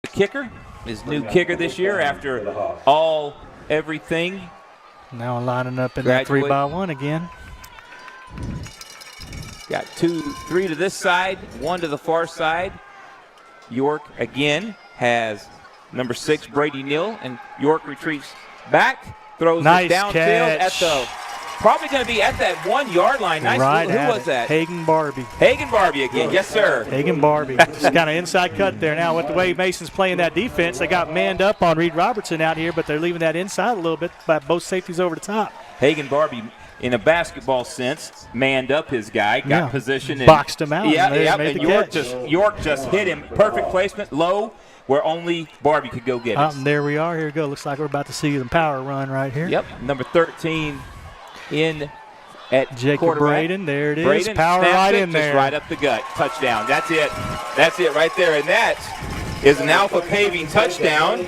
kicker, his new kicker this year after everything. Now lining up in that 3-by-1 again. Got 3 to this side, 1 to the far side. York again has number 6, Brady Neal, and York retreats back, throws it downfield at the probably going to be at that 1-yard line. Nice. Right. Who was that? Hagen Barbie. Hagen Barbie again. Yes, sir. Hagen Barbie. Just kind of inside cut there. Now, with the way Mason's playing that defense, they got manned up on Reed Robertson out here, but they're leaving that inside a little bit by both safeties over the top. Hagen Barbie, in a basketball sense, manned up his guy, got position. And boxed him out. And York just hit him. Perfect placement, low, where only Barbie could go get it. And there we are. Here we go. Looks like we're about to see the power run right here. Yep, number 13 in at Jacob Braden. There it is. Braden power right in there. Just right up the gut. Touchdown. That's it. That's it right there. And that is an Alpha Paving touchdown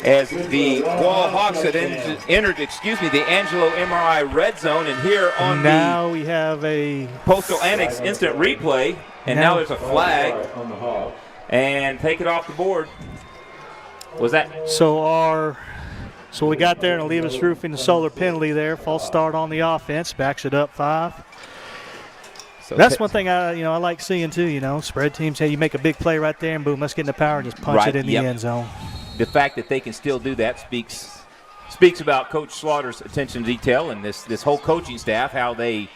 as the Wall Hawks had entered, the Angelo MRI red zone. And here on now we have a Postal Annex instant replay. And now there's a flag. And take it off the board. Was that? So we got there and Olivas Roofing the solar penalty there. False start on the offense. Backs it up 5. So that's one thing I like seeing too. Spread teams, hey, you make a big play right there and boom, let's get in the power and just punch it in the end zone. The fact that they can still do that speaks about Coach Slaughter's attention to detail and this whole coaching staff, how they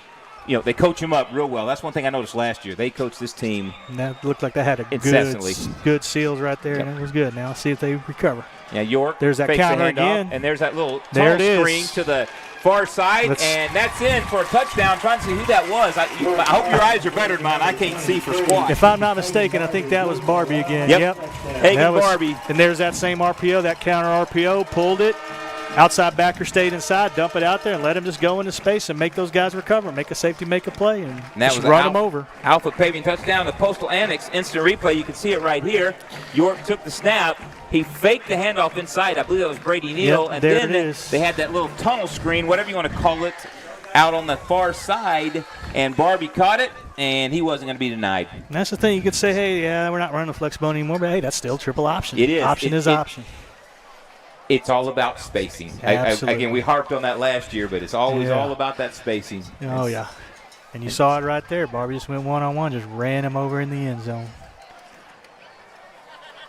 coach them up real well. That's one thing I noticed last year. They coached this team. And that looked like they had incessantly. Good seals right there, and it was good. Now let's see if they recover. Yeah, York. There's that counter again. And there's that little tunnel screen to the far side, and that's in for a touchdown. I'm trying to see who that was. I hope your eyes are better than mine. I can't see for squat. If I'm not mistaken, I think that was Barbie again. Yep. Hagen Barbie. And there's that same RPO, that counter RPO, pulled it. Outside backer stayed inside, dump it out there, and let him just go into space and make those guys recover, make a safety, make a play, and just run them over. Alpha Paving touchdown. The Postal Annex instant replay. You can see it right here. York took the snap. He faked the handoff inside. I believe that was Brady Neal. Yep, and then they had that little tunnel screen, whatever you want to call it, out on the far side, and Barbie caught it, and he wasn't going to be denied. And that's the thing. You could say, hey, yeah, we're not running the flex bone anymore, but hey, that's still triple option. It is. Option is option. It's all about spacing. Again, we harped on that last year, but it's always all about that spacing. Oh, yeah. And you saw it right there. Barbie just went one-on-one, just ran him over in the end zone.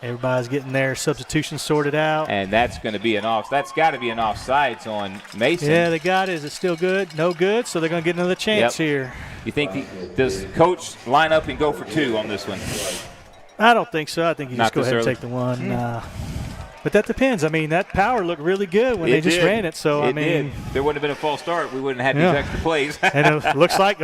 Everybody's getting their substitutions sorted out. And that's going to be that's got to be an offsides on Mason. Yeah, they got it. Is it still good? No good, so they're going to get another chance here. You think does Coach line up and go for 2 on this one? I don't think so. I think you just go ahead and take the 1. But that depends. I mean, that power looked really good when they just ran it. So, I mean, if there wouldn't have been a false start, we wouldn't have had these extra plays. And it looks like,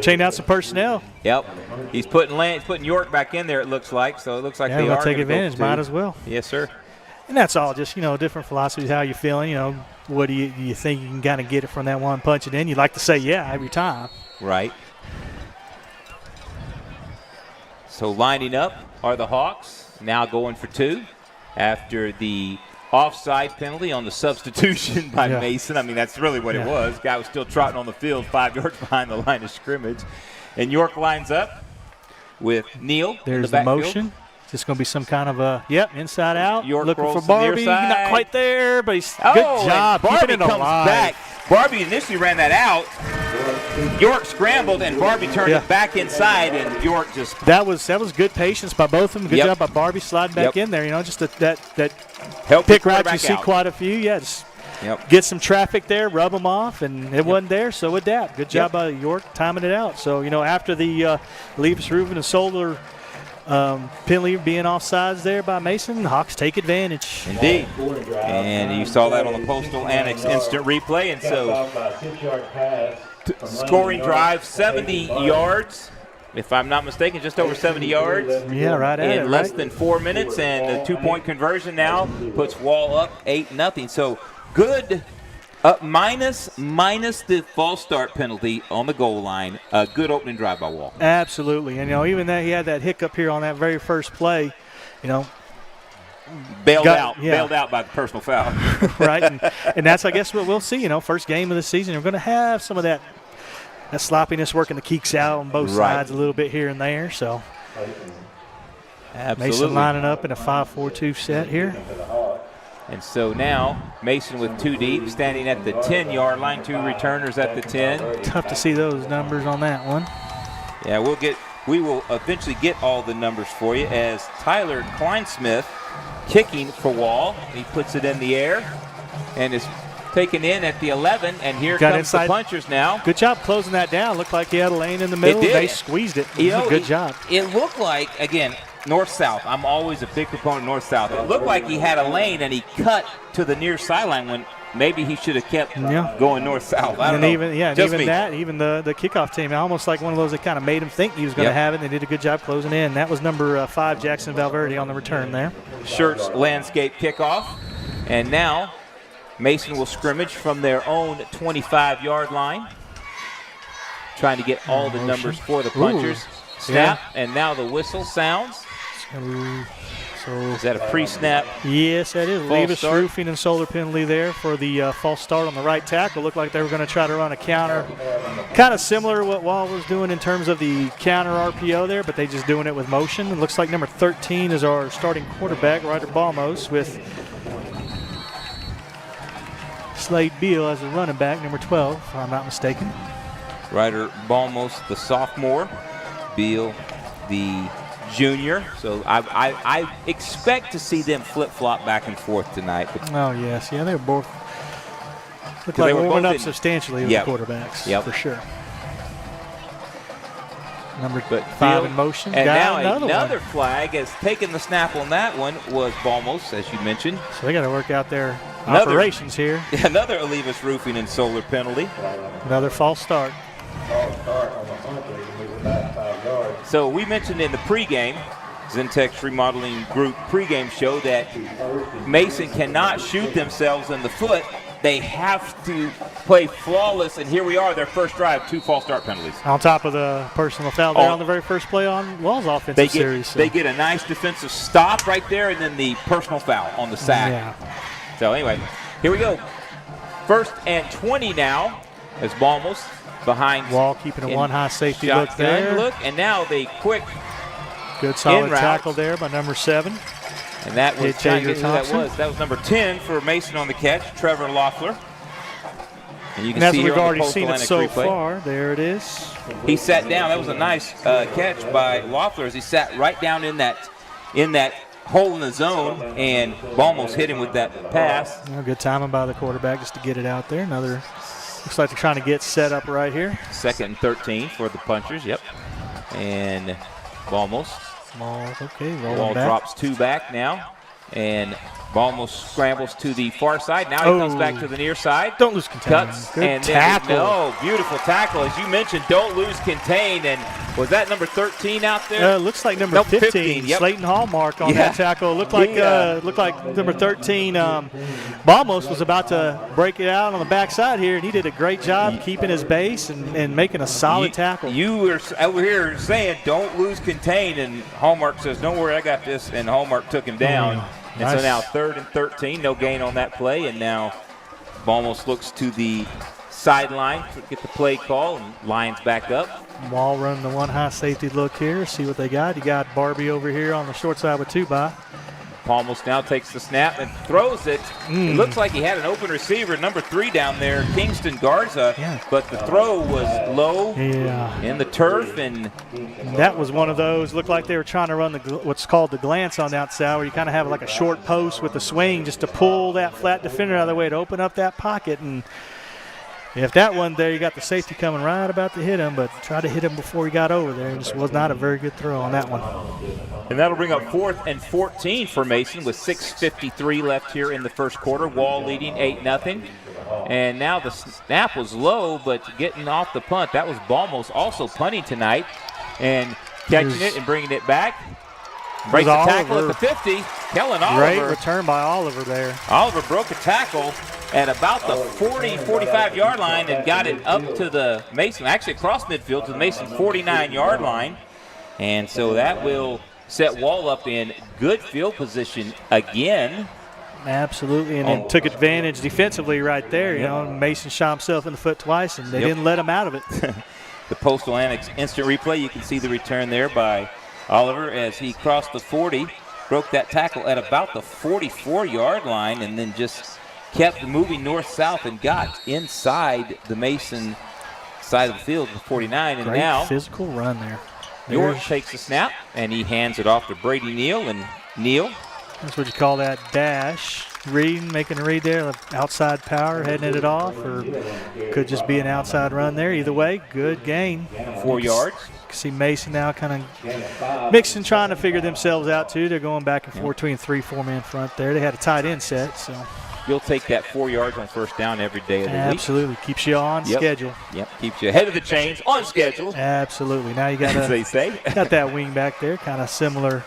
chain out some personnel. Yep. He's putting York back in there, it looks like. So it looks like they are take advantage. Might as well. Yes, sir. And that's all just, different philosophies, how you're feeling. What do you think you can kind of get it from that one, punch it in? You'd like to say, yeah, every time. Right. So lining up are the Hawks, now going for 2. After the offside penalty on the substitution by Mason. I mean, that's really what it was. Guy was still trotting on the field 5 yards behind the line of scrimmage. And York lines up with Neal. There's the motion. Is this going to be some kind of inside out? York looking for Barbie. Not quite there, but he's good job. Barbie comes back. Barbie initially ran that out. York scrambled, and Barbie turned it back inside, and York just – That was good patience by both of them. Good job by Barbie sliding back in there. Just that help pick route you see quite a few. Yeah, just get some traffic there, rub them off, and it wasn't there, so adapt. Good job by York timing it out. So, after the Levis Rubin and Solar penalty being offsides there by Mason, the Hawks take advantage. Indeed. And you saw that on the Postal Annex instant replay. And so scoring drive, 70 yards, if I'm not mistaken, just over 70 yards. Yeah, right at it. In less than 4 minutes, and the 2-point conversion now puts Wall up 8-0. So good. Minus the false start penalty on the goal line. A good opening drive by Wall. Absolutely. And, even that he had that hiccup here on that very first play, bailed out by the personal foul. Right. And that's, I guess, what we'll see. First game of the season, we're going to have some of that sloppiness working the keeks out on both sides a little bit here and there. So Absolutely. Mason lining up in a 5-4-2 set here. And so now Mason with 2 deep, standing at the 10-yard line, 2 returners at the 10. Tough to see those numbers on that one. Yeah, we will eventually get all the numbers for you as Tyler Kleinsmith kicking for Wall. He puts it in the air and is taken in at the 11, and here comes the punchers now. Good job closing that down. Looked like he had a lane in the middle. They squeezed it. Good job. It looked like, again, north-south. I'm always a big proponent of north-south. It looked like he had a lane, and he cut to the near sideline when maybe he should have kept going north-south. I don't know. Even the kickoff team, almost like one of those that kind of made him think he was going to have it. They did a good job closing in. That was number 5, Jackson Valverde, on the return there. Shirts landscape kickoff, and now Mason will scrimmage from their own 25-yard line, trying to get all the numbers for the punchers. Snap, and now the whistle sounds. So is that a pre-snap? Yes, that is. Levis Roofing and Solar penalty there for the false start on the right tackle. Looked like they were going to try to run a counter. Kind of similar to what Wall was doing in terms of the counter RPO there, but they just doing it with motion. It looks like number 13 is our starting quarterback, Ryder Balmos, with Slade Beal as a running back, number 12, if I'm not mistaken. Ryder Balmos, the sophomore. Beal, the junior. So I expect to see them flip-flop back and forth tonight. Oh, yes. Yeah, they were both look like warming up substantially with the quarterbacks, for sure. Number 5 in motion. And now another flag has taken the snap on that one was Balmos, as you mentioned. So they got to work out their operations here. Another Olivas Roofing and Solar penalty. Another false start. So we mentioned in the pregame, Zentex Remodeling Group pregame show, that Mason cannot shoot themselves in the foot. They have to play flawless, and here we are, their first drive, 2 false start penalties. On top of the personal foul there on the very first play on Wall's offensive series. So. They get a nice defensive stop right there, and then the personal foul on the sack. Yeah. So anyway, here we go. 1st and 20 now as Balmos behind Wall keeping a 1 high safety look there. And now the quick good solid tackle there by number 7. And that was trying to get who that was. That was number 10 for Mason on the catch, Trevor Loeffler. And you can see we've already seen it so far. There it is. He sat down. That was a nice catch by Loeffler as he sat right down in that hole in the zone, and Balmos hit him with that pass. Good timing by the quarterback just to get it out there. Another. Looks like they're trying to get set up right here. 2nd and 13 for the punchers, And Balmos. Wall drops 2 back now. And Balmos scrambles to the far side. Now he comes back to the near side. Don't lose contain. Good tackle. Beautiful tackle. As you mentioned, don't lose contain. And was that number 13 out there? Looks like number 15. Slayton Hallmark on that tackle. Looked like number 13. Balmos was about to break it out on the backside here, and he did a great job keeping his base and making a solid tackle. You were over here saying don't lose contain, and Hallmark says, don't worry, I got this, and Hallmark took him down. And so now 3rd and 13, no gain on that play, and now Balmos looks to the sideline to get the play call and lines back up. Wall running the 1 high safety look here, see what they got. You got Barbie over here on the short side with 2 by. Palmos now takes the snap and throws it. It looks like he had an open receiver, number 3 down there, Kingston Garza, but the throw was low in the turf. And that was one of those, looked like they were trying to run what's called the glance on the outside, where you kind of have like a short post with a swing just to pull that flat defender out of the way to open up that pocket. And if that wasn't there, you got the safety coming right about to hit him, but try to hit him before he got over there. It just was not a very good throw on that one. And that'll bring up 4th and 14 for Mason with 6:53 left here in the first quarter. Wall leading 8-0. And now the snap was low, but getting off the punt. That was Balmos also punting tonight and catching it and bringing it back. Breaks the tackle at the 50. Kellen Oliver. Great return by Oliver there. Oliver broke a tackle at about the 40, 45-yard line and got it up to the Mason, actually across midfield to the Mason 49-yard line. And so that will set Wall up in good field position again. Absolutely, and then took advantage defensively right there. You know, Mason shot himself in the foot twice, and they didn't let him out of it. The Postal Annex instant replay, you can see the return there by Oliver, as he crossed the 40, broke that tackle at about the 44-yard line and then just kept moving north-south and got inside the Mason side of the field, the 49. And great now physical run there. York takes the snap, and he hands it off to Brady Neal. And Neal, that's what you call that dash. Reading, making a read there, outside power, heading it off, or could just be an outside run there. Either way, good gain. 4 yards. See Mason now kind of mixing, trying to figure themselves out too. They're going back and forth between 3-4 man front there. They had a tight end set, so. You'll take that 4 yards on first down every day of the week. Absolutely. Keeps you on schedule. Yep, keeps you ahead of the chains, on schedule. Absolutely. Now you got as they say. Got that wing back there, kind of similar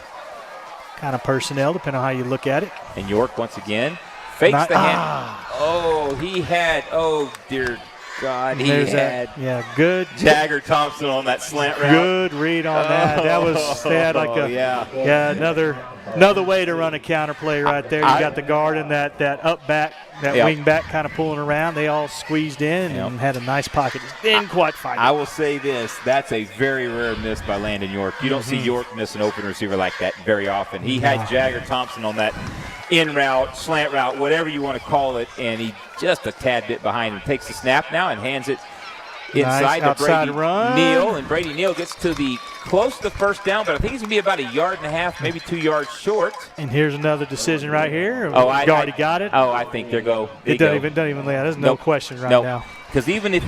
kind of personnel, depending on how you look at it. And York, once again, fakes the hand. Oh, he had, oh, dear God, he had good Jagger Thompson on that slant route. Good read on that. That was, they had like another way to run a counter play right there. You got the guard and that up back, that wing back kind of pulling around. They all squeezed in and had a nice pocket. Didn't quite fight it. I will say this, that's a very rare miss by Landon York. You don't see York miss an open receiver like that very often. He had Jagger Thompson on that in route, slant route, whatever you want to call it, and he just a tad bit behind him. Takes the snap now and hands it inside to Brady Neal, and Brady Neal gets to the close to the first down, but I think he's going to be about 1.5 yards, maybe 2 yards short. And here's another decision right here. You already got it. Oh, I think It doesn't even there's no question now. Because even if,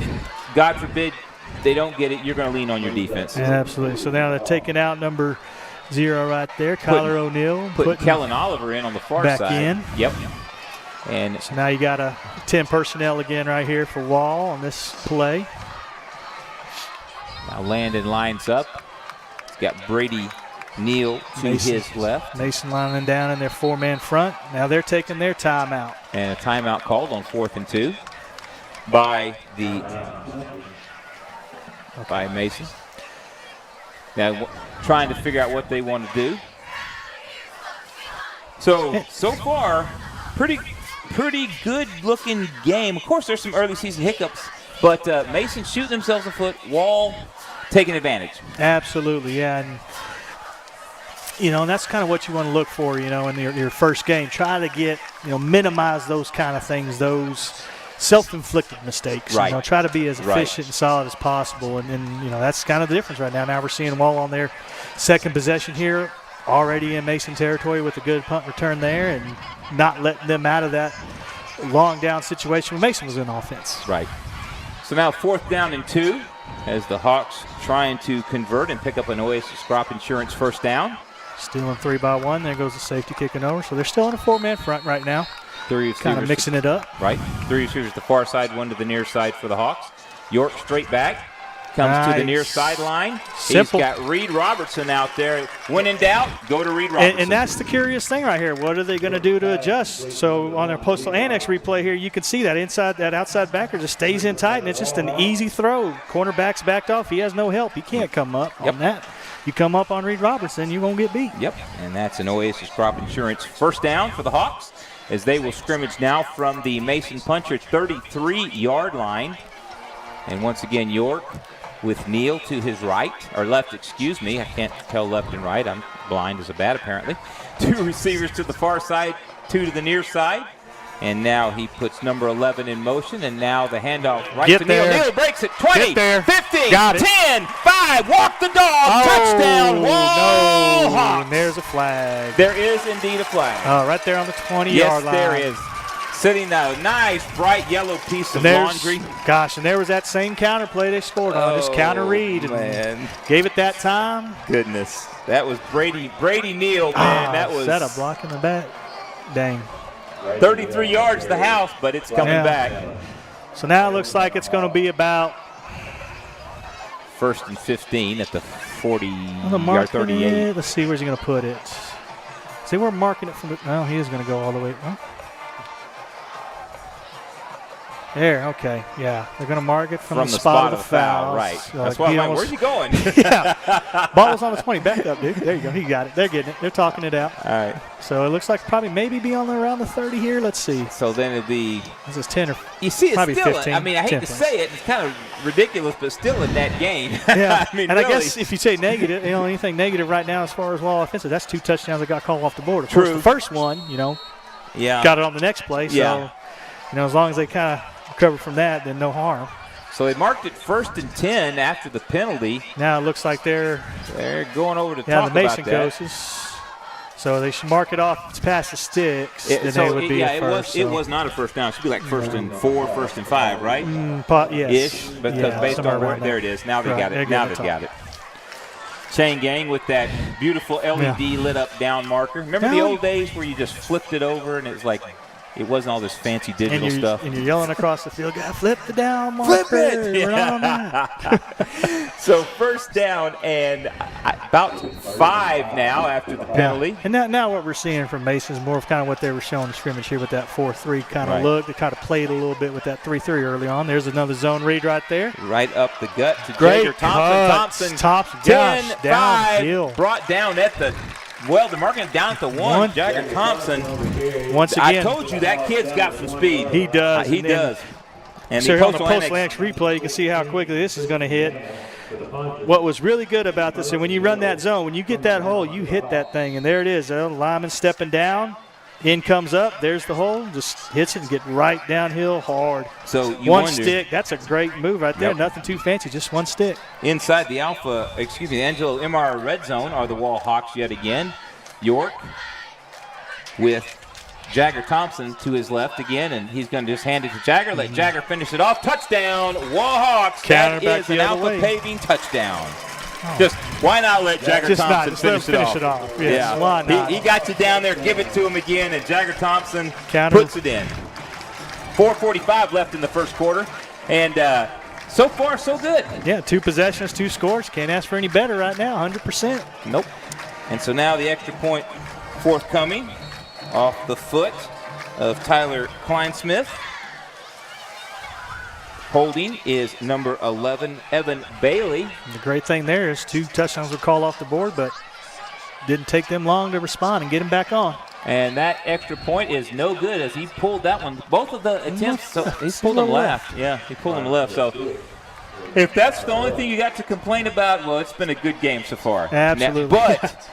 God forbid, they don't get it, you're going to lean on your defense. Absolutely. So now they're taking out number 0 right there, Kyler O'Neal. Putting Kellen Oliver in on the far back side. In. Yep. And so now you got a 10 personnel again right here for Wall on this play. Now Landon lines up. He's got Brady Neal to his left. Mason lining down in their 4-man front. Now they're taking their timeout. And a timeout called on 4th and 2 by Mason. Now trying to figure out what they want to do. So far, pretty good looking game. Of course, there's some early season hiccups, but Mason shooting themselves a foot, Wall taking advantage. Absolutely, yeah. And, and that's kind of what you want to look for, in your first game. Try to get, minimize those kind of things, those self-inflicted mistakes. Right. Try to be as efficient and solid as possible. And that's kind of the difference right now. Now we're seeing Wall on their second possession here, already in Mason territory with a good punt return there and not letting them out of that long down situation when Mason was in offense. Right. So now 4th down and 2 as the Hawks trying to convert and pick up an Oasis Crop Insurance first down. Stealing 3 by 1. There goes the safety kicking over. So they're still in a 4-man front right now. 3 receivers. Kind of mixing it up. Right. 3 receivers to the far side, 1 to the near side for the Hawks. York straight back. Comes to the near sideline. Simple. He's got Reed Robertson out there. When in doubt, go to Reed Robertson. And that's the curious thing right here. What are they going to do to adjust? So on their postal annex replay here, you can see that outside backer just stays in tight, and it's just an easy throw. Cornerback's backed off. He has no help. He can't come up on that. You come up on Reed Robertson, you're going to get beat. Yep, and that's an Oasis Crop Insurance first down for the Hawks as they will scrimmage now from the Mason Puncher 33-yard line. And once again, York with Neal to his right, or left, excuse me. I can't tell left and right. I'm blind as a bat, apparently. 2 receivers to the far side, 2 to the near side. And now he puts number 11 in motion, and now the handoff right to Neal. Neal breaks it, 20, 15, 10, 5, walk the dog, touchdown, Wall Hawks. And there's a flag. There is indeed a flag. Right there on the 20-yard line. Yes, there is. Sitting a nice, bright yellow piece of laundry. Gosh, and there was that same counter play they scored on. Just counter read. And gave it that time. Goodness. That was Brady Neal, man. That was. Is that a block in the back? Dang. 33 yards to the house, but it's coming back. So now it looks like it's going to be about 1st and 15 at the 40-yard 38. Let's see, where's he going to put it? See, we're marking it from the – no, he is going to go all the way. There, okay, yeah. They're going to mark it from the spot of the foul. Right. That's why I'm like, where's he going? Yeah. Ball was on the 20. Back up, dude. There you go. He got it. They're getting it. They're talking it out. All right. So it looks like probably maybe be on around the 30 here. Let's see. So then it'd be. This is 10 or you see, it's probably still. 15. I mean, I hate to say it. It's kind of ridiculous, but still in that game. Yeah. I mean, and really. I guess if you say negative, anything negative right now as far as Wall offensive, that's 2 touchdowns that got called off the board. Of course, the first one, got it on the next play. So, as long as they kind of recover from that, then no harm. So they marked it 1st and 10 after the penalty. Now it looks like they're going over to talk the Mason about that. coaches. So they should mark it off. It's past the sticks. Then it would be a first. It was not a first down. It should be like 1st and 4, 1st and 5, right? Yes. Ish, because based on where there it is. Now they got it. Now they got it. Chain gang with that beautiful LED lit up down marker. Remember the old days where you just flipped it over and it was like. It wasn't all this fancy digital stuff. And you're yelling across the field, flip the down marker. Flip it! We're on that. So first down and about 5 now after the penalty. Yeah. And now what we're seeing from Mason is more of kind of what they were showing in scrimmage here with that 4-3 kind of look. They kind of played a little bit with that 3-3 early on. There's another zone read right there. Right up the gut to Great Thompson. Thompson, 10-5, downhill. Brought down at the they're marking it down at the 1. Jagger Thompson. Once again. I told you that kid's got some speed. He does. He does. And so on the post-Lanx replay, you can see how quickly this is going to hit. What was really good about this, and when you run that zone, when you get that hole, you hit that thing, and there it is. The lineman stepping down. In comes up. There's the hole. Just hits it and get right downhill hard. So one stick. That's a great move right there. Yep. Nothing too fancy. Just one stick. Inside the Angelo MR red zone are the Wall Hawks yet again. York with Jagger Thompson to his left again, and he's going to just hand it to Jagger. Let Jagger finish it off. Touchdown, Wall Hawks. That is an Alpha Paving touchdown. Just why not let Jagger Thompson finish it off? Yes, why not? He got you down there. Give it to him again, and Jagger Thompson puts it in. 4:45 left in the first quarter, and so far so good. Yeah, 2 possessions, 2 scores. Can't ask for any better right now. 100%. Nope. And so now the extra point forthcoming off the foot of Tyler Kleinsmith. Holding is number 11, Evan Bailey. And the great thing there is 2 touchdowns were called off the board, but didn't take them long to respond and get him back on. And that extra point is no good as he pulled that one. Both of the attempts, so he pulled them left. Yeah, he pulled them left. So if that's the only thing you got to complain about, well, it's been a good game so far. Absolutely. But,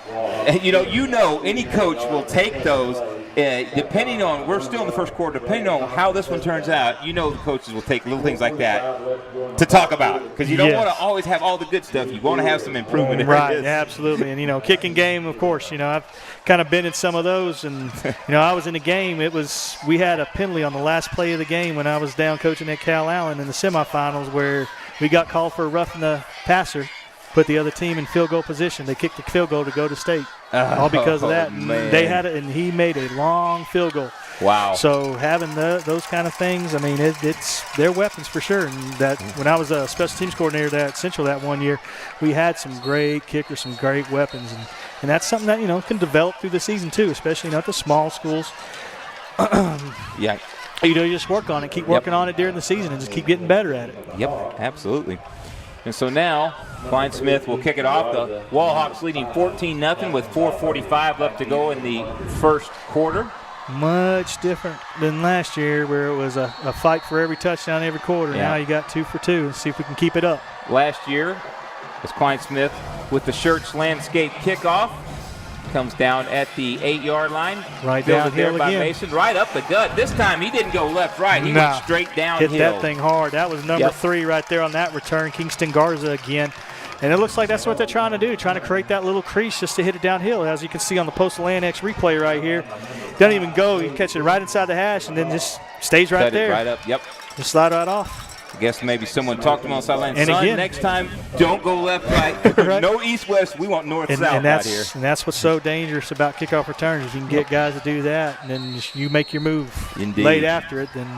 any coach will take those. Depending on, we're still in the first quarter, depending on how this one turns out, the coaches will take little things like that to talk about. Because you don't want to always have all the good stuff. You want to have some improvement. Right, absolutely. And, kicking game, of course, I've kind of been in some of those. And, I was in a game. We had a penalty on the last play of the game when I was down coaching at Cal Allen in the semifinals where we got called for roughing the passer, put the other team in field goal position. They kicked the field goal to go to state. All because of that. Man. They had it, and he made a long field goal. Wow. So having those kind of things, it's their weapons for sure. And that when I was a special teams coordinator there at Central that one year, we had some great kickers, some great weapons. And that's something that, can develop through the season too, especially at the small schools. Yeah. You just work on it, keep working on it during the season and just keep getting better at it. Yep, absolutely. And so now Kleinsmith will kick it off. The Wall Hawks leading 14-0 with 4:45 left to go in the first quarter. Much different than last year where it was a fight for every touchdown every quarter. Yeah. Now you got 2 for 2. Let's see if we can keep it up. Last year was Kleinsmith with the Shirts landscape kickoff. Comes down at the 8-yard line. Right downhill there by again. Mason. Right up the gut. This time he didn't go left, right. He went straight downhill. Hit that thing hard. That was number 3 right there on that return. Kingston Garza again. And it looks like that's what they're trying to do, trying to create that little crease just to hit it downhill. As you can see on the Postal Annex replay right here. Doesn't even go. You catch it right inside the hash and then just stays right there. Right up, yep. Just slide right off. I guess maybe someone talked to him on the sideline. And Son, again, next time, don't go left, right. Right. No east-west. We want north-south out here. And that's what's so dangerous about kickoff returns. If you can get guys to do that, and then you make your move Indeed. late after it, then,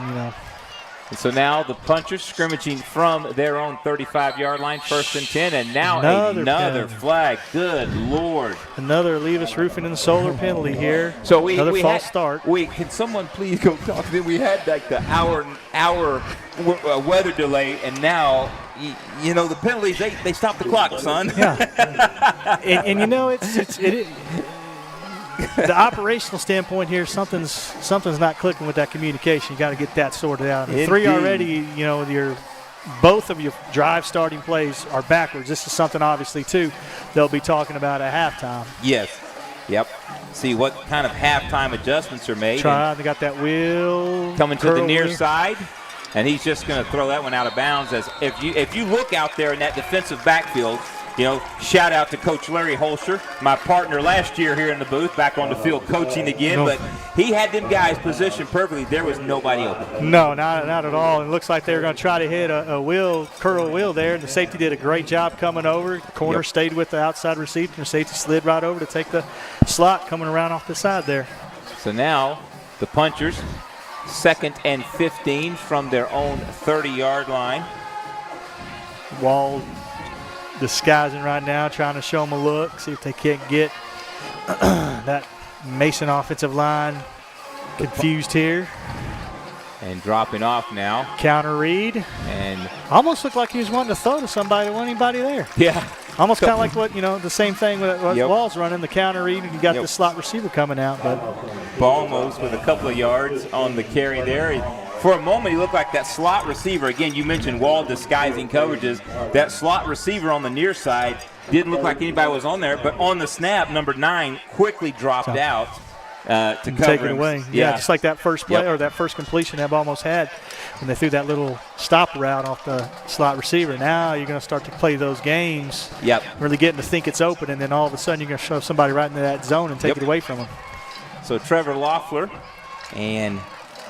And so now the punchers scrimmaging from their own 35-yard line, 1st and 10, and now another flag. Good Lord. Another Levis Roofing and Solar penalty here. So another false start. Can someone please go talk to them? We had like the hour weather delay, and now, the penalties, they stop the clock, son. Yeah. and it the operational standpoint here, something's not clicking with that communication. You got to get that sorted out. And 3 already, both of your drive starting plays are backwards. This is something obviously too they'll be talking about at halftime. Yes. Yep. See what kind of halftime adjustments are made. They got that wheel coming to the near side, and he's just going to throw that one out of bounds. As if you look out there in that defensive backfield. Shout out to Coach Larry Holscher, my partner last year here in the booth, back on the field coaching again. But he had them guys positioned perfectly. There was nobody open. No, not at all. It looks like they were going to try to hit a curl wheel there. And the safety did a great job coming over. The corner stayed with the outside receiver. And the safety slid right over to take the slot coming around off the side there. So now the punchers, 2nd and 15 from their own 30-yard line. Wall disguising right now, trying to show them a look, see if they can't get that Mason offensive line confused here. And dropping off now. Counter read. And almost looked like he was wanting to throw to somebody. There wasn't anybody there. Yeah. Almost kind of like what, the same thing with Wall's running, the counter read, and you got the slot receiver coming out. But Balmos with a couple of yards on the carry there. For a moment, he looked like that slot receiver. Again, you mentioned Wall disguising coverages. That slot receiver on the near side didn't look like anybody was on there, but on the snap, number 9 quickly dropped out to cover take it him. away. Yeah, just like that first play or that first completion Ebb almost had when they threw that little stop route off the slot receiver. Now you're going to start to play those games. Yep. Really getting to think it's open, and then all of a sudden you're going to shove somebody right into that zone and take it away from them. So Trevor Loeffler and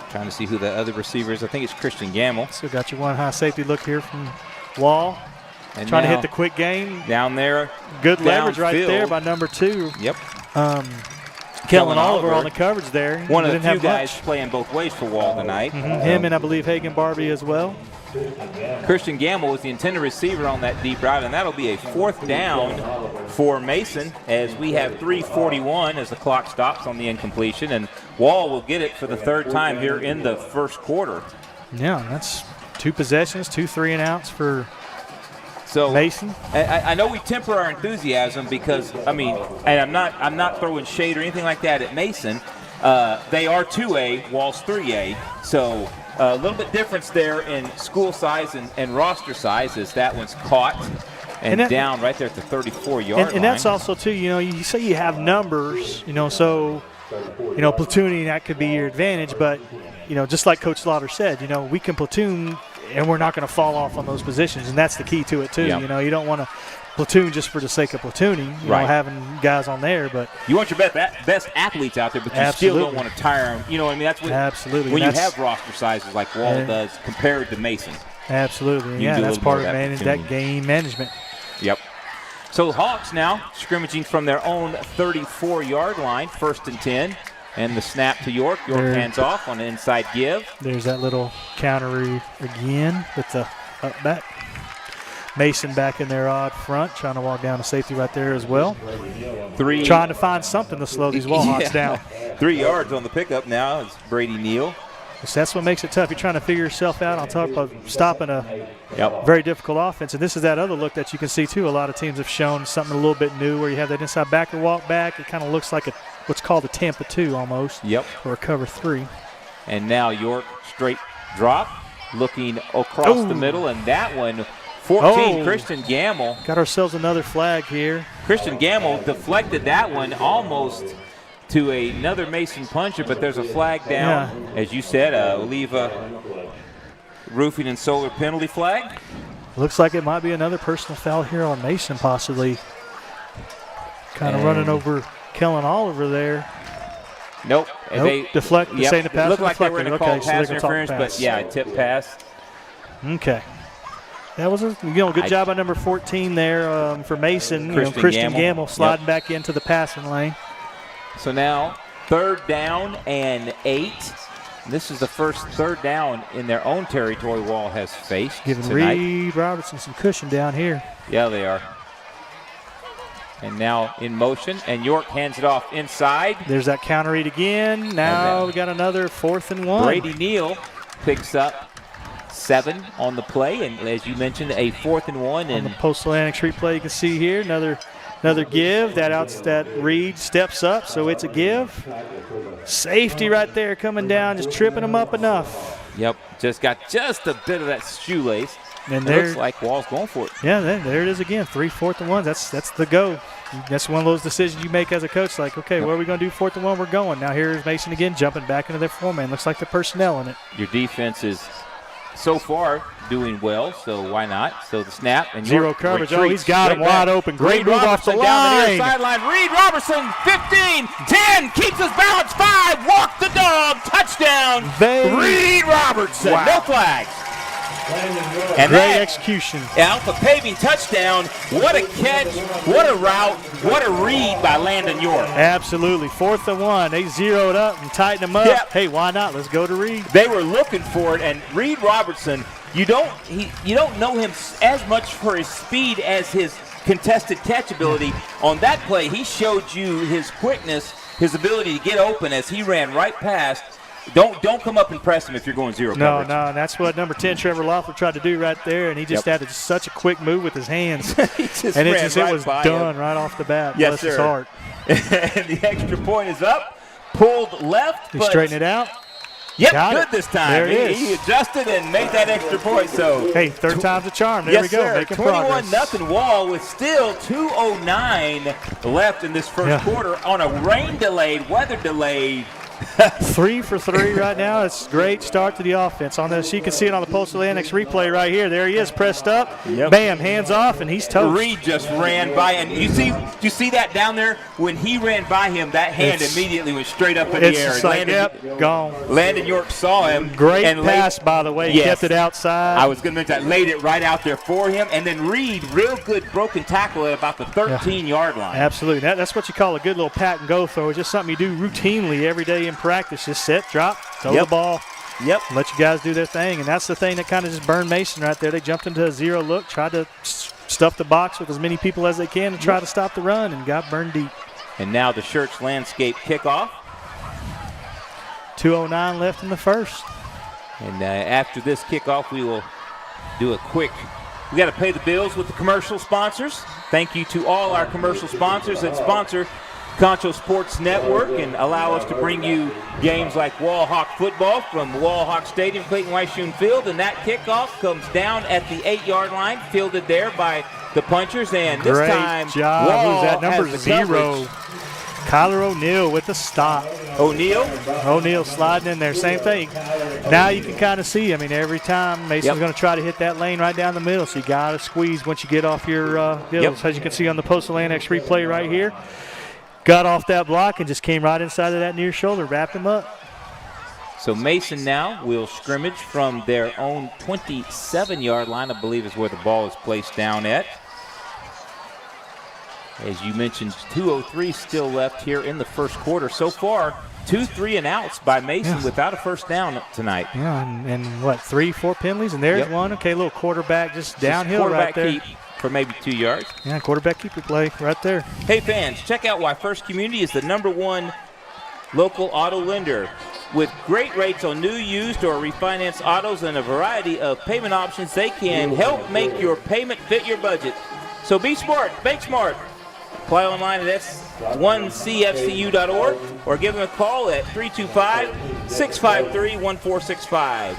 trying to see who the other receiver is. I think it's Christian Gamble. So got your one high safety look here from Wall. And trying to hit the quick game. Down there. Good leverage right there by number 2. Yep. Kellen Oliver on the coverage there. One of the few guys playing both ways for Wall tonight. Him and I believe Hagan Barbie as well. Christian Gamble was the intended receiver on that deep route, and that'll be a 4th down for Mason as we have 3:41 as the clock stops on the incompletion, and Wall will get it for the 3rd time here in the first quarter. Yeah, that's 2 possessions, 2 3-and-outs for So Mason. I know we temper our enthusiasm because and I'm not throwing shade or anything like that at Mason. They are 2A, Wall's 3A, so a little bit difference there in school size and roster size as that one's caught and down right there at the 34-yard line. And that's also too, you say you have numbers, so platooning, that could be your advantage, but just like Coach Slaughter said, we can platoon and we're not going to fall off on those positions, and that's the key to it too. Yep. You don't want to platoon just for the sake of platooning, having guys on there, but you want your best athletes out there, but you still don't want to tire them. That's what absolutely when you have roster sizes like Wall does compared to Mason. Absolutely, that's part of that game management. Yep. So Hawks now scrimmaging from their own 34-yard line, 1st and 10. And the snap to York. York hands off on the inside give. There's that little counter again with the up back. Mason back in there odd front, trying to walk down a safety right there as well. Trying to find something to slow these Wallhawks down. 3 yards on the pickup now is Brady Neal. So that's what makes it tough. You're trying to figure yourself out on top of stopping a very difficult offense. And this is that other look that you can see, too. A lot of teams have shown something a little bit new where you have that inside backer walk back. It kind of looks like what's called a Tampa 2 almost. Yep. Or a cover 3. And now York straight drop, looking across the middle. And that one, 14, Christian Gamble. Got ourselves another flag here. Christian Gamble deflected that one almost to another Mason puncher, but there's a flag down. As you said, Oliva roofing and solar penalty flag. Looks like it might be another personal foul here on Mason, possibly. Kind of running over Kellen Oliver there. Nope. They deflect. Saying the pass. Looked like they were going to call pass interference, pass. but a tip pass. Okay. That was a good job by number 14 there for Mason. Christian Gamble sliding back into the passing lane. So now 3rd down and 8 This is the first third down in their own territory Wall has faced Giving tonight. Reed Robertson some cushion down here. Yeah, they are. And now in motion, and York hands it off inside. There's that counter read again. Now we got another 4th and 1. Brady Neal picks up 7 on the play, and as you mentioned, a 4th and 1. On the Postal Annex replay, you can see here another give. That Reed steps up, so it's a give. Safety right there coming down, just tripping him up enough. Yep, just got just a bit of that shoelace. And it looks like Wall's going for it. Yeah, there it is again. 3 4th and 1. That's the go. That's one of those decisions you make as a coach. Like, okay, where are we going to do 4th and 1? We're going. Now here's Mason again, jumping back into their 4-man. Looks like the personnel in it. Your defense is so far doing well, so why not? So the snap and zero coverage. Oh, he's got him wide open. Great move off the line. Down the near sideline. Reed Robertson, 15, 10, keeps his balance. 5, walk the dog, touchdown. Reed Robertson, no flags. And great execution. Alpha paving touchdown. What a catch, what a route, what a read by Landon York. Absolutely. 4th and 1. They zeroed up and tightened them up. Yep. Hey, why not? Let's go to Reed. They were looking for it, and Reed Robertson, you don't know him as much for his speed as his contested catch ability. On that play, he showed you his quickness, his ability to get open as he ran right past. Don't come up and press him if you're going zero coverage. No, that's what number 10, Trevor Loeffler, tried to do right there, and he just had such a quick move with his hands. It was done right off the bat. Yes, sir. His heart. And the extra point is up, pulled left. He straightened it out. Yep, good this time. There it is. He adjusted and made that extra point. So hey, third time's a charm. There we go. Sir. Making progress. 21-0 Wall with still 2:09 left in this first quarter on a rain-delayed, weather-delayed. 3 for 3 right now. It's a great start to the offense. On this, you can see it on the Postal Annex replay right here. There he is, pressed up. Yep. Bam, hands off, and he's toast. Reed just ran by, and you see that down there? When he ran by him, that hand immediately went straight up in the air. It's like, gone. Landon York saw him. Great pass, by the way. He kept it outside. I was going to mention that. Laid it right out there for him. And then Reed, real good broken tackle at about the 13-yard line. Absolutely. That's what you call a good little pat and go throw. It's just something you do routinely every day in practice. Just set, drop, throw the ball. Yep. Let you guys do their thing. And that's the thing that kind of just burned Mason right there. They jumped into a zero look, tried to stuff the box with as many people as they can to try to stop the run, and got burned deep. And now the Shirts Landscape kickoff. 2:09 left in the first. And after this kickoff, we will do a quick. We got to pay the bills with the commercial sponsors. Thank you to all our commercial sponsors that sponsor Concho Sports Network and allow us to bring you games like Wall Hawk football from Wall Hawk Stadium, Clayton Weishuhn Field. And that kickoff comes down at the 8-yard line, fielded there by the punchers. And this time, job. Wall Who's that? Number 0. Kyler O'Neal with the stop. O'Neal sliding in there. Same thing. Now you can kind of see, every time Mason's going to try to hit that lane right down the middle, so you got to squeeze once you get off your heels. As you can see on the Postal Annex replay right here. Got off that block and just came right inside of that near shoulder, wrapped him up. So Mason now will scrimmage from their own 27-yard line, I believe is where the ball is placed down at. As you mentioned, 2:03 still left here in the first quarter. So far, 2 3-and-outs by Mason without a first down tonight. Yeah, and what, 3, 4 penalties? And there's one. Okay, a little quarterback just downhill right there. Keep for maybe 2 yards. Yeah, quarterback keeper play right there. Hey, fans, check out why First Community is the #1 local auto lender. With great rates on new, used, or refinanced autos and a variety of payment options, they can help make your payment fit your budget. So be smart, bank smart. Apply online at s1cfcu.org or give them a call at 325-653-1465.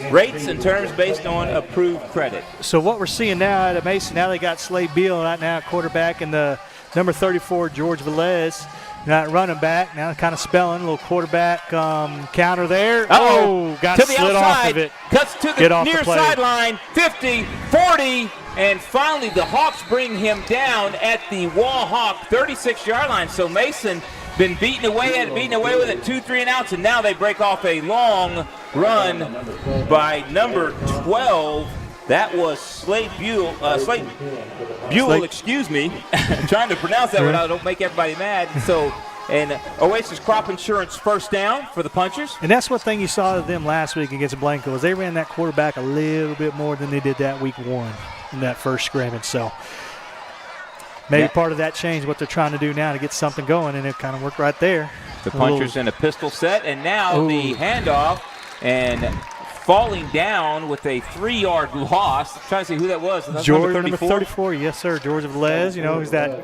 Rates and terms based on approved credit. So what we're seeing now at Mason, now they got Slade Beal right now at quarterback, and the number 34, George Velez, not running back. Now kind of spelling, a little quarterback counter there. Got to the slid outside, off of it. Cuts to the near sideline, 50, 40, and finally the Hawks bring him down at the Wall Hawk 36-yard line. So Mason been beaten away with it, 2 3-and-outs, and now they break off a long run by number 12. That was Slade Buell, excuse me. I'm trying to pronounce that without don't make everybody mad. So an Oasis Crop Insurance first down for the Punchers. And that's one thing you saw of them last week against Blanco is they ran that quarterback a little bit more than they did that week 1 in that first scrimmage. So maybe part of that change what they're trying to do now to get something going, and it kind of worked right there. The Punchers in a pistol set, and now the handoff, and falling down with a 3-yard loss. I'm trying to see who that was. That's George, number 34. Yes, sir. George Velez. You know,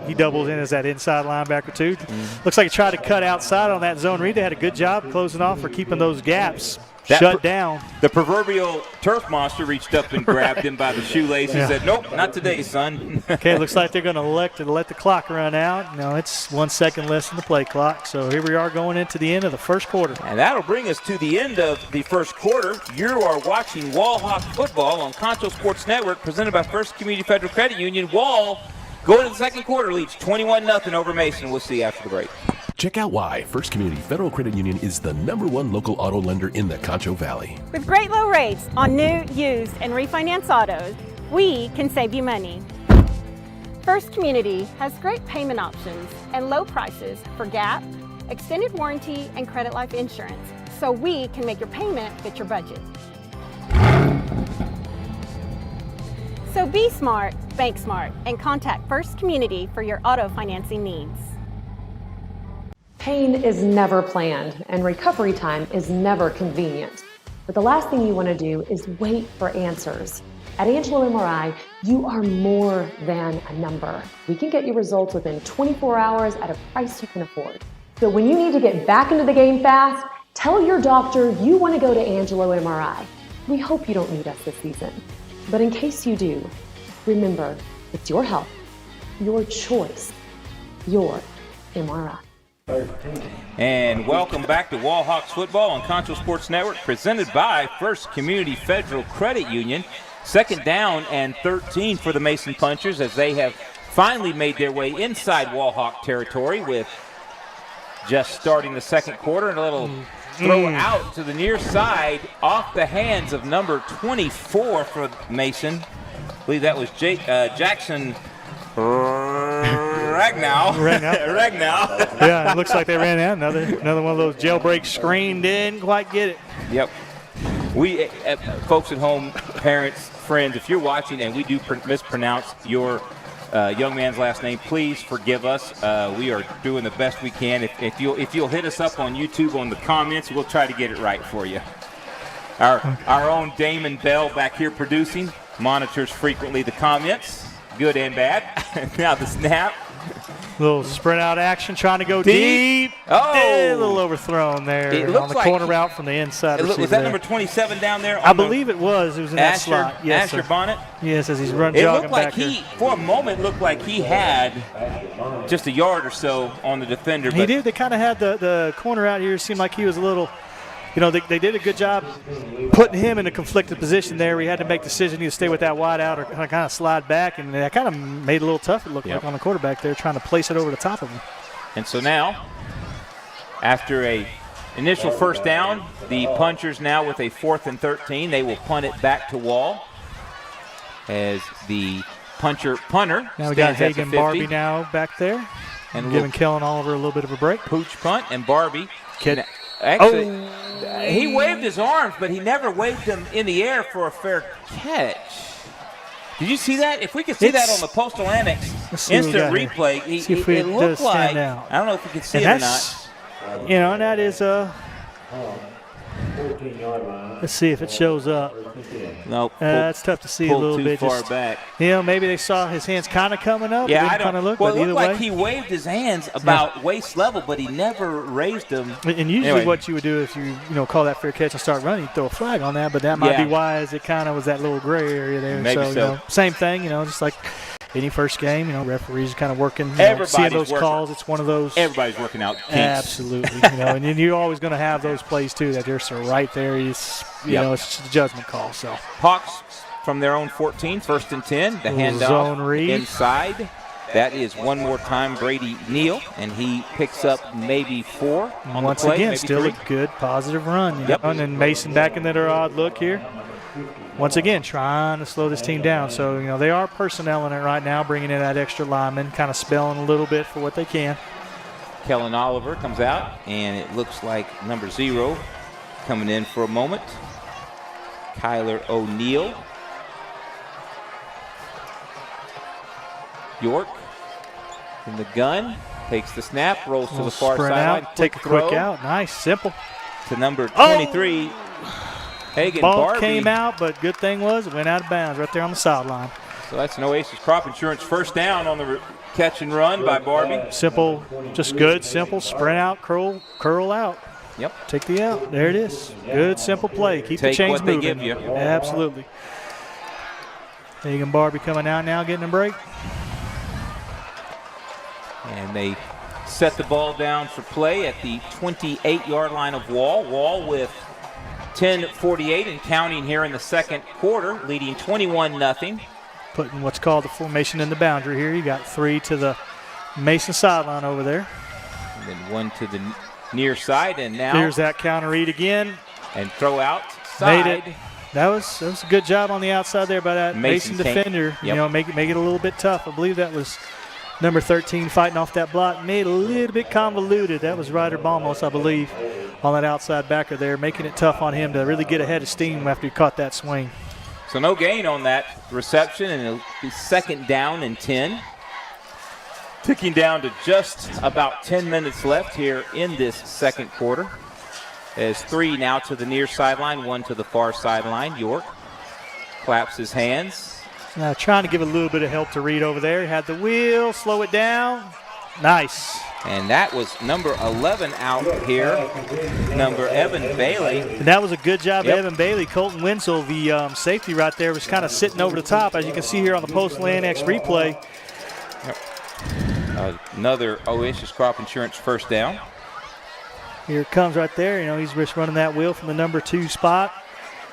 he doubles in as that inside linebacker, too. Looks like he tried to cut outside on that zone read. They had a good job closing off or keeping those gaps shut down. The proverbial turf monster reached up and grabbed him by the shoelace and said, nope, not today, son. Okay, looks like they're going to elect to let the clock run out. You know, it's 1 second less than the play clock. So here we are going into the end of the first quarter. And that'll bring us to the end of the first quarter. You are watching Wall Hawk football on Concho Sports Network, presented by First Community Federal Credit Union. Wall, going to the second quarter, leads 21-0 over Mason. We'll see you after the break. Check out why First Community Federal Credit Union is the #1 local auto lender in the Concho Valley. With great low rates on new, used, and refinance autos, we can save you money. First Community has great payment options and low prices for GAP, extended warranty, and credit life insurance, so we can make your payment fit your budget. So be smart, bank smart, and contact First Community for your auto financing needs. Pain is never planned, and recovery time is never convenient. But the last thing you want to do is wait for answers. At Angelo MRI, you are more than a number. We can get you results within 24 hours at a price you can afford. So when you need to get back into the game fast, tell your doctor you want to go to Angelo MRI. We hope you don't need us this season. But in case you do, remember, it's your health, your choice, your MRI. And welcome back to Wall Hawks football on Concho Sports Network, presented by First Community Federal Credit Union. Second down and 13 for the Mason Punchers as they have finally made their way inside Wall Hawk territory with just starting the second quarter, and a little throw out to the near side off the hands of number 24 for Mason. I believe that was Jackson Ragnow. Ragnow. Yeah, it looks like they ran out. Another one of those jailbreak screen. Didn't quite get it. Yep. We, folks at home, parents, friends, if you're watching and we do mispronounce your young man's last name, please forgive us. We are doing the best we can. If you'll hit us up on YouTube on the comments, we'll try to get it right for you. Our own Damon Bell back here producing monitors frequently the comments, good and bad. Now the snap. Little spread out action, trying to go deep. Oh, a little overthrown there on the corner route from the inside. Was that number 27 down there? I believe it was. It was in that slot. Yes, Asher Bonnet. Yes, as he's jogging back here. For a moment, looked like he had just a yard or so on the defender. He did. They kind of had the corner out here. It seemed like he was a little. You know, they did a good job putting him in a conflicted position there. We had to make the decision to stay with that wide out or kind of slide back, and that kind of made it a little tough, it looked like, on the quarterback there, trying to place it over the top of him. And so now, after a initial first down, the Punchers now with a 4th and 13. They will punt it back to Wall as the punter now we got Hagan Barbie now back there, and giving Kellen Oliver a little bit of a break. Pooch punt, and Barbie. Actually, he waved his arms, but he never waved them in the air for a fair catch. Did you see that? If we could see that on the Postal Annex instant replay, it looked like, I don't know if we could see it or not. You know, and that is let's see if it shows up. Nope. It's tough to see a little bit. Too far back. You know, maybe they saw his hands kind of coming up. Yeah, I don't. Look, well, it looked like he waved his hands about waist level, but he never raised them. And usually, what you would do if you call that fair catch and start running, you throw a flag on that. But that might be why, as it kind of was that little gray area there. Maybe so. You know, same thing. You know, just like any first game, referees kind of working, seeing those calls. It's one of those. Everybody's working out kinks. Absolutely. And then you're always going to have those plays too that they're so right there. It's just a judgment call. So Hawks from their own 14, 1st and 10. The handoff zone read inside. That is one more time Brady Neal, and he picks up maybe 4 on once the play. Again, maybe still 3. a good positive run. And then Mason back into their odd look here. Once again, trying to slow this team down. So, they are personnel in it right now, bringing in that extra lineman, kind of spelling a little bit for what they can. Kellen Oliver comes out, and it looks like number 0 coming in for a moment. Kyler O'Neal. York in the gun, takes the snap, rolls to the far sideline. Take a quick out. Nice, simple. To number 23, Hagen Ball Barbie. came out, but good thing was it went out of bounds right there on the sideline. So that's an Oasis Crop Insurance first down on the catch and run by Barbie. Simple, just good, simple, sprint out, curl out. Yep. Take the out. There it is. Good, simple play. Keep the chains what moving. they give you. Absolutely. Hagen Barbie coming out now, getting a break. And they set the ball down for play at the 28-yard line of Wall. Wall with 10:48 and counting here in the second quarter, leading 21-0. Putting what's called the formation in the boundary here. You got 3 to the Mason sideline over there. And then 1 to the near side, and now here's that counter read again. And throw out side. Made it. That was a good job on the outside there by that Mason defender. Yep. You know, make it a little bit tough. I believe that was number 13 fighting off that block. Made it a little bit convoluted. That was Ryder Balmos, I believe, on that outside backer there, making it tough on him to really get ahead of steam after he caught that swing. So no gain on that reception, and it'll be second down and 10. Ticking down to just about 10 minutes left here in this second quarter. As 3 now to the near sideline, 1 to the far sideline. York claps his hands. Now trying to give a little bit of help to Reed over there. He had the wheel, slow it down. Nice. And that was number 11 out here, number Evan Bailey. And that was a good job, Evan Bailey. Colton Wenzel, the safety right there, was kind of sitting over the top, as you can see here on the Postal Annex replay. Another Oasis Crop Insurance first down. Here it comes right there. You know, he's just running that wheel from the number 2 spot.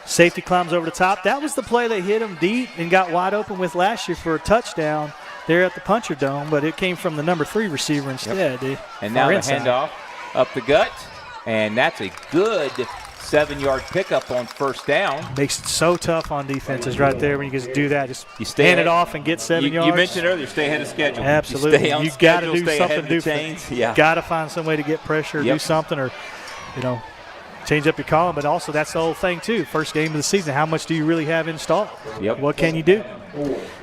Safety climbs over the top. That was the play they hit him deep and got wide open with last year for a touchdown there at the Puncher Dome, but it came from the number 3 receiver instead. And now the handoff up the gut, and that's a good 7-yard pickup on first down. Makes it so tough on defenses right there when you just do that. Just you hand it off and get 7 yards. You mentioned earlier, stay ahead of schedule. Absolutely. You got to do something different. Yeah. Got to find some way to get pressure, do something, or, you know, change up your column. But also that's the whole thing, too. First game of the season, how much do you really have installed? Yep. What can you do?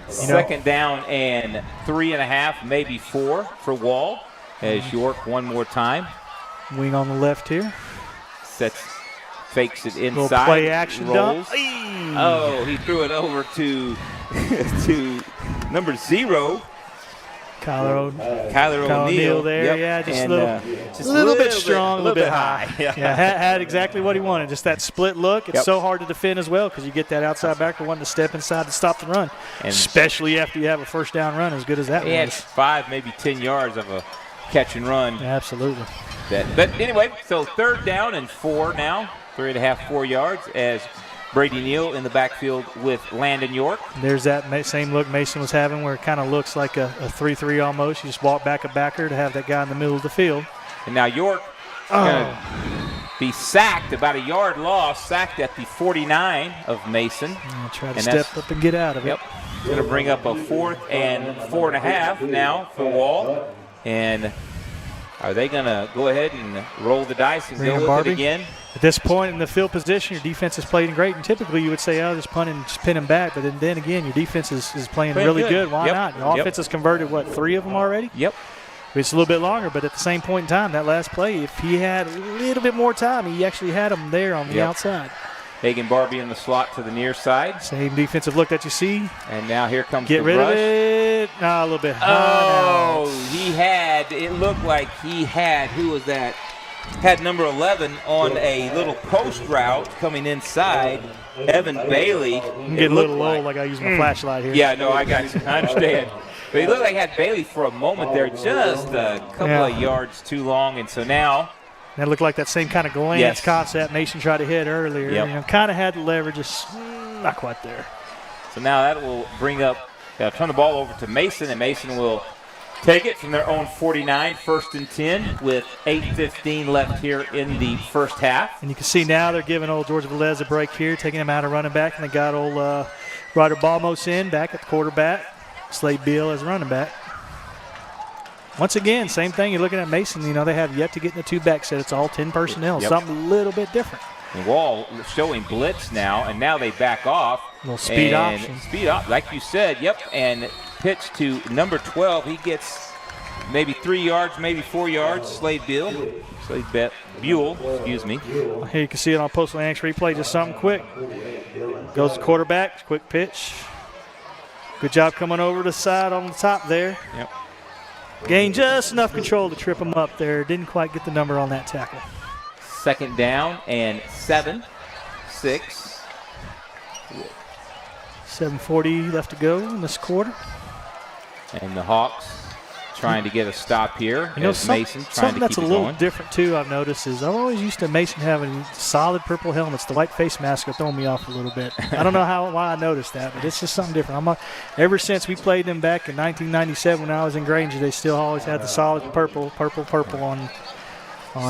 Second down and 3.5, maybe 4 for Wall as York one more time. Wing on the left here. Fakes it inside. Little play action rolls. dump. Oh, he threw it over to number 0. Kyler O'Neal there. Yep. Yeah, just a a little bit strong, a little bit high. Yeah, had exactly what he wanted. Just that split look. It's so hard to defend as well because you get that outside backer wanting to step inside to stop the run, and especially after you have a first down run as good as that was. He had 5, maybe 10 yards of a catch and run. Absolutely. But anyway, so third down and 4 now. 3.5, 4 yards as Brady Neal in the backfield with Landon York. There's that same look Mason was having where it kind of looks like a 3-3 almost. You just walk back a backer to have that guy in the middle of the field. And now York going to be sacked, about a yard loss, sacked at the 49 of Mason. Try to step up and get out of it. Yep. Going to bring up a 4th and 4.5 now for Wall. And are they going to go ahead and roll the dice and go with it again? At this point in the field position, your defense is playing great, and typically you would say, oh, just punt and just pin him back, but then again, your defense is playing really good. Why not? Your offense has converted, 3 of them already? Yep. It's a little bit longer, but at the same point in time, that last play, if he had a little bit more time, he actually had him there on the outside. Hagen Barbie in the slot to the near side. Same defensive look that you see. And now here comes the rush. Get rid of it. No, a little bit high. It looked like he had, who was that? Had number 11 on a little post route coming inside. Evan Bailey. I'm getting a little low, like I use my flashlight here. Yeah, no, I got you. I understand. But he looked like he had Bailey for a moment there, just a couple of yards too long. And so now. That looked like that same kind of glance concept Mason tried to hit earlier. Yep. You know, kind of had the leverage, just not quite there. So now that will bring up, turn the ball over to Mason, and Mason will take it from their own 49, 1st and 10, with 8:15 left here in the first half. And you can see now they're giving old George Velez a break here, taking him out of running back, and they got old Ryder Balmos in back at the quarterback. Slade Beal as running back. once again, same thing. You're looking at Mason. You know, they have yet to get in the two-back set. It's all 10 personnel, something a little bit different. And Wall showing blitz now, and now they back off. A little speed option. Speed up, like you said, and pitch to number 12. He gets maybe 3 yards, maybe 4 yards. Slade Buell, excuse me. Here you can see it on Postal Annex replay, just something quick. Goes to quarterback, quick pitch. Good job coming over the side on the top there. Yep. Gained just enough control to trip him up there. Didn't quite get the number on that tackle. 2nd down and 7, 6. 7:40 left to go in this quarter. And the Hawks trying to get a stop here. You know, Mason trying something to that's keep a it little going. different too, I've noticed, is I'm always used to Mason having solid purple helmets. The white face mask will throw me off a little bit. I don't know why I noticed that, but it's just something different. Ever since we played them back in 1997 when I was in Granger, they still always had the solid purple on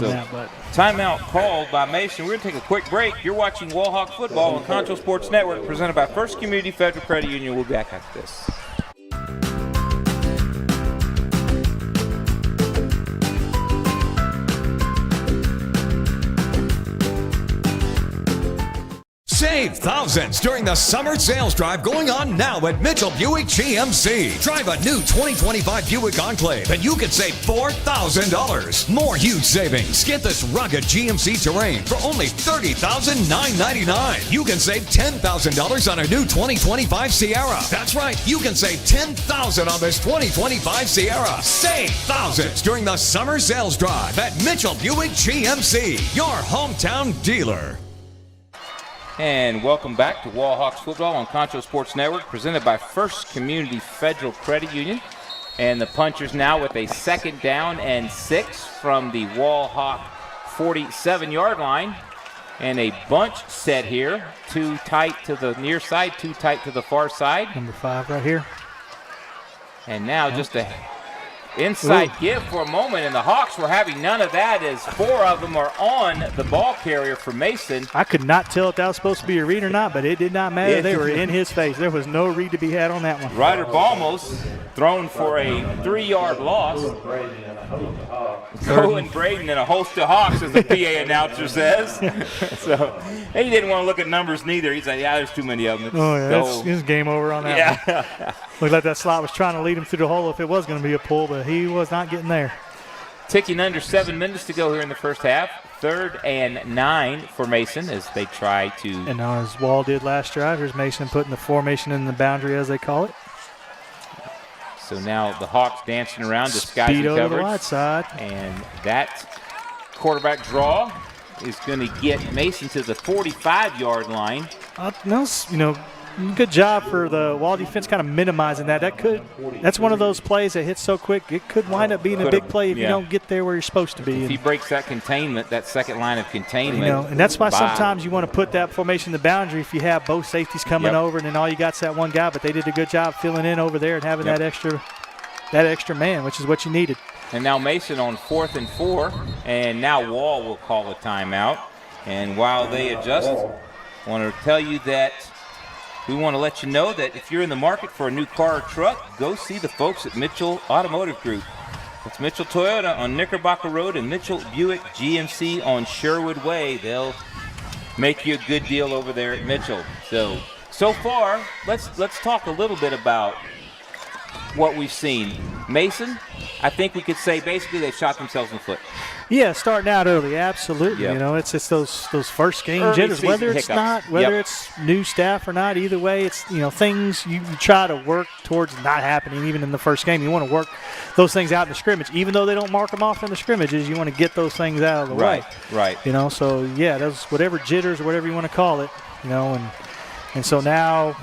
that. But timeout called by Mason. We're going to take a quick break. You're watching Wall Hawk Football on Concho Sports Network, presented by First Community Federal Credit Union. We'll be back after this. Save thousands during the summer sales drive going on now at Mitchell Buick GMC. Drive a new 2025 Buick Enclave and you can save $4,000. More huge savings. Get this rugged GMC Terrain for only $30,999. You can save $10,000 on a new 2025 Sierra. That's right, you can save $10,000 on this 2025 Sierra. Save thousands during the summer sales drive at Mitchell Buick GMC, your hometown dealer. And welcome back to Wall Hawks Football on Concho Sports Network, presented by First Community Federal Credit Union. And the Punchers now with a 2nd down and 6 from the Wall Hawk 47-yard line. And a bunch set here, 2 tight to the near side, 2 tight to the far side. Number 5 right here. And now just a inside give for a moment, and the Hawks were having none of that as 4 of them are on the ball carrier for Mason. I could not tell if that was supposed to be a read or not, but it did not matter. They were in his face. There was no read to be had on that one. Ryder Balmos thrown for a 3-yard loss. Cohen Braden and a host of Hawks, as the PA announcer says. So he didn't want to look at numbers neither. He's like, there's too many of them. It's game over on that one. Looked like that slot was trying to lead him through the hole if it was going to be a pull, but he was not getting there. Ticking under 7 minutes to go here in the first half. 3rd and 9 for Mason as they try to. And now as Wall did last drive, here's Mason putting the formation in the boundary, as they call it. So now the Hawks dancing around, disguising coverage. coverage. The wide side. And that quarterback draw is going to get Mason to the 45-yard line. Good job for the Wall defense kind of minimizing that. That's one of those plays that hits so quick, it could wind up being a big play if you don't get there where you're supposed to be. If he breaks that containment, that second line of containment. And that's why sometimes you want to put that formation in the boundary if you have both safeties coming over and then all you got's that one guy, but they did a good job filling in over there and having that extra man, which is what you needed. And now Mason on 4th and 4, and now Wall will call a timeout. And while they adjust, I want to tell you that we want to let you know that if you're in the market for a new car or truck, go see the folks at Mitchell Automotive Group. It's Mitchell Toyota on Knickerbocker Road and Mitchell Buick GMC on Sherwood Way. They'll make you a good deal over there at Mitchell. So far, let's talk a little bit about what we've seen. Mason, I think we could say basically they've shot themselves in the foot. Yeah, starting out early, absolutely. Yep. It's just those first game early jitters. Whether hiccups. It's new staff or not, either way, it's things you try to work towards not happening even in the first game. You want to work those things out in the scrimmage, even though they don't mark them off in the scrimmages. You want to get those things out of the way. Right. So those whatever jitters or whatever you want to call it. And so now.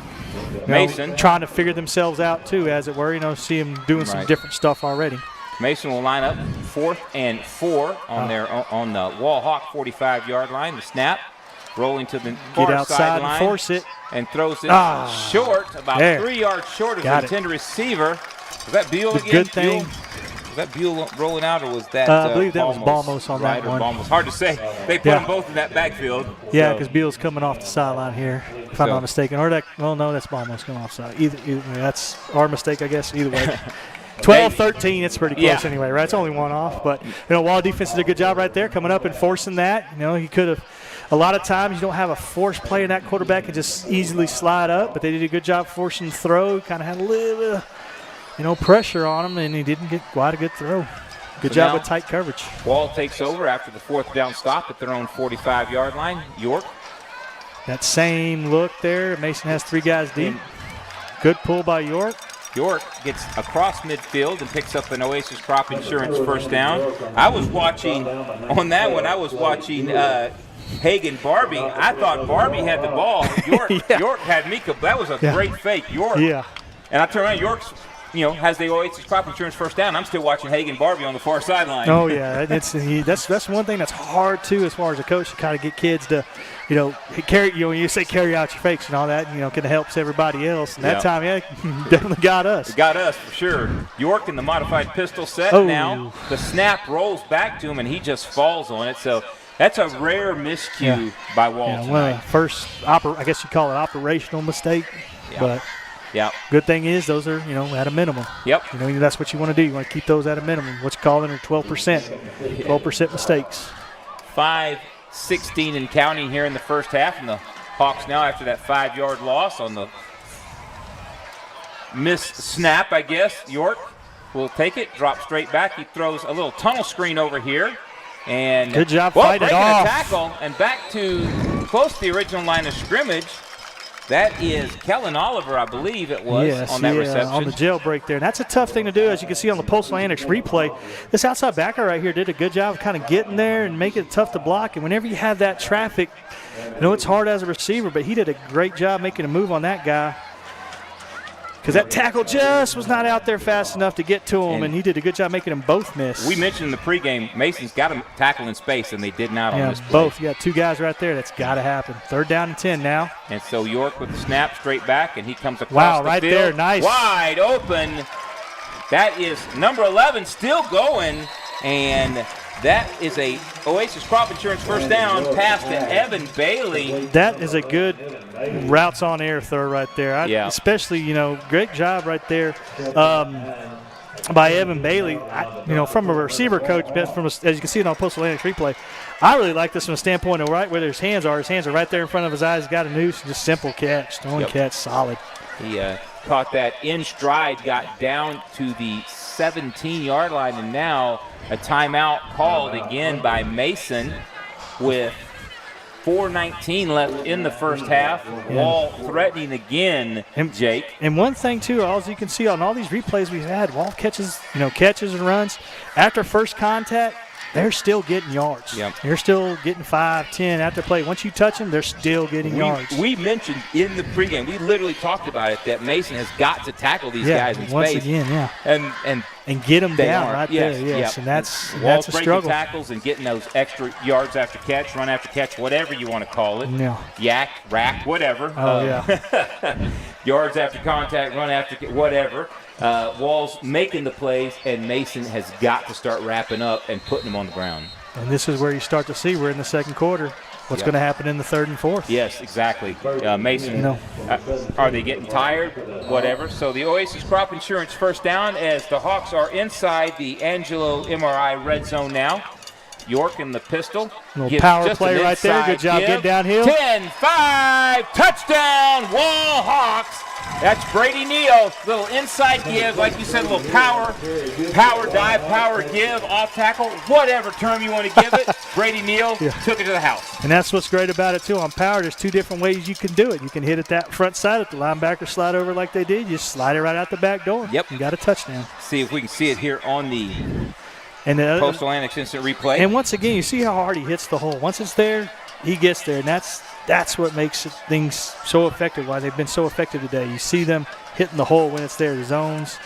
Mason trying to figure themselves out too, as it were. See them doing some different stuff already. Mason will line up 4th and 4 on the Wall Hawk 45-yard line. The snap, rolling to the far sideline, and force it, and throws it short, about 3 yards short of the intended receiver. Was that Buell again? Good thing. Was that Buell rolling out, or was that? I believe that was Balmos on that one. Balmos. Hard to say. They put them both in that backfield. Yeah, because Buell's coming off the sideline here, if I'm not mistaken. Or that's Balmos coming off side. Either that's our mistake, I guess. Either way. 12-13, it's pretty close anyway, right? It's only one off. But, Wall defense did a good job right there coming up and forcing that. He could have – a lot of times you don't have a forced play and that quarterback can just easily slide up, but they did a good job forcing the throw. Kind of had a little bit of, pressure on him, and he didn't get quite a good throw. Good job with tight coverage. Wall takes over after the 4th down stop at their own 45-yard line. York. That same look there. Mason has 3 guys deep. Good pull by York. York gets across midfield and picks up an Oasis Crop Insurance first down. I was watching Hagan Barbie. I thought Barbie had the ball. York had Mika. That was a great fake. York. Yeah. And I turn around, York's has the Oasis Crop Insurance first down. I'm still watching Hagan Barbie on the far sideline. Oh, yeah. That's one thing that's hard, too, as far as a coach, to kind of get kids to, carry, when you say carry out your fakes and all that, kind of helps everybody else. And that time, definitely got us. It got us, for sure. York in the modified pistol set now. The snap rolls back to him, and he just falls on it. So that's a rare miscue by Wall tonight. Well, first, I guess you call it operational mistake. Yeah. But good thing is those are, at a minimum. Yep. That's what you want to do. You want to keep those at a minimum. What's called under 12%. 12% mistakes. 5-16 and counting here in the first half. And the Hawks now, after that 5-yard loss on the missed snap, I guess, York will take it, drop straight back. He throws a little tunnel screen over here. And good job fighting off. A tackle and back to close to the original line of scrimmage. That is Kellen Oliver, I believe it was, on that reception. On the jailbreak there. And that's a tough thing to do, as you can see on the Postal Annex replay. This outside backer right here did a good job of kind of getting there and making it tough to block. And whenever you have that traffic, it's hard as a receiver, but he did a great job making a move on that guy. Because that tackle just was not out there fast enough to get to him, and he did a good job making them both miss. We mentioned in the pregame, Mason's got him tackle in space, and they did not on this play. Both. You got 2 guys right there. That's got to happen. 3rd down and 10 now. And so York with the snap straight back, and he comes across the right field. there. Nice. Wide open. That is number 11 still going, and that is a Oasis Crop Insurance first down pass to Evan Bailey. That is a good routes on air throw right there. Especially, great job right there by Evan Bailey. From a receiver coach, as you can see it on Postal Annex replay, I really like this from a standpoint of right where his hands are. His hands are right there in front of his eyes. He's got a noose. Just simple catch. Throwing catch, solid. He caught that in stride, got down to the 17-yard line, and now a timeout called again by Mason with 4:19 left in the first half. Wall threatening again, Jake. And one thing, too, as you can see on all these replays we've had, Wall catches and runs. After first contact, they're still getting yards. Yep. They're still getting 5, 10 after play. Once you touch them, they're still getting yards. We mentioned in the pregame, we literally talked about it, that Mason has got to tackle these guys in space. Once again, and get them down right there, yes. And that's a struggle. Tackles and getting those extra yards after catch, run after catch, whatever you want to call it. Yeah. Yak, rack, whatever. Yeah. Yards after contact, run after whatever. Wall's making the plays, and Mason has got to start wrapping up and putting them on the ground. And this is where you start to see we're in the second quarter. What's going to happen in the 3rd and 4th? Yes, exactly. Mason, are they getting tired? Whatever. So the Oasis Crop Insurance first down as the Hawks are inside the Angelo MRI red zone now. York in the pistol. Little power play right there. Good job getting downhill. 10-5, touchdown, Wall Hawks. That's Brady Neal. Little inside give, like you said, a little power dive, power give, off tackle, whatever term you want to give it. Brady Neal took it to the house. And that's what's great about it, too. On power, there's 2 different ways you can do it. You can hit it that front side if the linebacker slide over like they did. You slide it right out the back door. Yep. You got a touchdown. See if we can see it here on the Postal Annex instant replay. And once again, you see how hard he hits the hole. Once it's there, he gets there, and that's what makes things so effective, why they've been so effective today. You see them hitting the hole when it's there, the zones.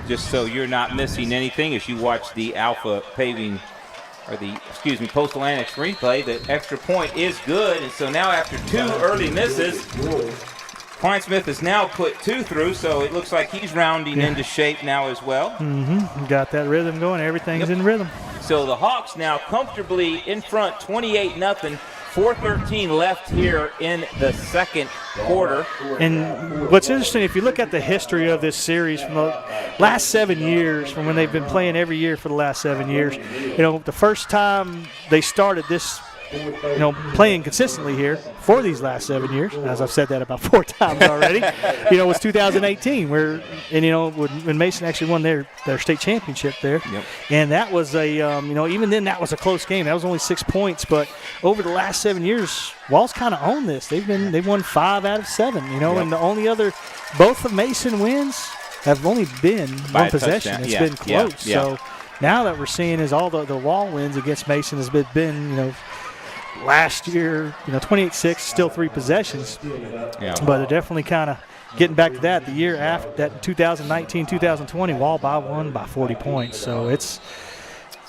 Just so you're not missing anything as you watch the Alpha Paving, Postal Annex replay, the extra point is good. And so now after 2 early misses, Klein Smith has now put 2 through, so it looks like he's rounding into shape now as well. Mm-hmm. Got that rhythm going. Everything's in rhythm. So the Hawks now comfortably in front, 28-0, 4:13 left here in the second quarter. And what's interesting, if you look at the history of this series from the last 7 years, from when they've been playing every year for the last 7 years, the first time they started this, playing consistently here for these last 7 years, as I've said that about 4 times already, was 2018, when Mason actually won their state championship there. Yep. And that was even then that was a close game. That was only 6 points, but over the last 7 years, Wall's kind of owned this. They've won 5 out of 7, and the only other, both of Mason wins have only been one possession. It's been close. Yeah. So now that we're seeing is all the Wall wins against Mason has been last year, 28-6, still 3 possessions. Yeah. But they're definitely kind of getting back to that. The year after that, 2019, 2020, Wall won by 40 points. So it's,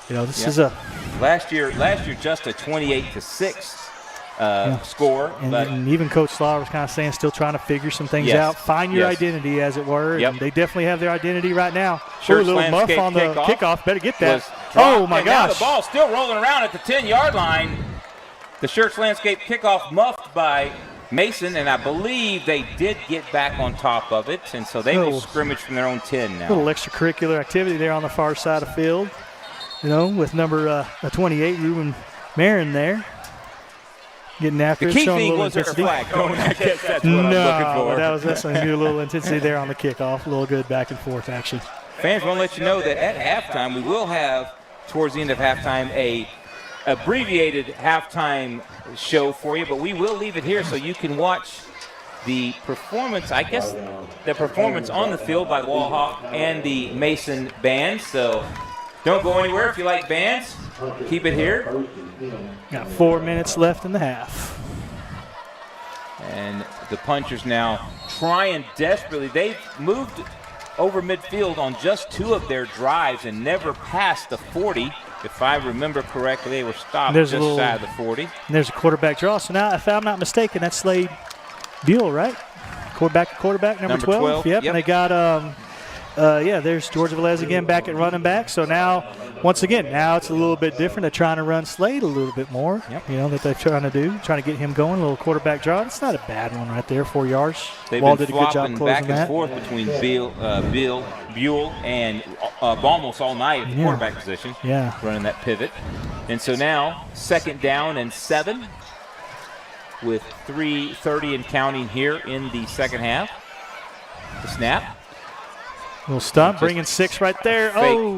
this is a last year just a 28-6 score. And even Coach Slaw was kind of saying, still trying to figure some things out, find your identity, as it were. Yep. And they definitely have their identity right now. Sure, a little muff on the kickoff. Better get that. Oh my gosh! Now the ball's still rolling around at the 10-yard line. The Shirts Landscape kickoff muffed by Mason, and I believe they did get back on top of it, and so they will scrimmage from their own 10 now. A little extracurricular activity there on the far side of the field, with number 28, Ruben Marin there. Getting after the it, key showing thing a little was their intensity. flag going. I guess that's what I'm looking for. That's a little intensity there on the kickoff. A little good back and forth action. Fans want to let you know that at halftime, we will have, towards the end of halftime, a abbreviated halftime show for you, but we will leave it here so you can watch the performance, the performance on the field by Wall Hawk and the Mason band. So don't go anywhere if you like bands. Keep it here. Got 4 minutes left in the half. And the Punchers now trying desperately. They've moved over midfield on just 2 of their drives and never passed the 40. If I remember correctly, they were stopped just shy of the 40. There's a quarterback draw. So now, if I'm not mistaken, that's Slade Buell, right? Quarterback, number 12. Yep. And they got, there's George Velez again back at running back. So now, once again, it's a little bit different. They're trying to run Slade a little bit more, that they're trying to get him going. A little quarterback draw. It's not a bad one right there, 4 yards. They've Wall been did a good job flopping closing back and forth between Buell and almost all night at the quarterback position, running that pivot. And so now, 2nd down and 7 with 3:30 and counting here in the second half. The snap. Little stunt, bringing 6 right there.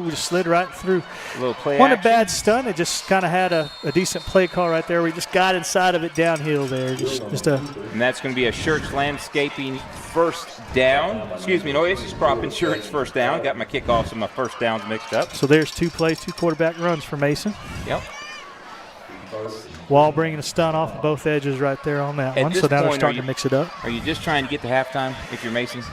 Just slid right through. A little play Wasn't action. a bad stunt. It just kind of had a decent play call right there. We just got inside of it downhill there. And that's going to be a Shirts Landscaping first down. Excuse me, this is Prop Insurance first down. Got my kickoffs and my first downs mixed up. So there's 2 plays, 2 quarterback runs for Mason. Yep. Wall bringing a stunt off of both edges right there on that one. So now they're starting to mix it up. Are you just trying to get to halftime if you're Mason?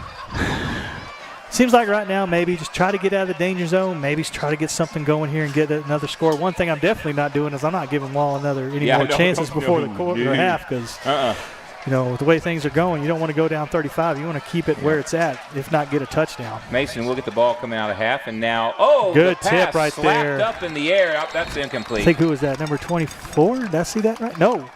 Seems like right now maybe just try to get out of the danger zone, maybe try to get something going here and get another score. One thing I'm definitely not doing is I'm not giving Wall any more chances before the quarter or half because, the way things are going, you don't want to go down 35. You want to keep it where it's at, if not get a touchdown. Mason will get the ball coming out of half, and now, good the pass tip right there. slapped up in the air. That's incomplete. I think who was that, number 24? Did I see that right? No.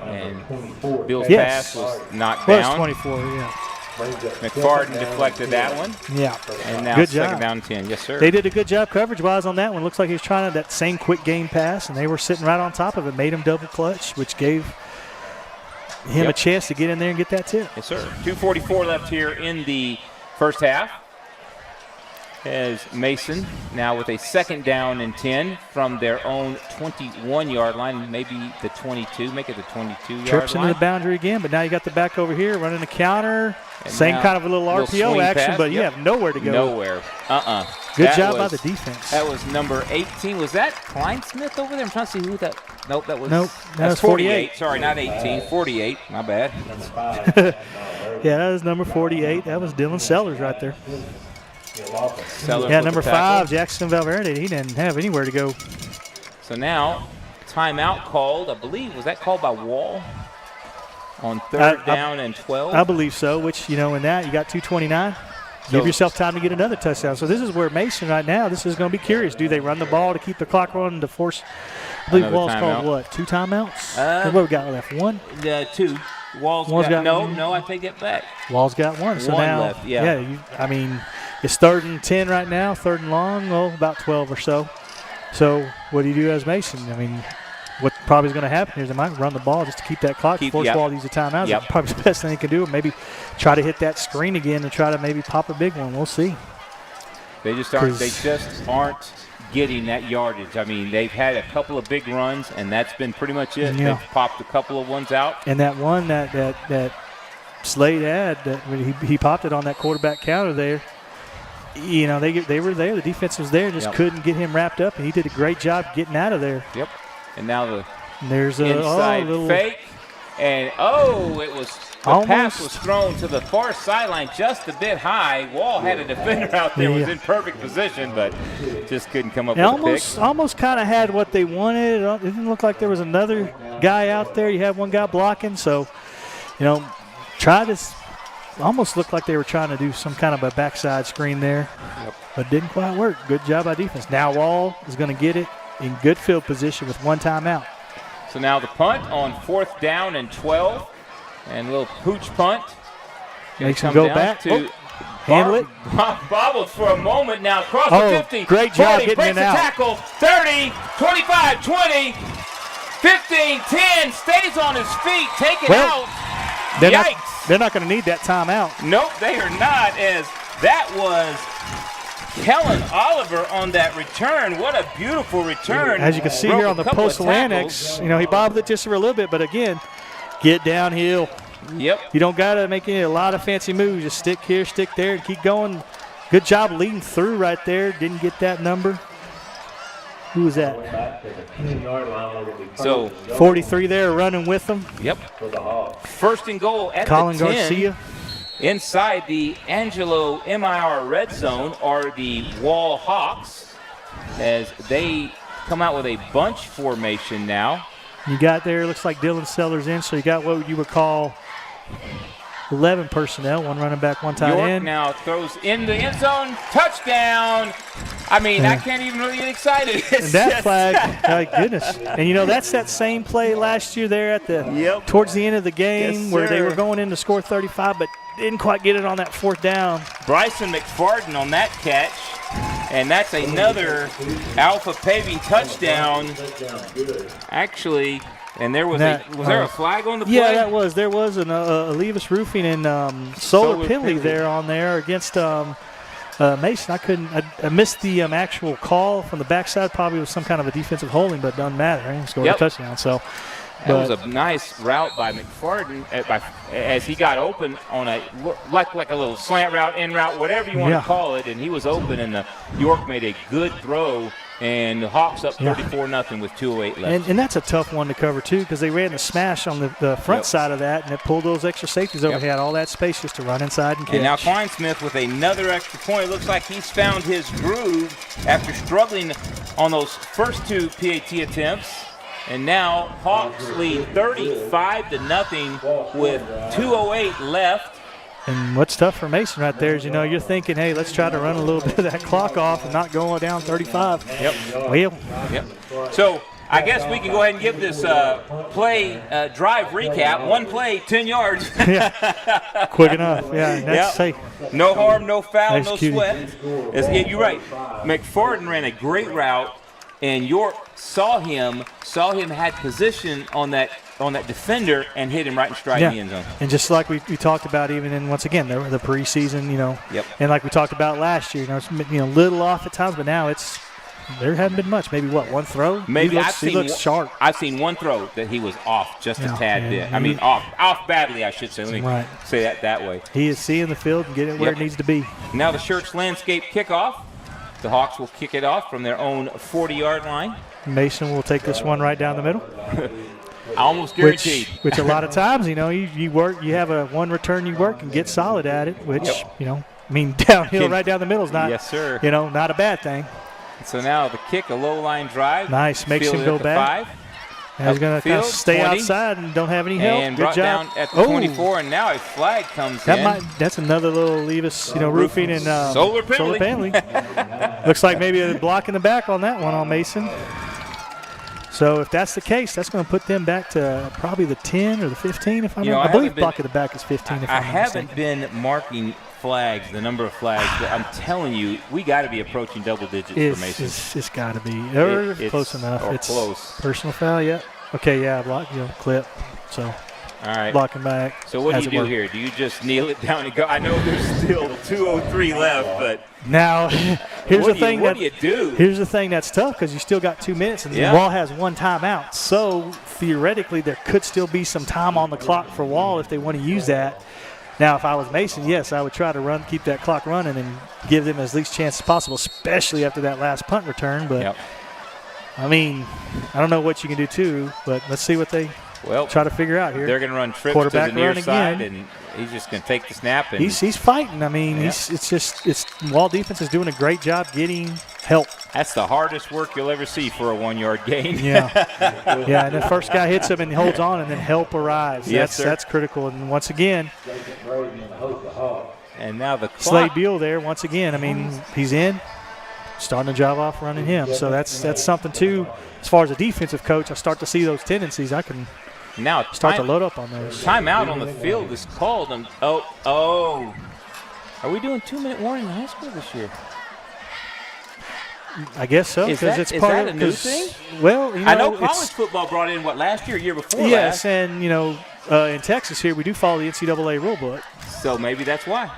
And Bill's pass was knocked down. Well, 24, yeah. McFarden deflected that one. Yeah. And now good 2nd job. down 10. Yes, sir. They did a good job coverage-wise on that one. Looks like he was trying that same quick game pass, and they were sitting right on top of it. Made him double clutch, which gave him a chance to get in there and get that tip. Yes, sir. 2:44 left here in the first half. As Mason now with a 2nd down and 10 from their own 21-yard line, maybe the 22, make it the 22-yard line. Trips into the boundary again, but now you got the back over here running the counter. And same kind of a little RPO action, but you have nowhere to go. Nowhere. Good job by the defense. That was number 18. Was that Kleinsmith over there? I'm trying to see who that. Nope, that was. Nope, that was 48. Sorry, not 18. 48. My bad. Yeah, that was number 48. That was Dylan Sellers right there. Sellers number 5, Jackson Valverde. He didn't have anywhere to go. So now, timeout called. I believe, was that called by Wall on 3rd down and 12? I believe so, which, in that, you got 2:29. Give yourself time to get another touchdown. So this is where Mason right now, this is going to be curious. Do they run the ball to keep the clock running to force I believe Wall's called what? 2 timeouts? What we got left? 1? 2. Wall's got no, I take it back. Wall's got 1. So 1 now, left, yeah. It's 3rd and 10 right now, 3rd and long, about 12 or so. So what do you do as Mason? What probably is going to happen is they might run the ball just to keep that clock, force Wall to use a timeout. That's probably the best thing they can do. Maybe try to hit that screen again and try to maybe pop a big one. We'll see. They just aren't getting that yardage. They've had a couple of big runs, and that's been pretty much it. Yeah. They've popped a couple of ones out. And that one that Slade had, that when he popped it on that quarterback counter there, they were there. The defense was there, just couldn't get him wrapped up, and he did a great job getting out of there. Yep. And now there's a inside fake, and the pass was thrown to the far sideline just a bit high. Wall had a defender out there, was in perfect position, but just couldn't come up with a pick. Almost kind of had what they wanted. It didn't look like there was another guy out there. You had one guy blocking, so almost looked like they were trying to do some kind of a backside screen there, but didn't quite work. Good job by defense. Now Wall is going to get it in good field position with 1 timeout. So now the punt on 4th down and 12, and a little pooch punt. Makes him go back. Handle it. Bobbled for a moment now across the 50. Great job 40, getting breaks it the out. tackle. 30, 25, 20, 15, 10. Stays on his feet. Take it out. Yikes. They're not going to need that timeout. Nope, they are not, as that was Kellen Oliver on that return. What a beautiful return. As you can see here on the postal annex, he bobbled it just for a little bit, but again, get downhill. Yep. You don't got to make a lot of fancy moves. Just stick here, stick there, and keep going. Good job leading through right there. Didn't get that number. Who was that? So 43 there running with them. Yep. 1st and goal at Colin the 10. Garcia. Inside the Angelo MIR red zone are the Wall Hawks as they come out with a bunch formation now. You got there, looks like Dylan Sellers in, so you got what you would call 11 personnel, 1 running back, 1 tight York end. now throws in the end zone, touchdown. I can't even really get excited. And that flag, my goodness. And that's that same play last year there at the towards the end of the game where they were going in to score 35, but didn't quite get it on that 4th down. Bryson McFarden on that catch, and that's another Alpha Paving touchdown. Actually, and there was there a flag on the play? Yeah, that was. There was an Levis Roofing and solar penalty there on there against Mason. I missed the actual call from the backside. Probably was some kind of a defensive holding, but doesn't matter. He scored a touchdown. So that was a nice route by McFarden as he got open on a like a little slant route, in route, whatever you want to call it, and he was open, and York made a good throw, and the Hawks up 34-0 with 2:08 left. And that's a tough one to cover too, because they ran the smash on the front side of that, and it pulled those extra safeties over. He had all that space just to run inside and catch. And now Kleinsmith with another extra point. It looks like he's found his groove after struggling on those first 2 PAT attempts. And now Hawks lead 35-0 with 2:08 left. And what's tough for Mason right there is, you're thinking, hey, let's try to run a little bit of that clock off and not go down 35. Yep. Well. So I guess we can go ahead and give this drive recap. 1 play, 10 yards. Quick enough. Yeah, that's safe. No harm, no foul, Executed. no sweat. You're right. McFarden ran a great route, and York saw him had position on that defender and hit him right in stride in the end zone. And just like we talked about, even in once again the preseason, and like we talked about last year, it's little off at times, but now there hadn't been much. Maybe one throw. Maybe he looks sharp. I've seen 1 throw that he was off just a tad bit. Off badly, I should say. Let me say that way. He is seeing the field and getting it where it needs to be. Now the Schertz Landscape kickoff. The Hawks will kick it off from their own 40-yard line. Mason will take this one right down the middle. Almost guaranteed. Which a lot of times, you work, you have a 1 return you work and get solid at it, which, downhill right down the middle is not, not a bad thing. So now the kick, a low line drive. Nice, makes him go back. 5. And he's going to kind of stay 20, outside and don't have any help. And good brought job. down at the 24, and now a flag comes in. That's another little Levis, roofing and solar penalty. Looks like maybe a block in the back on that one on Mason. So if that's the case, that's going to put them back to probably the 10 or the 15, if I'm not. I believe block at the back is 15. I haven't been marking flags, the number of flags, but I'm telling you, we got to be approaching double digits for Mason. It's got to be. It's close enough. Or it's close. Personal foul, yeah. Okay, yeah, block, clip. So, all right. Blocking back. So what do you do here? Do you just kneel it down and go? I know there's still 2:03 left, but now here's the thing. What do you do? Here's the thing that's tough because you still got 2 minutes and Wall has 1 timeout. So theoretically, there could still be some time on the clock for Wall if they want to use that. Now, if I was Mason, yes, I would try to keep that clock running and give them as least chance as possible, especially after that last punt return. But, I mean, I don't know what you can do, too, but let's see what they try to figure out here. They're going to run trips to the near side, and he's just going to take the snap. And he's fighting. I mean, it's Wall defense is doing a great job getting help. That's the hardest work you'll ever see for a 1-yard gain. Yeah, and the first guy hits him and holds on, and then help arrives. Yes, that's critical. And once again, and now the clock. Slade Beal there once again. I mean, he's in, starting to drive off, running him. So that's something too. As far as a defensive coach, I start to see those tendencies. I can now start to load up on those. Timeout on the field is called. Are we doing 2-minute warning in high school this year? I guess so, because it's part of a new thing. Well, I know college football brought in last year before. Yes, and in Texas here we do follow the NCAA rule book. So maybe that's why.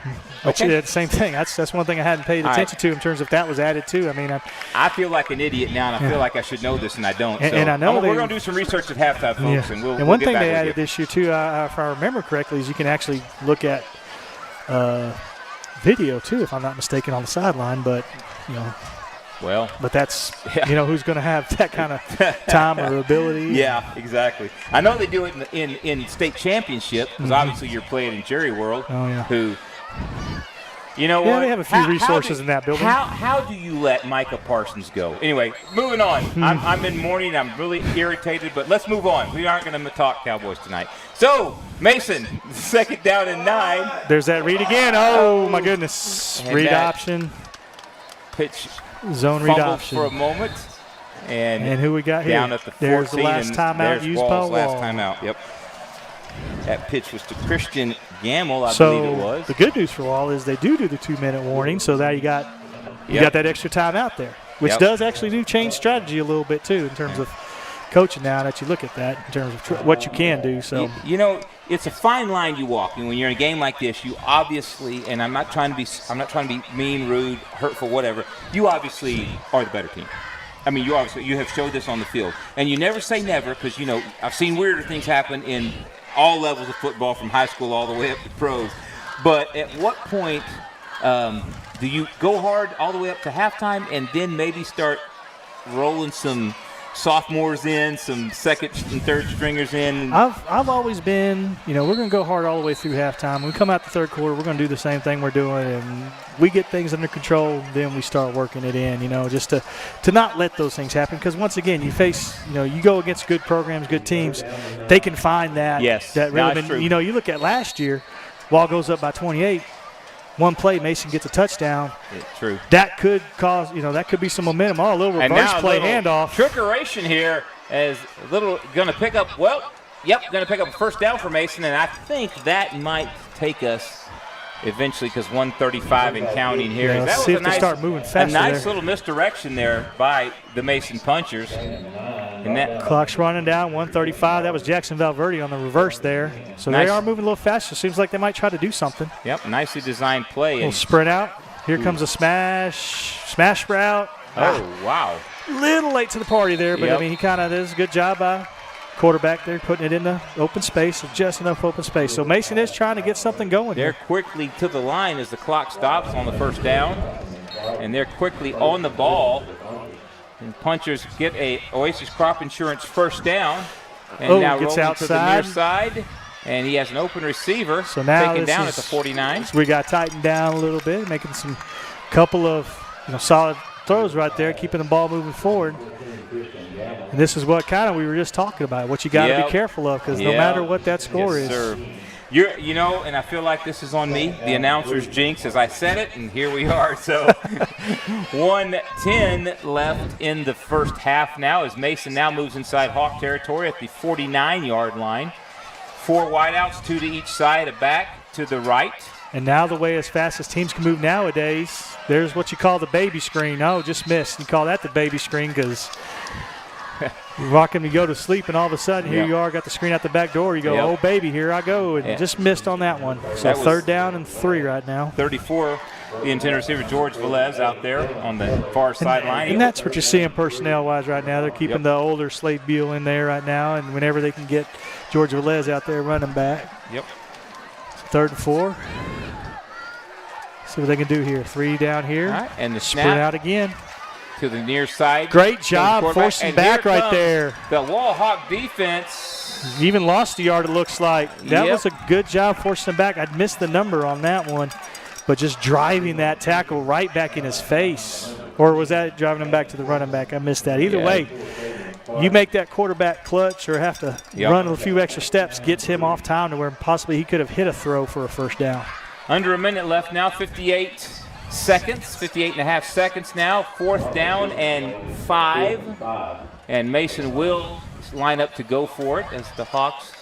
Okay, that's the same thing. That's one thing I hadn't paid attention to in terms of if that was added too. I mean, I feel like an idiot now, and I feel like I should know this, and I don't. And I know we're going to do some research at halftime, folks, and we'll. And one thing they added this year too, if I remember correctly, is you can actually look at video too, if I'm not mistaken, on the sideline. But but that's who's going to have that kind of time or ability. Yeah, exactly. I know they do it in state championship because obviously you're playing in Jerry World. Oh yeah. Who, they have a few resources in that building. How do you let Micah Parsons go? Anyway, moving on. I'm in mourning. I'm really irritated, but let's move on. We aren't going to talk Cowboys tonight. So Mason, 2nd down and 9. There's that read again. Oh my goodness, and read option. Pitch. Zone read option for a moment, and who we got here? Down at the 14. There's the last timeout used by Wall. Last timeout. Yep. That pitch was to Christian Gamble, I believe it was. The good news for Wall is they do the 2-minute warning, so now you got that extra time out there, which does actually change strategy a little bit too in terms of coaching. Now that you look at that in terms of what you can do, so it's a fine line you walk. And when you're in a game like this, you obviously, and I'm not trying to be mean, rude, hurtful, whatever. You obviously are the better team. I mean, you have showed this on the field, and you never say never because I've seen weirder things happen in all levels of football, from high school all the way up to pros. But at what point do you go hard all the way up to halftime and then maybe start rolling some sophomores in, some second and third stringers in? I've always been, we're going to go hard all the way through halftime. When we come out the third quarter, we're going to do the same thing we're doing, and we get things under control, then we start working it in, just to not let those things happen. Because once again, you face, you go against good programs, good teams, they can find that. Yes, that that's true. You look at last year, Wall goes up by 28. One play, Mason gets a touchdown. It's true. That could cause, that could be some momentum. A little reverse play handoff. Trickeration here as going to pick up, going to pick up a first down for Mason, and I think that might take us eventually because 1:35 and counting here. Yeah, that see was if they start moving faster. A nice little misdirection there by the Mason punchers. And that clock's running down, 1:35. That was Jackson Valverde on the reverse there. So they are moving a little faster. Seems like they might try to do something. Yep, nicely designed play. A little sprint out. Here comes a smash route. Oh, wow. Little late to the party there, but I mean, he kind of does a good job by quarterback there, putting it in the open space, just enough open space. So Mason is trying to get something going. They're quickly to the line as the clock stops on the first down, and they're quickly on the ball. And punchers get a Oasis Crop Insurance first down, and now gets rolling outside. to the near side, and he has an open receiver. So now taken down at the 49. We got tightened down a little bit, making some couple of solid throws right there, keeping the ball moving forward. And this is what we were just talking about, what you got to be careful of, because no matter what that score is. Sir. And I feel like this is on me, the announcer's jinx, as I said it, and here we are. So 1:10 left in the first half now, as Mason now moves inside Hawk territory at the 49-yard line. 4 wideouts, 2 to each side, a back to the right. And now the way as fast as teams can move nowadays, there's what you call the baby screen. Oh, just missed. You call that the baby screen because you're rocking to go to sleep, and all of a sudden, here you are, got the screen out the back door. You go, oh, baby, here I go, and just missed on that one. So 3rd down and 3 right now. 34, the intended receiver, George Velez, out there on the far sideline. And that's what you're seeing personnel-wise right now. They're keeping the older Slade Beal in there right now, and whenever they can get George Velez out there running back. Yep. 3rd and 4. See what they can do here. 3 down here. All right, and the snap. Sprint out again. To the near side. Great job forcing back right there. The Wall Hawk defense. Even lost a yard, it looks like. That was a good job forcing him back. I'd missed the number on that one, but just driving that tackle right back in his face. Or was that driving him back to the running back? I missed that. Either way, you make that quarterback clutch or have to run a few extra steps, gets him off time to where possibly he could have hit a throw for a first down. Under a minute left now, 58 and a half seconds now. 4th down and 5. And Mason will line up to go for it as the Hawks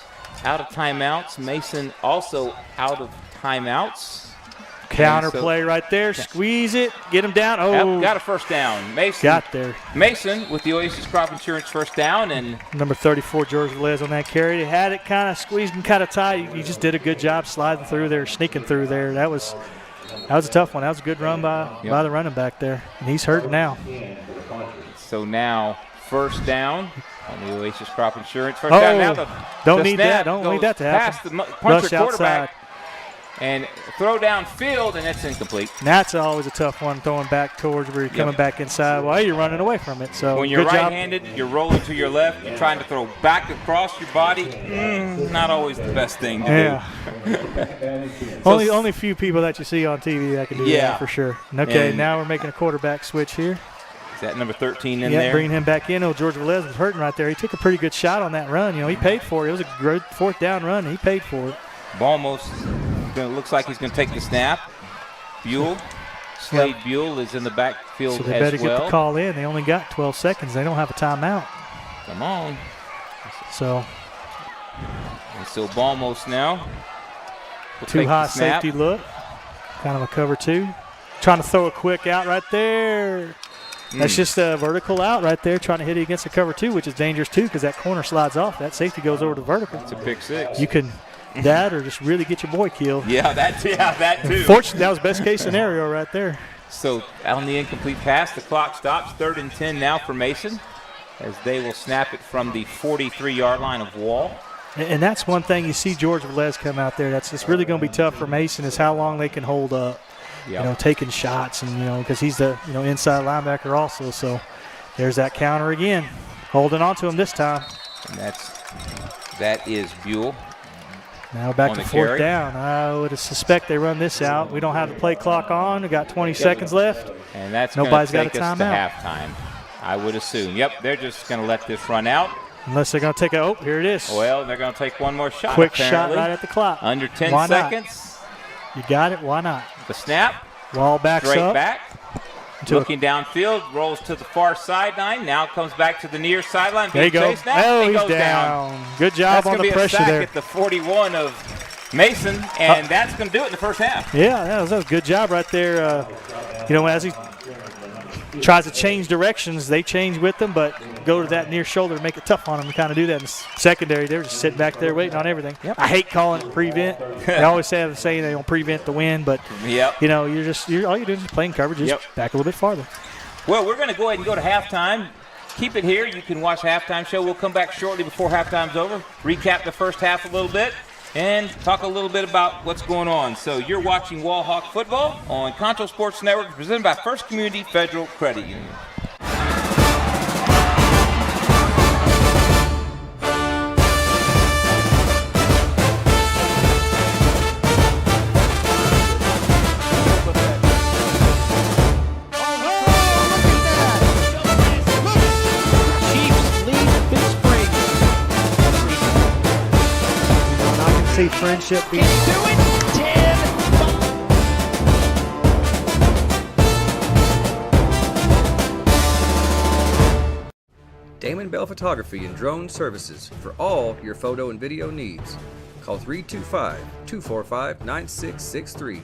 out of timeouts. Mason also out of timeouts. Counter play right there. Squeeze it. Get him down. Oh, got a first down. Mason got there. Mason with the Oasis Crop Insurance first down. And number 34, George Velez on that carry. They had it kind of squeezed and kind of tight. He just did a good job sliding through there, sneaking through there. That was a tough one. That was a good run by the running back there. And he's hurting now. So now first down on the Oasis Crop Insurance. First down now. Don't need that to happen. Past the puncher quarterback. And throw downfield, and it's incomplete. And that's always a tough one, throwing back towards where you're coming back inside. Well, you're running away from it. So when you're right-handed, you're rolling to your left. You're trying to throw back across your body. Not always the best thing to do. Only a few people that you see on TV that can do that for sure. Okay, now we're making a quarterback switch here. Is that number 13 in there? Yeah, bringing him back in. Oh, George Velez was hurting right there. He took a pretty good shot on that run. He paid for it. It was a great 4th down run. He paid for it. Almost. Looks like he's going to take the snap. Buell, Slade Buell is in the backfield as well. So they better get the call in. They only got 12 seconds. They don't have a timeout. Come on. So Balmos now. Too high safety look. Kind of a cover 2. Trying to throw a quick out right there. That's just a vertical out right there, trying to hit it against the cover 2, which is dangerous too because that corner slides off. That safety goes over to vertical. It's a pick 6. You can that or just really get your boy killed. Yeah, that too. Fortunately, that was best case scenario right there. So on the incomplete pass, the clock stops. 3rd and 10 now for Mason as they will snap it from the 43-yard line of Wall. And that's one thing you see George Velez come out there. It's really going to be tough for Mason is how long they can hold up. Taking shots and because he's the inside linebacker also. So there's that counter again, holding on to him this time. And that is Buell. Now back to 4th down. I would suspect they run this out. We don't have the play clock on. We got 20 seconds left. And that's nobody's got a timeout. To halftime, I would assume. Yep, they're just going to let this run out. Unless they're going to take here it is. Well, they're going to take one more shot. Quick shot right at the clock. Under 10 seconds. You got it. Why not? The snap. Wall backs straight up. Back. Looking downfield, rolls to the far sideline. Now comes back to the near sideline. There you go. Oh, he's down. Good job on the pressure there. That's going to be a sack at the 41 of Mason, and that's going to do it in the first half. Yeah, that was a good job right there. As he tries to change directions, they change with them, but go to that near shoulder to make it tough on them to kind of do that. In the secondary, they're just sitting back there waiting on everything. Yep. I hate calling it prevent. They always have the saying they don't prevent the win, but all you're doing is just playing coverage, just back a little bit farther. Well, we're going to go ahead and go to halftime. Keep it here. You can watch the halftime show. We'll come back shortly before halftime's over, recap the first half a little bit, and talk a little bit about what's going on. So you're watching Wall Hawk Football on Concho Sports Network, presented by First Community Federal Credit Union. see friendship being. Can he do it? 10. Damon Bell Photography and Drone Services for all your photo and video needs. Call 325-245-9663.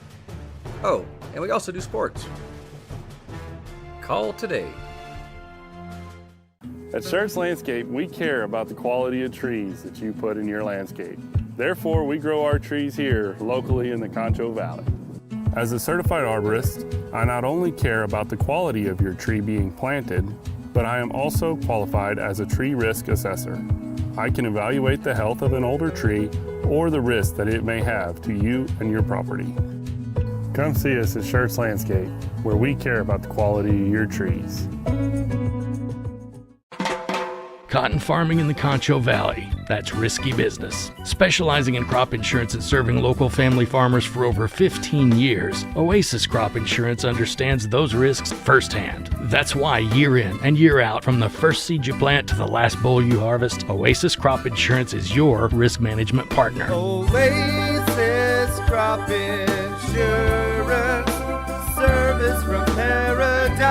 Oh, and we also do sports. Call today. At Schertz Landscape, we care about the quality of trees that you put in your landscape. Therefore, we grow our trees here locally in the Concho Valley. As a certified arborist, I not only care about the quality of your tree being planted, but I am also qualified as a tree risk assessor. I can evaluate the health of an older tree or the risk that it may have to you and your property. Come see us at Schertz Landscape, where we care about the quality of your trees. Cotton farming in the Concho Valley, that's risky business. Specializing in crop insurance and serving local family farmers for over 15 years, Oasis Crop Insurance understands those risks firsthand. That's why year in and year out, from the first seed you plant to the last boll you harvest, Oasis Crop Insurance is your risk management partner. Oasis Crop Insurance, service from paradise.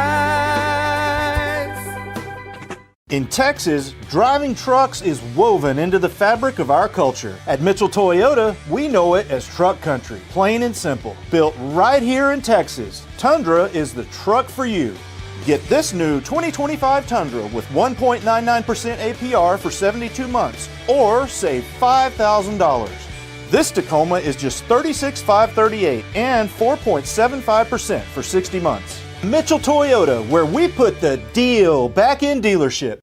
In Texas, driving trucks is woven into the fabric of our culture. At Mitchell Toyota, we know it as truck country, plain and simple. Built right here in Texas, Tundra is the truck for you. Get this new 2025 Tundra with 1.99% APR for 72 months, or save $5,000. This Tacoma is just $36,538 and 4.75% for 60 months. Mitchell Toyota, where we put the deal back in dealership.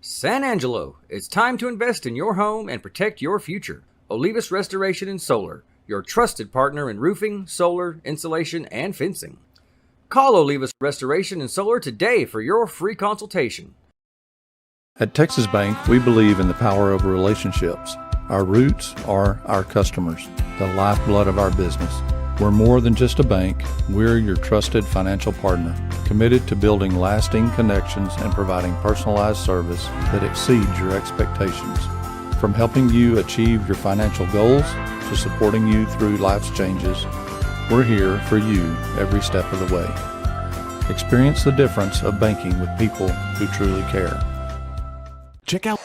San Angelo, it's time to invest in your home and protect your future. Olivas Restoration and Solar, your trusted partner in roofing, solar, insulation, and fencing. Call Olivas Restoration and Solar today for your free consultation. At Texas Bank, we believe in the power of relationships. Our roots are our customers, the lifeblood of our business. We're more than just a bank. We're your trusted financial partner, committed to building lasting connections and providing personalized service that exceeds your expectations. From helping you achieve your financial goals to supporting you through life's changes, we're here for you every step of the way. Experience the difference of banking with people who truly care. Check out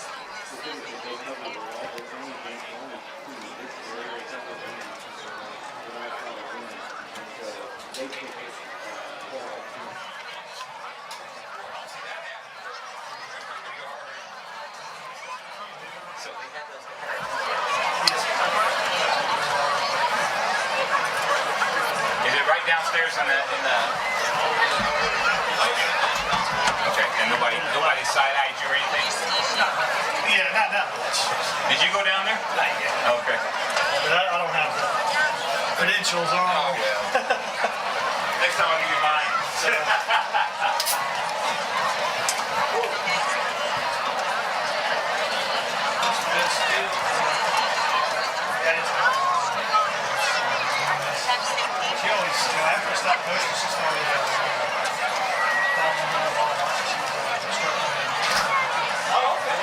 downstairs in the okay, and nobody side-eyed you or anything? Yeah, not that much. Did you go down there? Not yet. Okay. But I don't have the credentials on. Oh, yeah. Next time I'll give you mine. She always, after I stopped coaching, she started following me a lot. Oh, okay.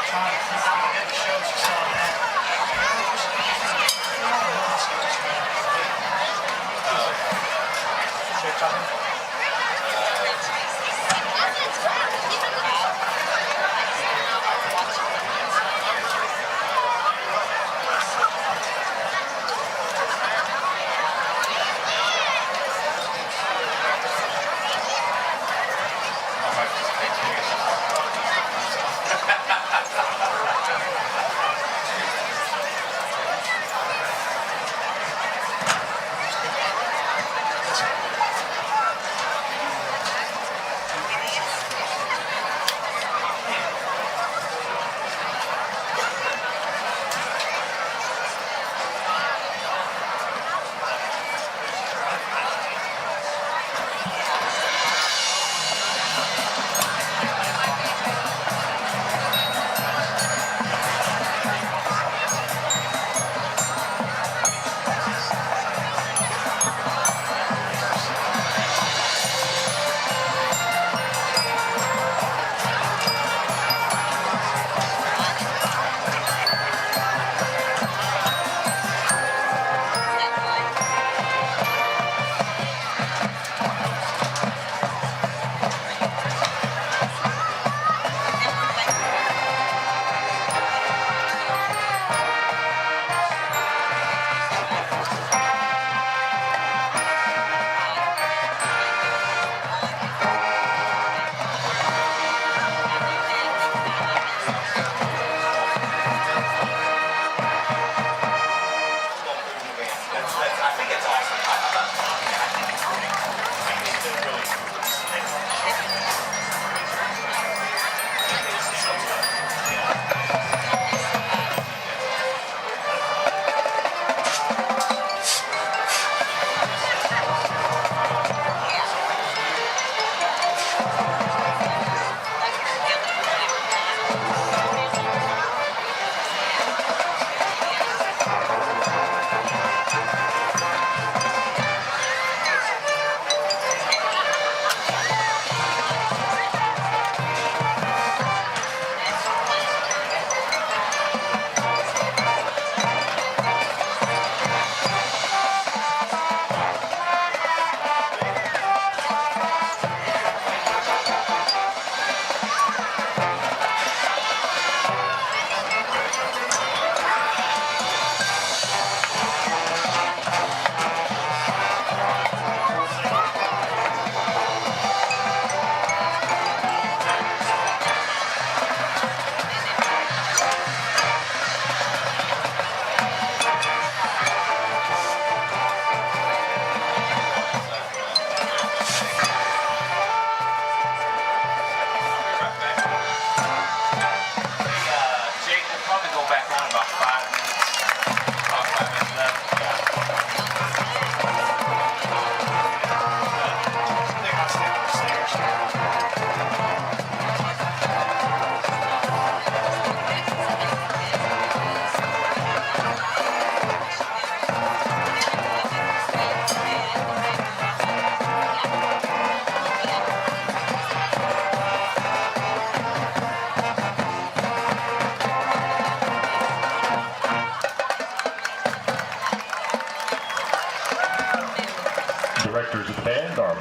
Trying to get the show, she saw that.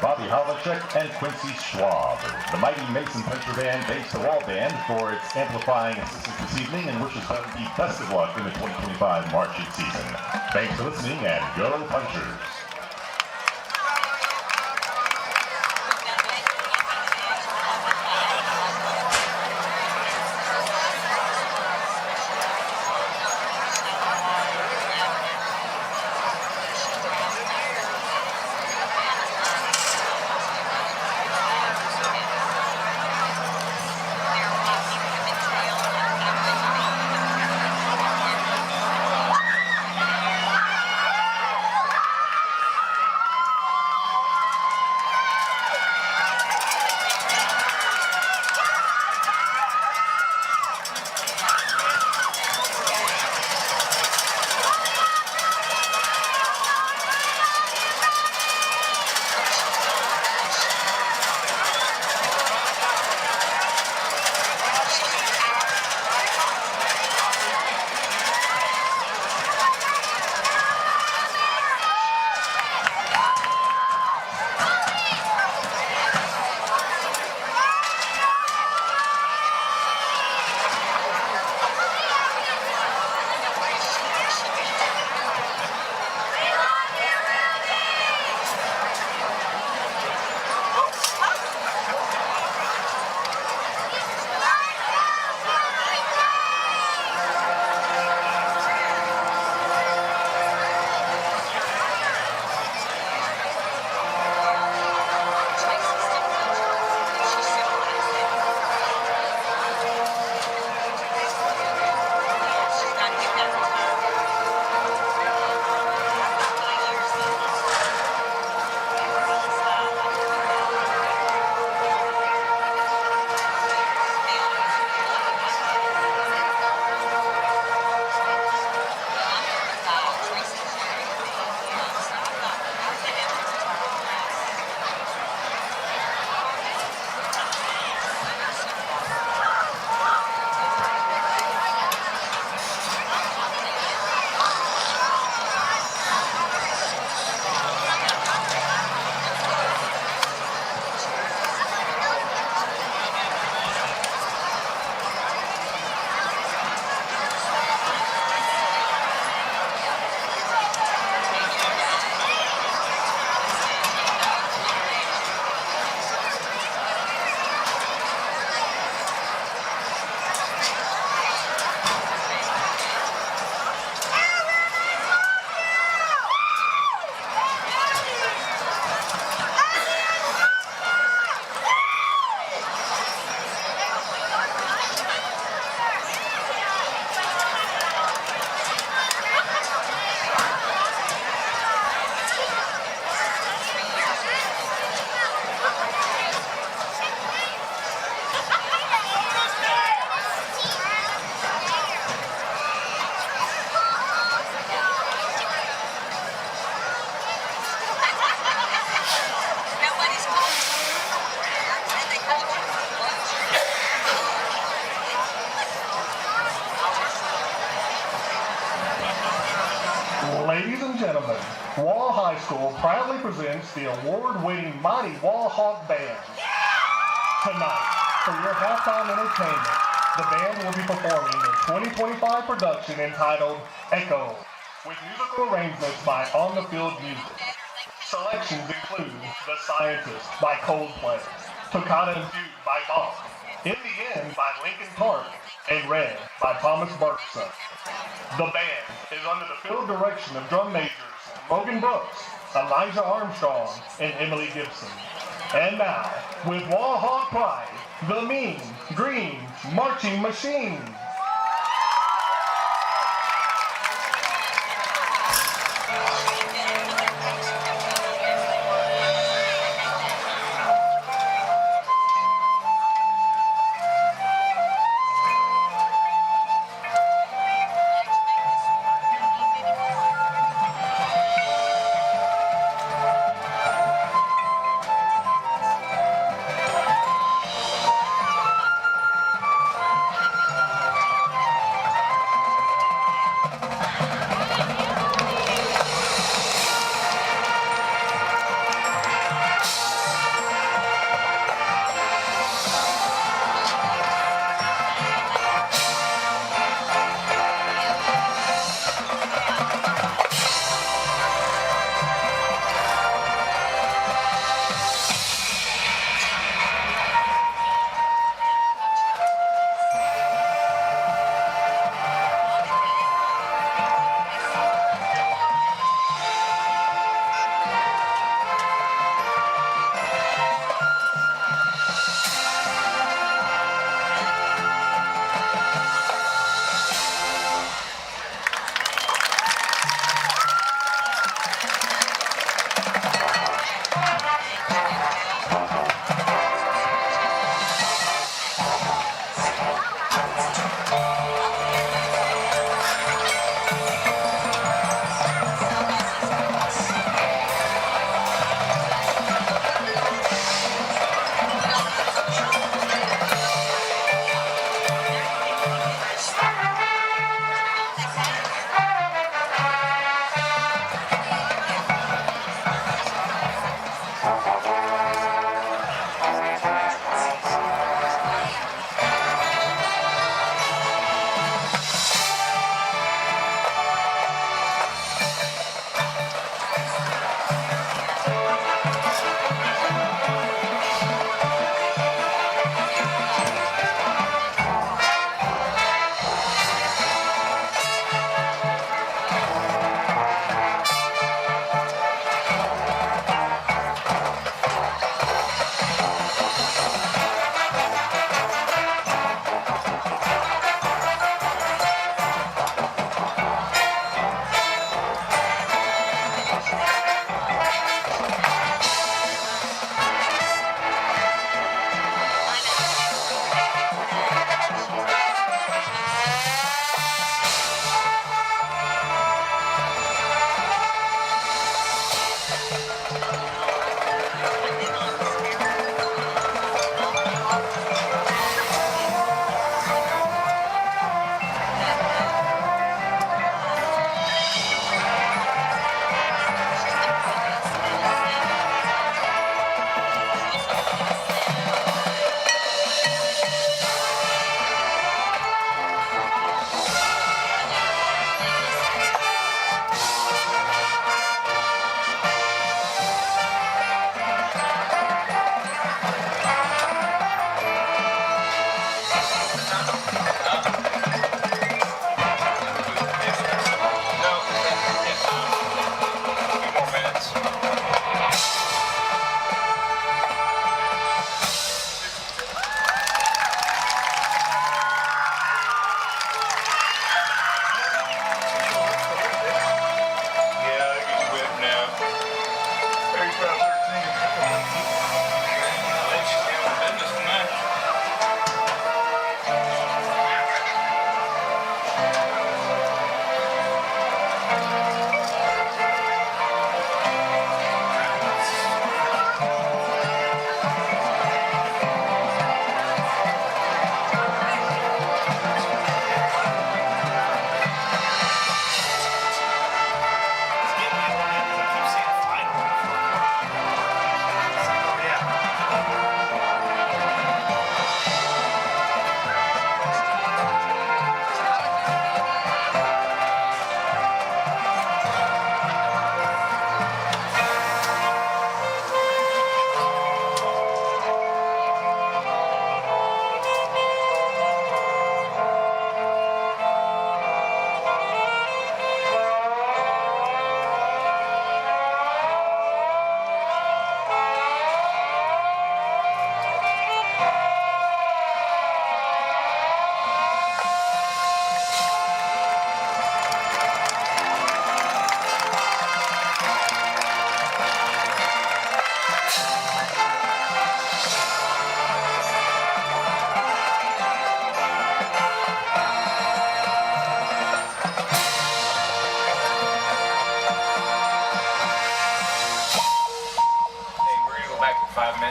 Bobby Havlicek and Quincy Schwab. The mighty Mason Puncher Band thanks the Wall Band for its amplifying assistance this evening and wishes them the best of luck in the 2025 Marching season. Thanks for listening and go Punchers! Ladies and gentlemen, Wall High School proudly presents the award-winning Mighty Wall Hawk Band. Tonight, for your halftime entertainment, the band will be performing their 2025 production entitled Echo, with musical arrangements by On the Field Music. Selections include The Scientist by Coldplay, Toccata and Fugue by Bach, In the End by Linkin Park, and Red by Thomas Bergson. The band is under the field direction of drum majors Logan Brooks, Elijah Armstrong, and Emily Gibson. And now, with Wall Hawk pride, the Mean Green Marching Machine.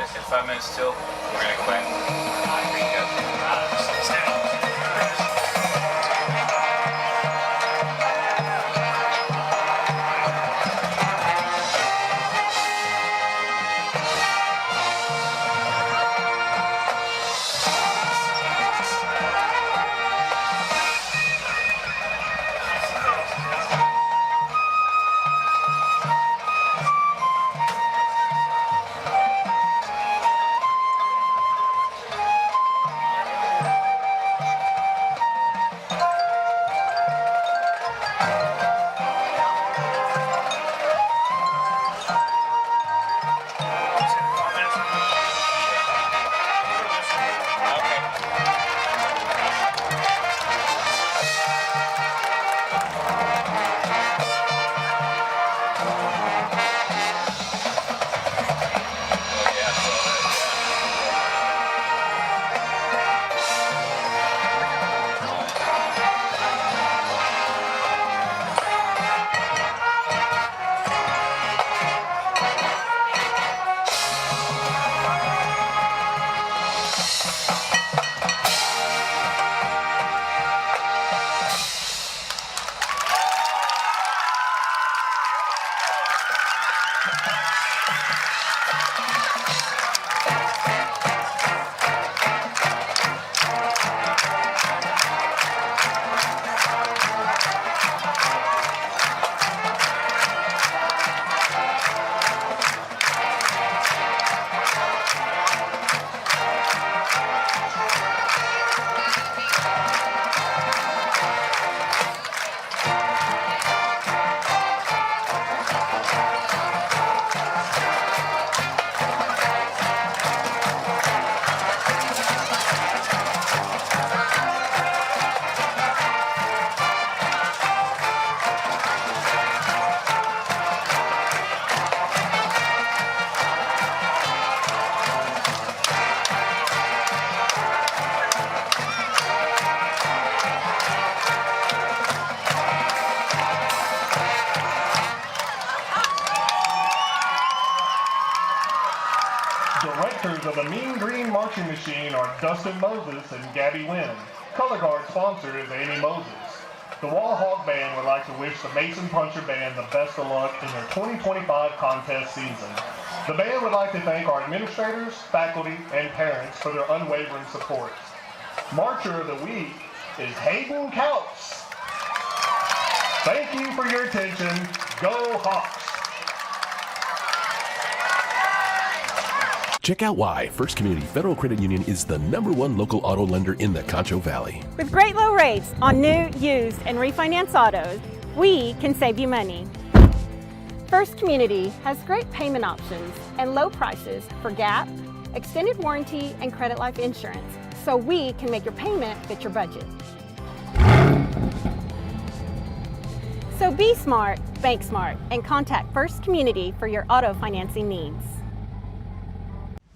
minutes and 5 minutes till we're going to quit. Directors of the Mean Green Marching Machine are Dustin Moses and Gabby Wynn. Color guard sponsor is Amy Moses. The Wall Hawk Band would like to wish the Mason Puncher Band the best of luck in their 2025 contest season. The band would like to thank our administrators, faculty, and parents for their unwavering support. Marcher of the Week is Hayden Couts. Thank you for your attention. Go Hawks! Check out why First Community Federal Credit Union is the #1 local auto lender in the Concho Valley. With great low rates on new, used, and refinance autos, we can save you money. First Community has great payment options and low prices for GAP, extended warranty, and credit life insurance, so we can make your payment fit your budget. So be smart, bank smart, and contact First Community for your auto financing needs.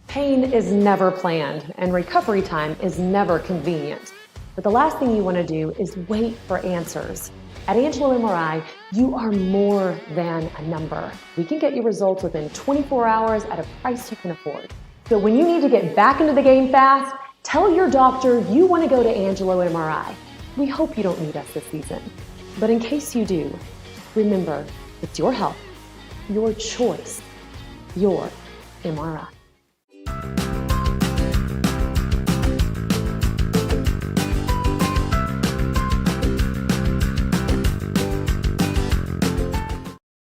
Pain is never planned, and recovery time is never convenient. But the last thing you want to do is wait for answers. At Angelo MRI, you are more than a number. We can get you results within 24 hours at a price you can afford. So when you need to get back into the game fast, tell your doctor you want to go to Angelo MRI. We hope you don't need us this season. But in case you do, remember, it's your health, your choice, your MRI.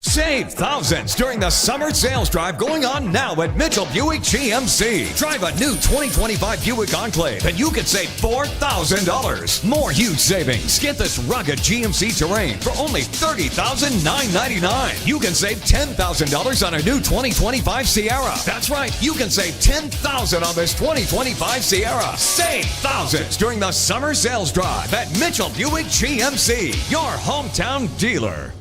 Save thousands during the summer sales drive going on now at Mitchell Buick GMC. Drive a new 2025 Buick Enclave and you can save $4,000. More huge savings. Get this rugged GMC Terrain for only $30,999. You can save $10,000 on a new 2025 Sierra. That's right, you can save $10,000 on this 2025 Sierra. Save thousands during the summer sales drive at Mitchell Buick GMC, your hometown dealer.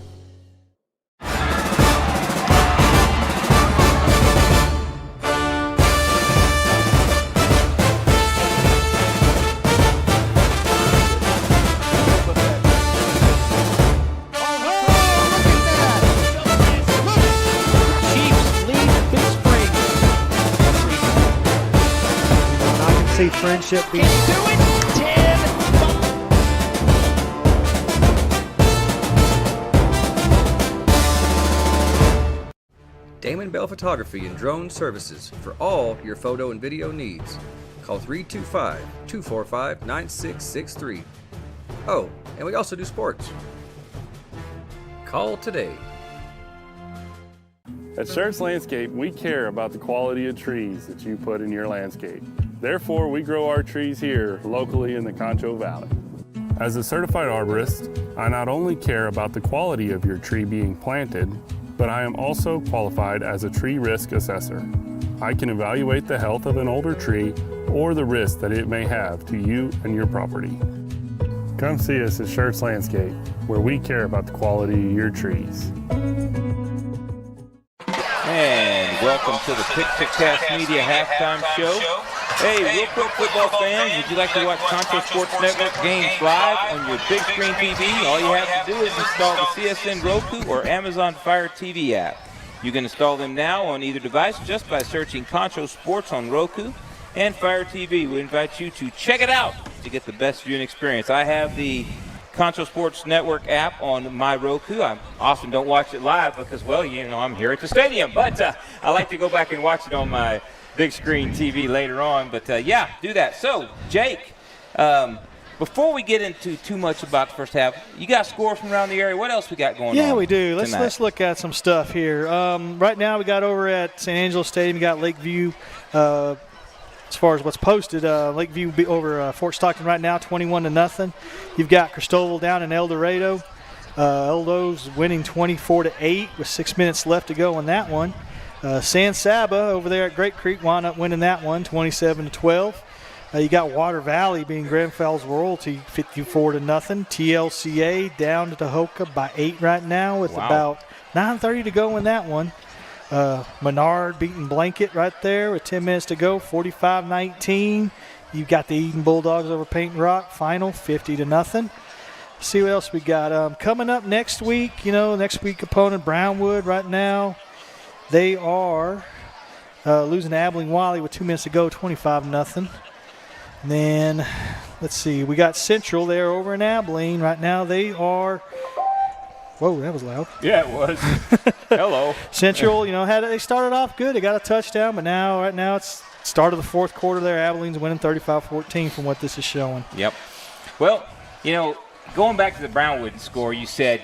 Friendship Beach. Damon Bell Photography and Drone Services for all your photo and video needs. Call 325-245-9663. Oh, and we also do sports. Call today. At Schertz Landscape, we care about the quality of trees that you put in your landscape. Therefore, we grow our trees here locally in the Concho Valley. As a certified arborist, I not only care about the quality of your tree being planted, but I am also qualified as a tree risk assessor. I can evaluate the health of an older tree or the risk that it may have to you and your property. Come see us at Schertz Landscape, where we care about the quality of your trees. And welcome to the TXHSFB Media Halftime Show. Hey, real quick, football fans, would you like to watch Concho Sports Network games live on your big screen TV? All you have to do is install the CSN Roku or Amazon Fire TV app. You can install them now on either device just by searching Concho Sports on Roku and Fire TV. We invite you to check it out to get the best viewing experience. I have the Concho Sports Network app on my Roku. I often don't watch it live because, well, you know, I'm here at the stadium. But I like to go back and watch it on my big screen TV later on. But, yeah, do that. So, Jake, before we get into too much about the first half, you got scores from around the area. What else we got going on? Yeah, we do. Tonight? Let's look at some stuff here. Right now we got over at St. Angelo Stadium, we got Lakeview. As far as what's posted, Lakeview be over Fort Stockton right now, 21-0. You've got Cristobal down in El Dorado. Eldo's winning 24-8 with 6 minutes left to go on that one. San Saba over there at Great Creek wound up winning that one, 27-12. You got Water Valley being Grand Falls Royalty, 54-0. TLCA down to Tahoka by 8 right now with about 9:30 to go in that one. Menard beating Blanket right there with 10 minutes to go, 45-19. You've got the Eden Bulldogs over Paint and Rock, final 50-0. See what else we got. Coming up next week, next week opponent Brownwood right now. They are losing to Abilene Wiley with 2 minutes to go, 25-0. And then, let's see, we got Central there over in Abilene. Right now they are, whoa, that was loud. Yeah, it was. Hello. Central, they started off good. They got a touchdown, but right now it's start of the fourth quarter there. Abilene's winning 35-14 from what this is showing. Yep. Well, going back to the Brownwood score, you said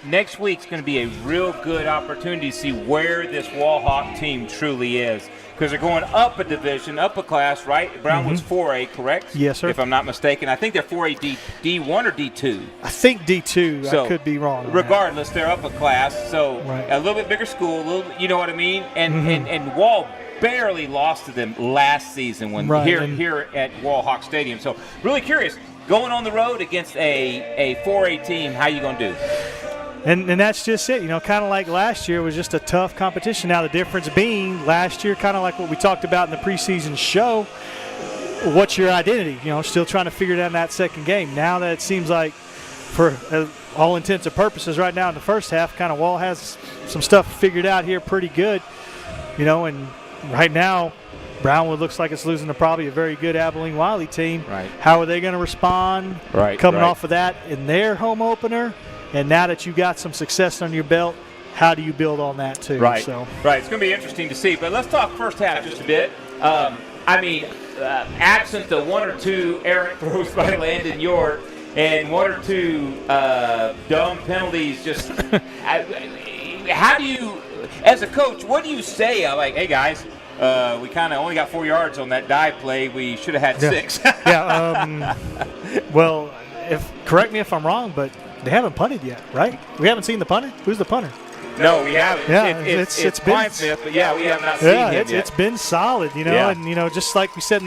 next week's going to be a real good opportunity to see where this Wallhawk team truly is. Because they're going up a division, up a class, right? Brownwood's 4A, correct? Yes, sir. If I'm not mistaken. I think they're 4A D1 or D2. I think D2. So, I could be wrong. Regardless, they're up a class. So a little bit bigger school, you know what I mean? And Wall barely lost to them last season when here at Wallhawk Stadium. So really curious, going on the road against a 4A team, how you going to do? And that's just it, kind of like last year was just a tough competition. Now the difference being last year, kind of like what we talked about in the preseason show, what's your identity? Still trying to figure it out in that second game. Now that it seems like for all intents and purposes right now in the first half, kind of Wall has some stuff figured out here pretty good, and right now Brownwood looks like it's losing to probably a very good Abilene Wiley team. Right. How are they going to respond coming off of that in their home opener? And now that you got some success under your belt, how do you build on that too? Right. It's going to be interesting to see. But let's talk first half just a bit. Absent the one or two errant throws by Landon York and one or two dumb penalties, just how do you, as a coach, what do you say? Hey guys, we kind of only got 4 yards on that dive play. We should have had 6. Well, correct me if I'm wrong, but they haven't punted yet, right? We haven't seen the punter. Who's the punter? No, we haven't. Yeah, it's Brian Smith, but we have not seen him yet. It's been solid, and just like we said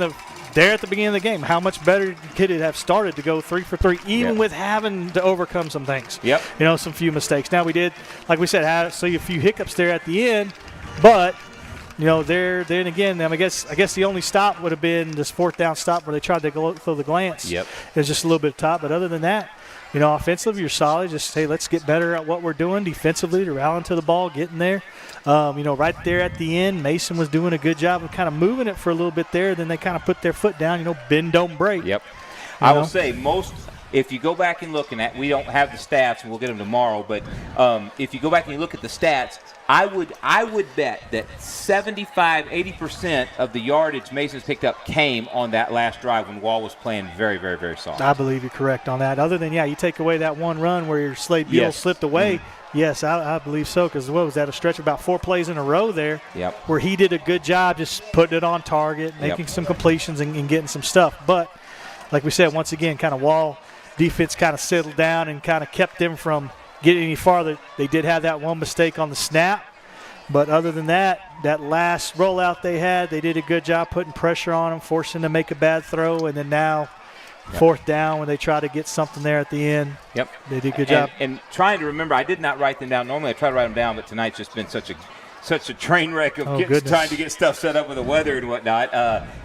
there at the beginning of the game, how much better could it have started to go 3 for 3, even with having to overcome some things. Yep. Some few mistakes. Now we did, like we said, had a few hiccups there at the end, but then again, I guess the only stop would have been this fourth down stop where they tried to go throw the glance. Yep. It was just a little bit of top, but other than that, offensively, you're solid. Just, hey, let's get better at what we're doing defensively to rally to the ball, getting there. Right there at the end, Mason was doing a good job of kind of moving it for a little bit there. Then they kind of put their foot down, bend, don't break. Yep. I will say if you go back and look at, we don't have the stats, and we'll get them tomorrow, but if you go back and you look at the stats, I would bet that 75-80% of the yardage Mason's picked up came on that last drive when Wall was playing very, very, very soft. I believe you're correct on that. Other than, you take away that one run where your Slade Buell slipped away. Mm-hmm. Yes, I believe so, because what was that, a stretch of about 4 plays in a row there where he did a good job just putting it on target, making some completions and getting some stuff. But like we said, once again, kind of Wall defense kind of settled down and kind of kept them from getting any farther. They did have that one mistake on the snap, but other than that last rollout they had, they did a good job putting pressure on them, forcing them to make a bad throw, and then now fourth down when they try to get something there at the end. Yep. They did a good job. And trying to remember, I did not write them down. Normally I try to write them down, but tonight's just been such a train wreck of trying to get stuff set up with the weather and whatnot.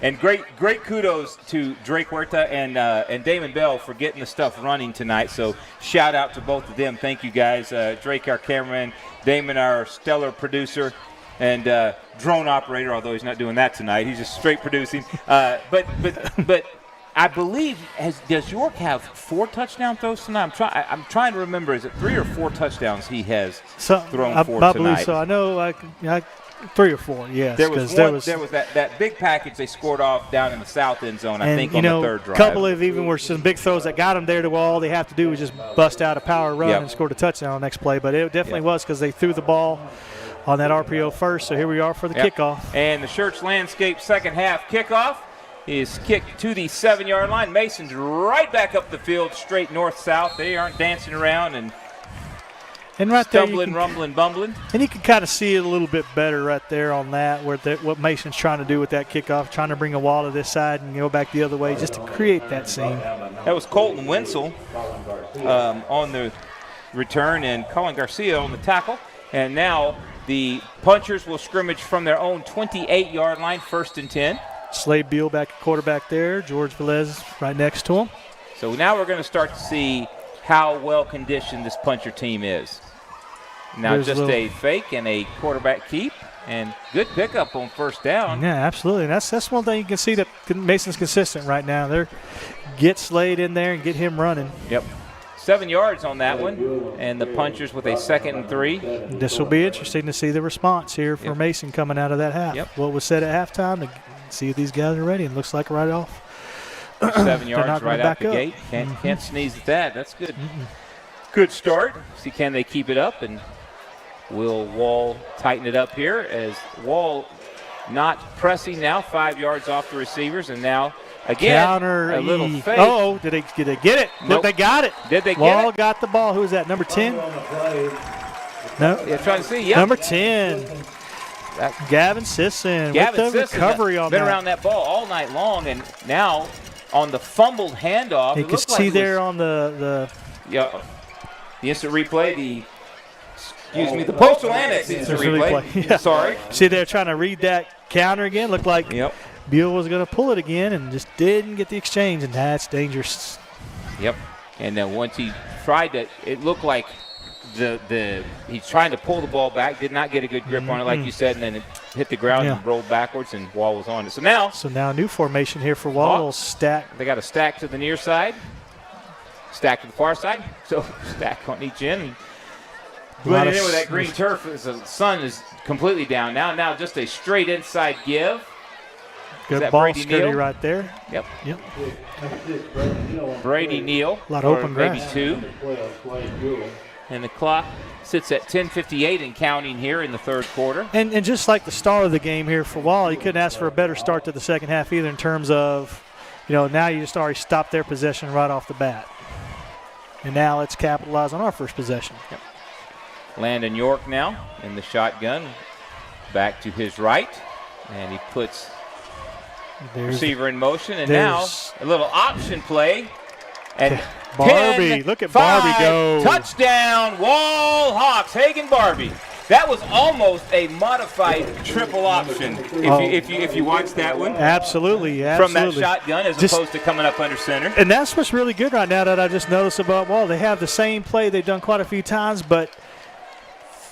And great kudos to Drake Huerta and Damon Bell for getting the stuff running tonight. So shout out to both of them. Thank you guys. Drake, our cameraman, Damon, our stellar producer, and drone operator. Although he's not doing that tonight, he's just straight producing. But I believe does York have 4 touchdown throws tonight? I'm trying to remember. Is it 3 or 4 touchdowns he has thrown for tonight? I believe so. I know 3 or 4. Yes. There was that big package they scored off down in the south end zone. I think on the third drive. A couple of even were some big throws that got them there to where all they have to do is just bust out a power run and score a touchdown on the next play. But it definitely was because they threw the ball on that RPO first. So here we are for the kickoff. And the Church Landscape second half kickoff is kicked to the 7-yard line. Mason's right back up the field, straight north-south. They aren't dancing around and right stumbling, rumbling, bumbling. And you can kind of see it a little bit better right there on that, what Mason's trying to do with that kickoff, trying to bring a wall to this side and go back the other way just to create that scene. That was Colton Wenzel on the return and Colin Garcia on the tackle. And now the punchers will scrimmage from their own 28-yard line, 1st and 10. Slade Buell back at quarterback there. George Velez right next to him. So now we're going to start to see how well-conditioned this puncher team is. Now there's just a fake and a quarterback keep, and good pickup on 1st down. Yeah, absolutely. And that's one thing you can see that Mason's consistent right now. They're get Slade in there and get him running. Yep. 7 yards on that one, and the punchers with a 2nd and 3. This will be interesting to see the response here for Mason coming out of that half. Yep. What was said at halftime to see if these guys are ready, and looks like right off. 7 yards right out the gate. Can't sneeze at that. That's good. Good start. See, can they keep it up, and will Wall tighten it up here as Wall not pressing now, 5 yards off the receivers, and now again, counter, a little fake. Oh, did they get it? Nope. Look, they got it. Did they get Wall it? got the ball. Who is that, number 10? No. Yeah, trying to see. Yep. Number 10. Gavin Sisson with the recovery on that. Been around that ball all night long, and now on the fumbled handoff. You can see there on the instant replay, the postal annex instant replay. Yeah. Sorry. See, they're trying to read that counter again. Looked like Buell was going to pull it again and just didn't get the exchange, and that's dangerous. Yep. And then once he tried to, it looked like he's trying to pull the ball back, did not get a good grip on it, like you said, and then it hit the ground and rolled backwards, and Wall was on it. So now new formation here for Wall. Will stack. They got a stack to the near side, stack to the far side. So stack on each end. Blending in with that green turf as the sun is completely down. Now just a straight inside give. Good ball scurry right there. Yep. Brady Neal. A lot of open maybe grass. 2. And the clock sits at 10:58 and counting here in the third quarter. And just like the start of the game here for Wall, you couldn't ask for a better start to the second half either in terms of, now you just already stopped their possession right off the bat. And now let's capitalize on our first possession. Yep. Landon York now in the shotgun, back to his right, and he puts receiver in motion, and now a little option play. And Barbie, look at Barbie go. Touchdown, Wall Hawks. Hagen Barbie. That was almost a modified triple option. If you watch that one, absolutely. From that shotgun as opposed to coming up under center. And that's what's really good right now that I just noticed about Wall. They have the same play they've done quite a few times, but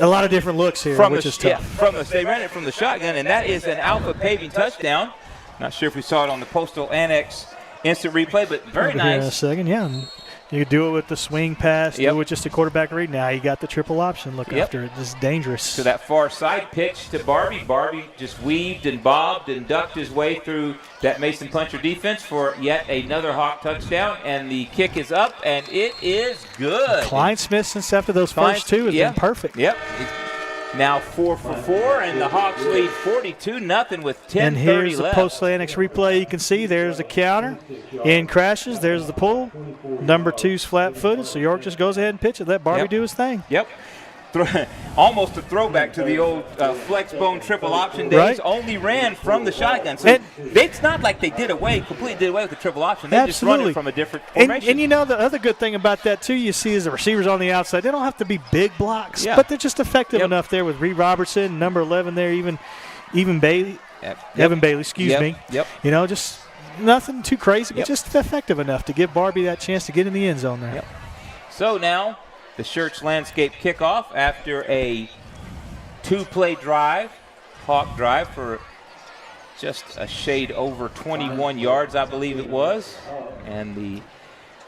a lot of different looks here, which is tough. Yeah, they ran it from the shotgun, and that is an Alpha Paving touchdown. Not sure if we saw it on the Postal Annex instant replay, but very nice. In a second, yeah. You could do it with the swing pass, do it with just a quarterback read. Now you got the triple option. Look after it. It's dangerous. To that far side pitch to Barbie. Barbie just weaved and bobbed and ducked his way through that Mason Puncher defense for yet another Hawk touchdown. And the kick is up, and it is good. Klein Smith, since after those first two, has been perfect. Yep. Now 4 for 4, and the Hawks lead 42-0 with 10:30 left. And here's the Postal Annex replay. You can see there's the counter. In crashes. There's the pull. Number 2's flat-footed, so York just goes ahead and pitch it. Let Barbie do his thing. Yep. Almost a throwback to the old flex bone triple option days. Right. Only ran from the shotgun. So it's not like they completely did away with the triple option. They just run it from a different formation. And you know, the other good thing about that, too, you see is the receivers on the outside. They don't have to be big blocks, but they're just effective enough there with Reed Robertson, number 11 there, even Bailey. Evan Bailey, excuse me. You know, just nothing too crazy, but just effective enough to give Barbie that chance to get in the end zone there. So now the Schertz Landscape kickoff after a 2-play drive, Hawk drive for just a shade over 21 yards, I believe it was. And the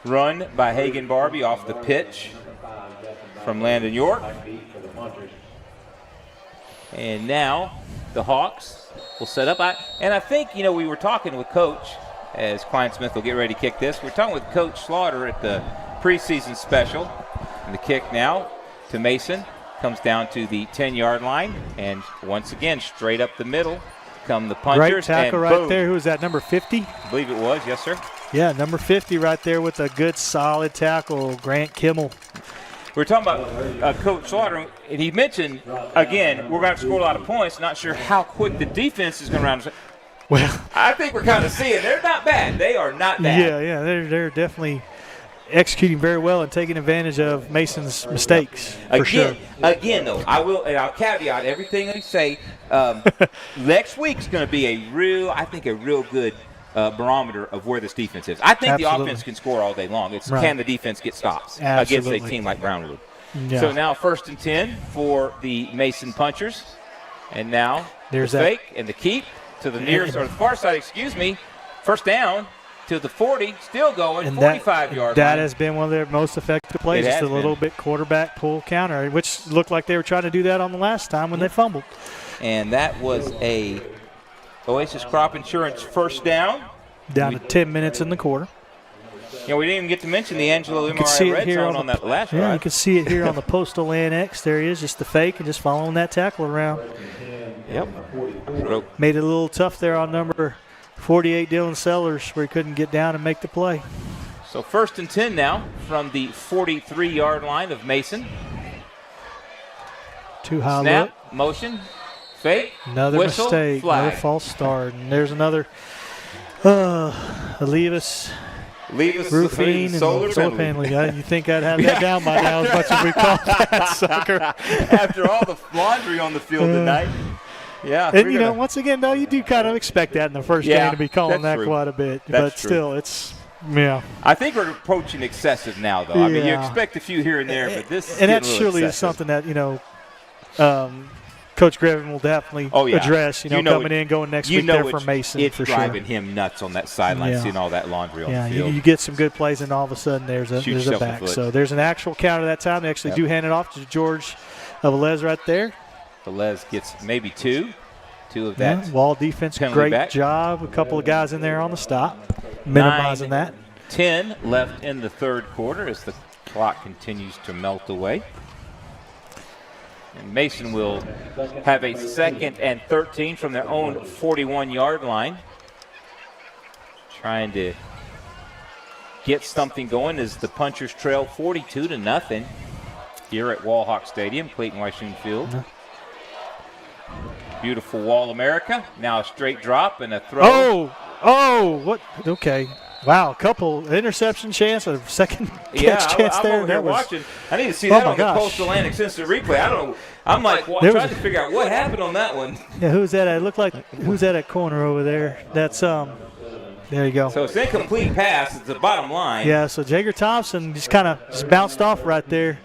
run by Hagan Barbie off the pitch from Landon York. And now the Hawks will set up. And I think, you know, we were talking with Coach, as Klein Smith will get ready to kick this. We're talking with Coach Slaughter at the preseason special. And the kick now to Mason comes down to the 10-yard line. And once again, straight up the middle come the punchers. Great tackle and right boom. there. Who was that, number 50? I believe it was, yes, sir. Yeah, number 50 right there with a good, solid tackle, Grant Kimmel. We're talking about Coach Slaughter, and he mentioned, again, we're going to have to score a lot of points. Not sure how quick the defense is going to round. Well, I think we're kind of seeing they're not bad. They are not bad. Yeah, they're definitely executing very well and taking advantage of Mason's mistakes, for sure. Again, though, I'll caveat everything they say. Next week's going to be a real good barometer of where this defense is. I think the offense can score all day long. It's can the defense get stops against a team like Brownwood. Yeah. So now 1st and 10 for the Mason Punchers. And now there's the fake and the keep to the nearest or the far side, first down to the 40, still going, 45-yard line. That has been one of their most effective plays, just a little bit quarterback pull counter, which looked like they were trying to do that on the last time when they fumbled. And that was a Oasis Crop Insurance first down. Down to 10 minutes in the quarter. Yeah, we didn't even get to mention the Angelo MRI red zone on that last drive. Yeah, you can see it here on the Postal Annex. There he is, just the fake and just following that tackle around. Yep. Made it a little tough there on number 48, Dylan Sellers, where he couldn't get down and make the play. So 1st and 10 now from the 43-yard line of Mason. Too high snap, look. Motion, fake, another whistle, mistake, flag. another false start. And there's another Levis roofing and solar paneling. You think I'd have that down by now as much as we call that sucker. After all the laundry on the field tonight. Yeah. And, you know, once again, though, you do kind of expect that in the first game to be calling that quite a bit. But still, it's, I think we're approaching excessive now, though. I mean, you expect a few here and there, but this is and that surely is something that, you know, Coach Grevin will definitely address, coming in, going next week there for Mason. It's for driving him nuts on that sideline, seeing all that laundry on the field. You get some good plays, and all of a sudden there's a back. So there's an actual counter that time. They actually do hand it off to George Velez right there. Velez gets maybe two of that. Wall defense, great job. A couple of guys in there on the stop, minimizing that. 10 left in the third quarter as the clock continues to melt away. And Mason will have a 2nd and 13 from their own 41-yard line. Trying to get something going as the Punchers trail 42-0 here at Wallhawk Stadium, Clayton Weishuhn Field. Beautiful Wall America. Now a straight drop and a throw. Oh, what? Okay. Wow, a couple interception chance, a second catch chance I'm there. over here That was, watching. I need to see that on gosh. the Post Atlantic instant replay. I don't know. I'm like trying to figure out what happened on that one. Yeah, who's that? It looked like who's that corner over there? That's there you go. So it's incomplete pass. It's the bottom line. Yeah, so Jager Thompson just kind of bounced off right there.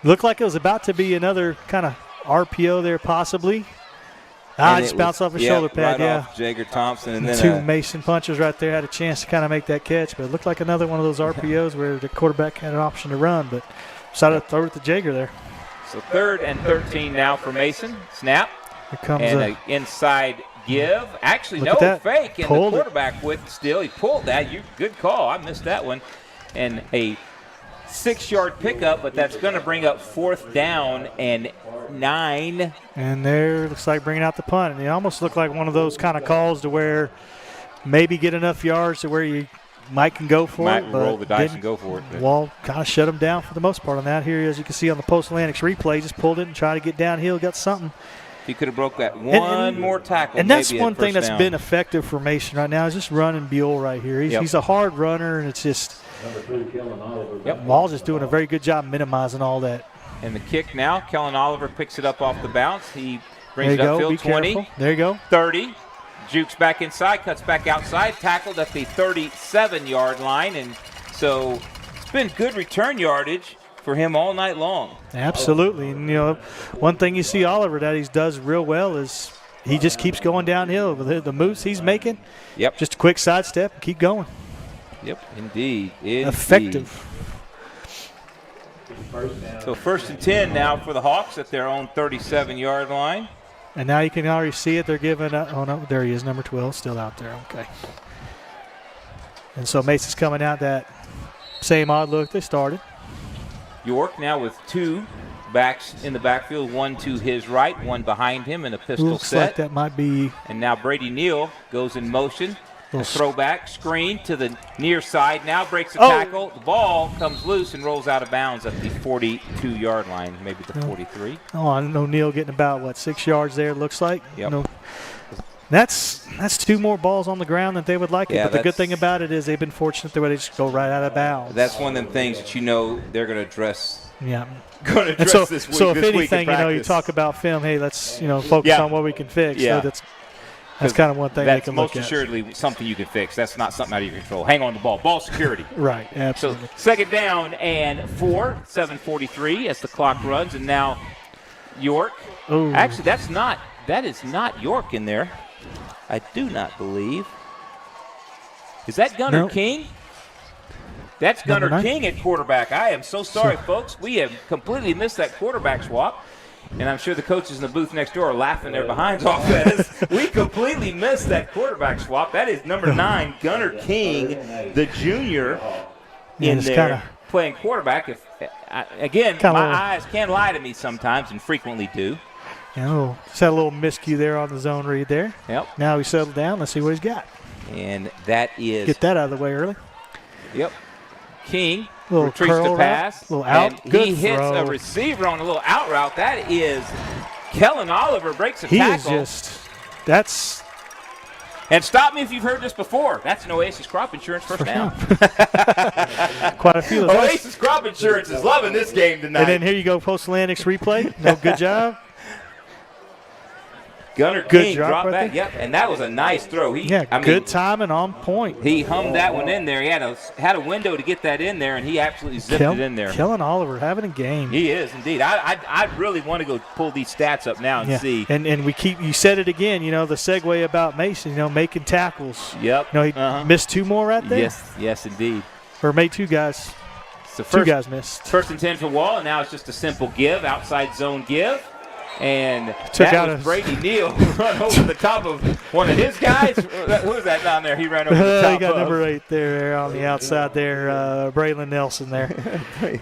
Looked like it was about to be another kind of RPO there possibly. Just bounced off his shoulder pad, right off Jager Thompson. And then two Mason punchers right there had a chance to kind of make that catch, but it looked like another one of those RPOs where the quarterback had an option to run, but decided to throw it to Jager there. So 3rd and 13 now for Mason. Snap. Here comes an inside give. Actually, Look no at that. fake, and Pulled the quarterback with still. He pulled that. Good call. I missed that one. And a 6-yard pickup, but that's going to bring up 4th down and 9. And there looks like bringing out the punt. And it almost looked like one of those kind of calls to where maybe get enough yards to where you might can go for it. Might roll the dice and go for it. Wall kind of shut him down for the most part on that. Here, as you can see on the Post Atlantic's replay, just pulled it and tried to get downhill, got something. If he could have broke that one more tackle, and that's maybe one thing that's down. been effective for Mason right now is just running Buell right here. He's a hard runner, and it's just Wall's just doing a very good job minimizing all that. And the kick now, Kellen Oliver picks it up off the bounce. He brings it there you go. upfield, Be 20. careful. There you go. 30. Jukes back inside, cuts back outside, tackled at the 37-yard line. And so it's been good return yardage for him all night long. Absolutely. And, one thing you see Oliver that he does real well is he just keeps going downhill. The moves he's making, just a quick sidestep and keep going. Yep, indeed. Effective. So 1st and 10 now for the Hawks at their own 37-yard line. And now you can already see it. They're giving oh, no, there he is, number 12, still out there. Okay. And so Mason's coming out that same odd look they started. York now with 2 backs in the backfield, 1 to his right, 1 behind him in a pistol Looks set. like that might be. And now Brady Neal goes in motion. A throwback screen to the near side. Now breaks the tackle. The ball comes loose and rolls out of bounds at the 42-yard line, maybe the 43. Oh, I know Neal getting about, 6 yards there, it looks like. Yep. No, that's 2 more balls on the ground than they would like it. Yeah, but the good thing about it is they've been fortunate that they just go right out of bounds. That's one of them things that they're going to address. Yeah. Going to address this week. So if this anything, you talk about film, hey, let's focus on what we can fix. Yeah. So that's kind of one thing they can look at. That's most assuredly something you can fix. That's not something out of your control. Hang on to the ball. Ball security. Right, absolutely. So 2nd down and 4, 7:43 as the clock runs. And now York. Ooh. Actually, that is not York in there. I do not believe. Is that Gunnar King? That's Gunnar King at quarterback. I am so sorry, folks. We have completely missed that quarterback swap. And I'm sure the coaches in the booth next door are laughing their behinds off at us. We completely missed that quarterback swap. That is number 9, Gunnar King, the junior, in there playing quarterback. My eyes can lie to me sometimes and frequently do. Just had a little miscue there on the zone read there. Yep. Now he settled down. Let's see what he's got. And that is. Get that out of the way early. Yep. King little retrieves the pass. Little out. And Good he hits throw. a receiver on a little out route. That is Kellen Oliver breaks a tackle. He is that's. And stop me if you've heard this before. That's an Oasis Crop Insurance first down. Quite a few of those. Oasis Crop Insurance is loving this game tonight. And then here you go, Post Atlantic's replay. No, good job. Gunnar King dropped back. Yep, and that was a nice throw. Good timing on point. He hummed that one in there. He had a window to get that in there, and he absolutely zipped it in there. Kellen Oliver having a game. He is indeed. I really want to go pull these stats up now and see. And you said it again. The segue about Mason. Making tackles. Yep. He missed 2 more right there. Yes, indeed. Or made 2 guys. So 2 guys missed. 1st and 10 for Wall, and now it's just a simple give, outside zone give. And Took that was Brady Neal run over the top of one of his guys. Who was that down there? He ran over the top he got of. number 8 there on the outside there, Braylon Nelson there.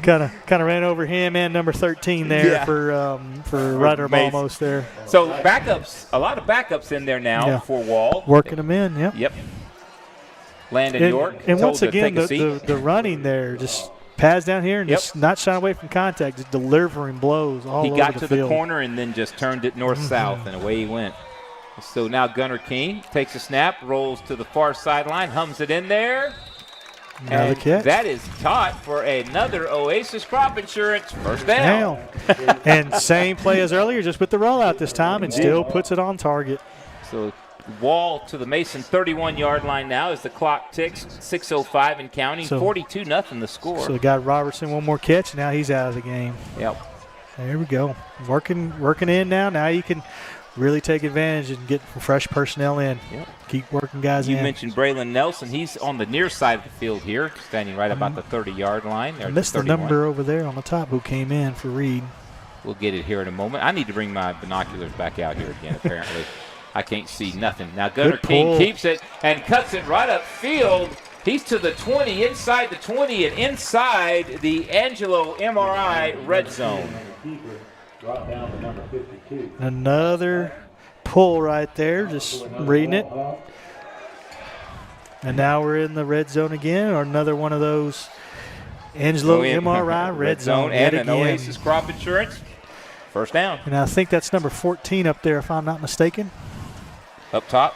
kind of ran over him and number 13 there for right up almost there. So backups, a lot of backups in there now for Wall. Working them in, Yep. Landon York. And once again, the running there just – pads down here and just not shying away from contact, just delivering blows all over the field. He got to the corner and then just turned it north-south, and away he went. So now Gunner King takes a snap, rolls to the far sideline, hums it in there. Another catch. That is caught for another Oasis Crop Insurance first down. And same play as earlier, just with the rollout this time, and still puts it on target. So Wall to the Mason 31-yard line now as the clock ticks, 6:05 and counting, 42-0 the score. So we got Robertson one more catch, now he's out of the game. Yep. There we go. Working in now. Now you can really take advantage and get fresh personnel in. Yep. Keep working guys in. You mentioned Braylon Nelson. He's on the near side of the field here, standing right about the 30-yard line. I missed the number over there on the top who came in for Reed. We'll get it here in a moment. I need to bring my binoculars back out here again, apparently. I can't see nothing. Now Gunner King keeps it and cuts it right up field. He's to the 20, inside the 20, and inside the Angelo MRI red zone. Another pull right there, just reading it. And now we're in the red zone again, or another one of those Angelo MRI red zone. And an Oasis Crop Insurance. First down. And I think that's number 14 up there, if I'm not mistaken. Up top.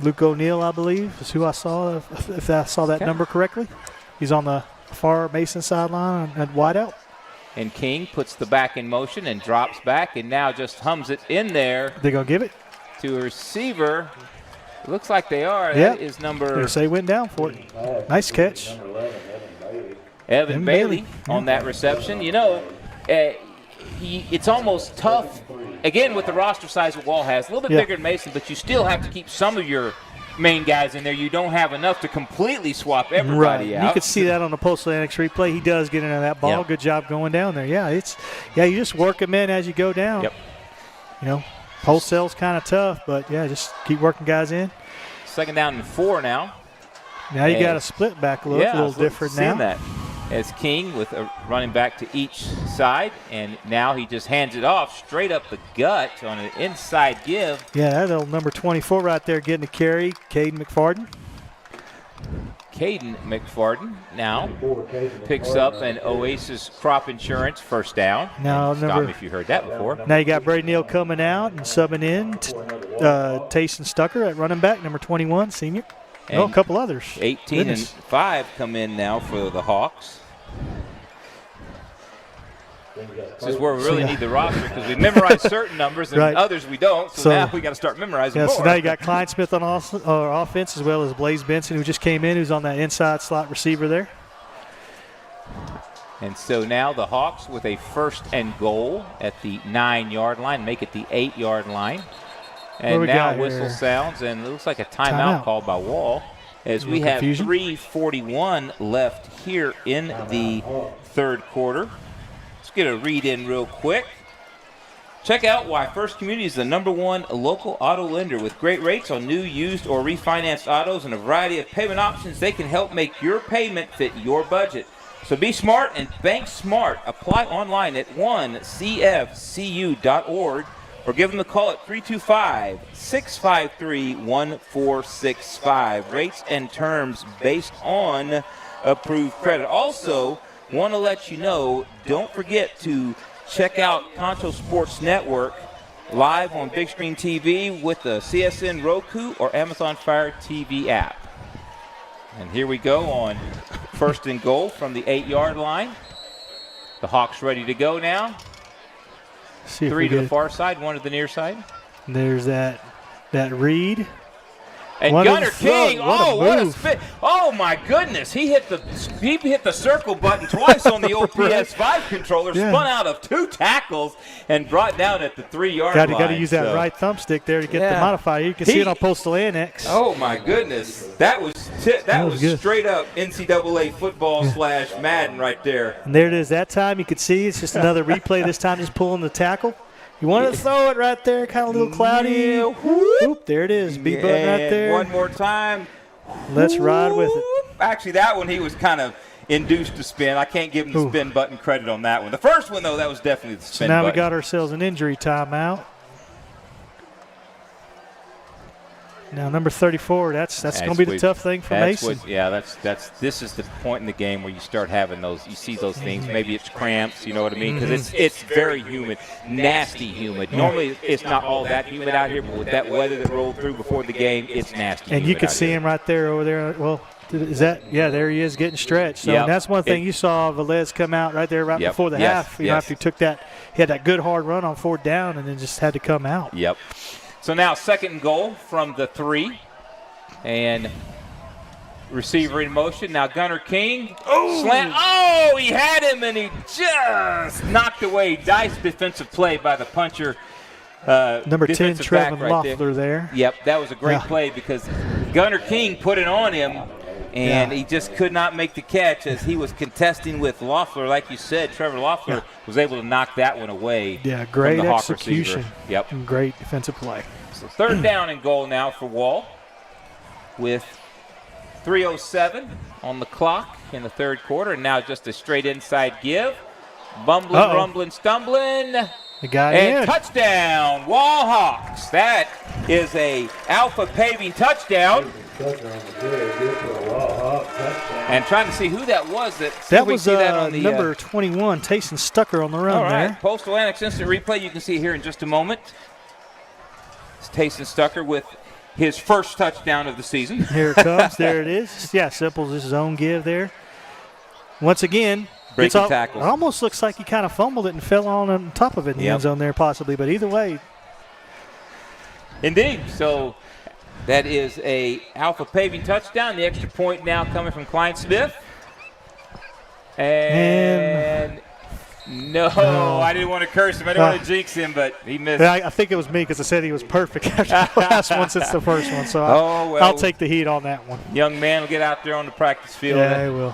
Luke O'Neill, I believe, is who I saw, if I saw that number correctly. He's on the far Mason sideline at wideout. And King puts the back in motion and drops back and now just hums it in there. They going to give it? To a receiver. It looks like they are. Yep. That is number. They went down for it. Nice catch. Evan Bailey on that reception. You know, it's almost tough, again, with the roster size that Wall has. A little bit bigger than Mason, but you still have to keep some of your main guys in there. You don't have enough to completely swap everybody out. You could see that on the Postal Annex replay. He does get into that ball. Good job going down there. You just work him in as you go down. Yep. You know, wholesale's kind of tough, but just keep working guys in. Second down and 4 now. Now you got a split back look, a little different now. That as King with a running back to each side, and now he just hands it off straight up the gut on an inside give. Yeah, that old number 24 right there getting a carry, Caden McFarden. Caden McFarden now picks up an Oasis Crop Insurance first down. Now stop me if you heard that before. Now you got Brady Neal coming out and subbing in Tayson Stucker at running back, number 21, senior. And a couple others. 18 and 5 come in now for the Hawks. This is where we really need the roster because we memorize certain numbers and others we don't. So now we got to start memorizing more. So now you got Klein Smith on offense as well as Blaze Benson, who just came in, who's on that inside slot receiver there. And so now the Hawks with a first and goal at the 9-yard line, make it the 8-yard line. And now whistle sounds, and it looks like a timeout called by Wall as we have 3:41 left here in the third quarter. Let's get a read in real quick. Check out why First Community is the #1 local auto lender with great rates on new, used, or refinanced autos and a variety of payment options. They can help make your payment fit your budget. So be smart and bank smart. Apply online at 1cfcu.org. or give them a call at 325-653-1465. Rates and terms based on approved credit. Also, want to let you know, don't forget to check out Concho Sports Network live on Big Screen TV with the CSN Roku or Amazon Fire TV app. And here we go on first and goal from the 8-yard line. The Hawks ready to go now. 3 to the far side, 1 to the near side. There's that Reed. And Gunner King, what a spin. Oh, my goodness. He hit the circle button twice on the old PS5 controller, spun out of 2 tackles, and brought down at the 3-yard line. Got to use that right thumbstick there to get the modifier. You can see it on Postal Annex. Oh, my goodness. That was straight up NCAA football / Madden right there. And there it is. That time you could see it's just another replay. This time just pulling the tackle. You want to throw it right there, kind of a little cloudy. Yeah. Whoop, there it is. B button right there. One more time. Let's ride with it. Actually, that one he was kind of induced to spin. I can't give him the spin button credit on that one. The first one, though, that was definitely the spin button. So now we got ourselves an injury timeout. Now number 34, that's going to be the tough thing for Mason. This is the point in the game where you start having those. You see those things. Maybe it's cramps. You know what I mean? Because it's very humid, nasty humid. Normally it's not all that humid out here, but with that weather that rolled through before the game, it's nasty. And you can see him right there over there. Well, is that? Yeah, there he is getting stretched. So and that's one thing you saw Velez come out right there before the half. You know, after he took that, he had that good hard run on 4th down, and then just had to come out. Yep. So now 2nd and goal from the 3, and receiver in motion. Now Gunnar King slant. Oh, he had him, and he just knocked away. Nice defensive play by the puncher. Number 10, Trevin Loeffler there. Yep, that was a great play because Gunnar King put it on him, and he just could not make the catch as he was contesting with Loeffler. Like you said, Trevor Loeffler was able to knock that one away. Yeah, great from the execution. Hawk receiver. Yep. And great defensive play. So 3rd down and goal now for Wall with 3:07 on the clock in the 3rd quarter. And now just a straight inside give. Bumbling, rumbling, stumbling. The guy and touchdown, Wall Hawks. That is a Alpha Paving touchdown. And trying to see who that was. That was number 21, Tayson Stucker on the run there. Postal Annex instant replay. You can see here in just a moment. It's Tayson Stucker with his first touchdown of the season. Here it comes. There it is. Yeah, simple as his zone give there. Once again, breaking tackles. It almost looks like he kind of fumbled it and fell on top of it in the end zone there possibly. But either way. Indeed. So that is a Alpha Paving touchdown. The extra point now coming from Klein Smith. And no, I didn't want to curse him. I didn't want to jinx him, but he missed. I think it was me because I said he was perfect after the last one since the first one. So I'll take the heat on that one. Young man will get out there on the practice field he will.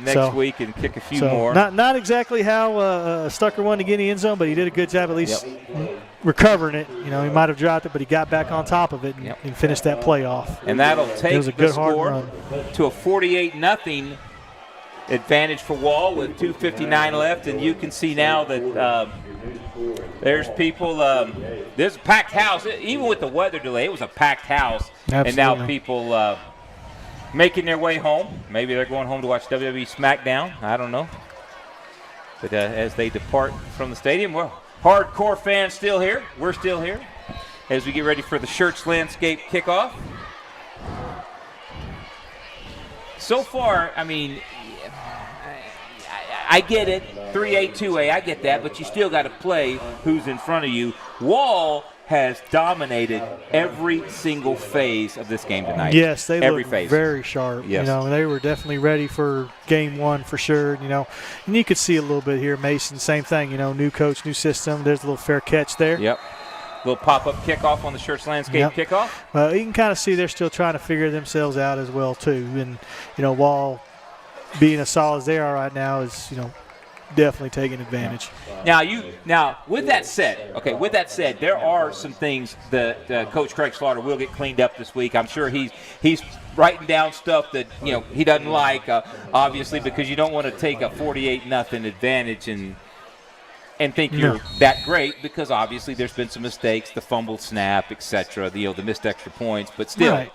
next week and kick a few more. Not exactly how Stucker wanted to get in the end zone, but he did a good job at least recovering it. You know, he might have dropped it, but he got back on top of it and finished that play off. And that'll take the score to a 48-0 advantage for Wall with 2:59 left, and you can see now that there's people. There's a packed house, even with the weather delay. It was a packed house, and now people making their way home. Maybe they're going home to watch WWE SmackDown. I don't know. But as they depart from the stadium, well, hardcore fans still here. We're still here as we get ready for the Shirts Landscape kickoff. So far, I mean, I get it, 3A, 2A, I get that, but you still got to play who's in front of you. Wall has dominated every single phase of this game tonight. Yes, they look very sharp. Yes. You know, they were definitely ready for game one for sure. You know, and you could see a little bit here. Mason, same thing. You know, new coach, new system. There's a little fair catch there. Yep. Little pop-up kickoff on the Shirts Landscape kickoff. Well, you can kind of see they're still trying to figure themselves out as well too. And you know, Wall being as solid as they are right now is, you know, definitely taking advantage. Now, with that said, there are some things that Coach Craig Slaughter will get cleaned up this week. I'm sure he's writing down stuff that, you know, he doesn't like, obviously, because you don't want to take a 48-0 advantage and think you're that great, because obviously there's been some mistakes, the fumble snap, etc., the missed extra points, but still.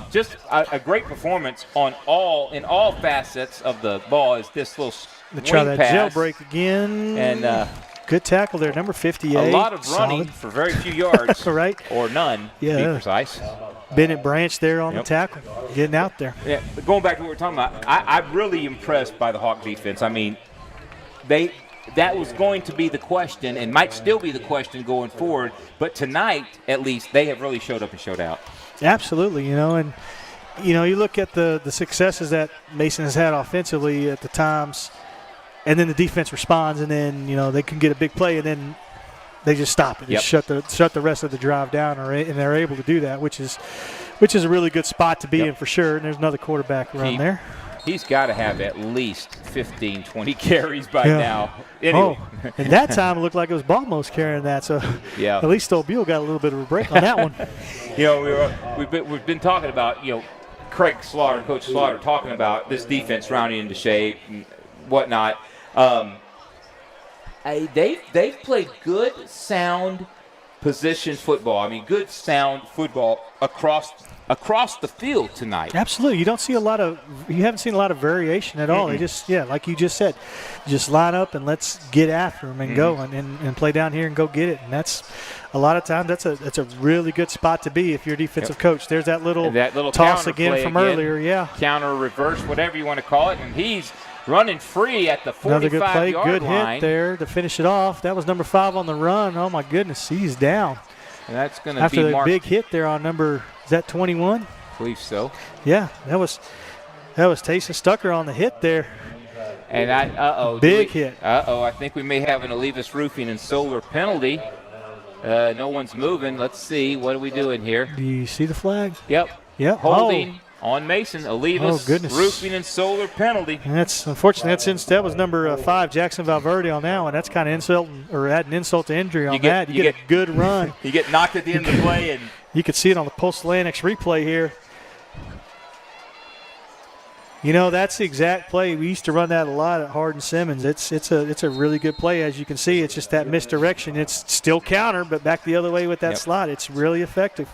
Just a great performance in all facets of the ball. Is this little try that pass. jailbreak again, and good tackle there, number 58. A lot of running for very few yards, right? Or none, to be precise. Bennett Branch there on the tackle, getting out there. Yeah, but going back to what we were talking about, I'm really impressed by the Hawk defense. I mean, that was going to be the question and might still be the question going forward, but tonight, at least, they have really showed up and showed out. Absolutely, you know, and you know, you look at the successes that Mason has had offensively at the times, and then the defense responds, and then, you know, they can get a big play, and then they just stop it and shut the rest of the drive down, and they're able to do that, which is a really good spot to be in for sure. And there's another quarterback around there. He's got to have at least 15, 20 carries by now. Anyway. And that time it looked like it was Balmos carrying that, so at least O'Beal got a little bit of a break on that one. You know, we've been talking about, you know, Craig Slaughter, Coach Slaughter, talking about this defense rounding into shape and whatnot. They've played good, sound position football. I mean, good, sound football across the field tonight. Absolutely. You haven't seen a lot of variation at all. They just, like you just said, just line up and let's get after them and go and play down here and go get it. And that's a lot of times that's a really good spot to be if you're a defensive coach. There's that little toss again from earlier. Yeah. Counter, reverse, whatever you want to call it. And he's running free at the 45-yard line. Another good play, good hit there to finish it off. That was number 5 on the run. Oh, my goodness, he's down. And that's going to be after the big hit there on number, is that 21? I believe so. Yeah, that was Taysom Stucker on the hit there. And big hit. I think we may have an Olivas Roofing and Solar penalty. No one's moving. Let's see. What are we doing here? Do you see the flag? Yep. Holding on Mason. Olivas Roofing and Solar penalty. And that's unfortunately that was number 5, Jackson Valverde on that one. That's kind of adding insult to injury on that. You get a good run. You get knocked at the end of the play, and you can see it on the Post-Atlantic's replay here. You know, that's the exact play. We used to run that a lot at Hardin-Simmons. It's a really good play. As you can see, it's just that misdirection. It's still counter, but back the other way with that slot. It's really effective.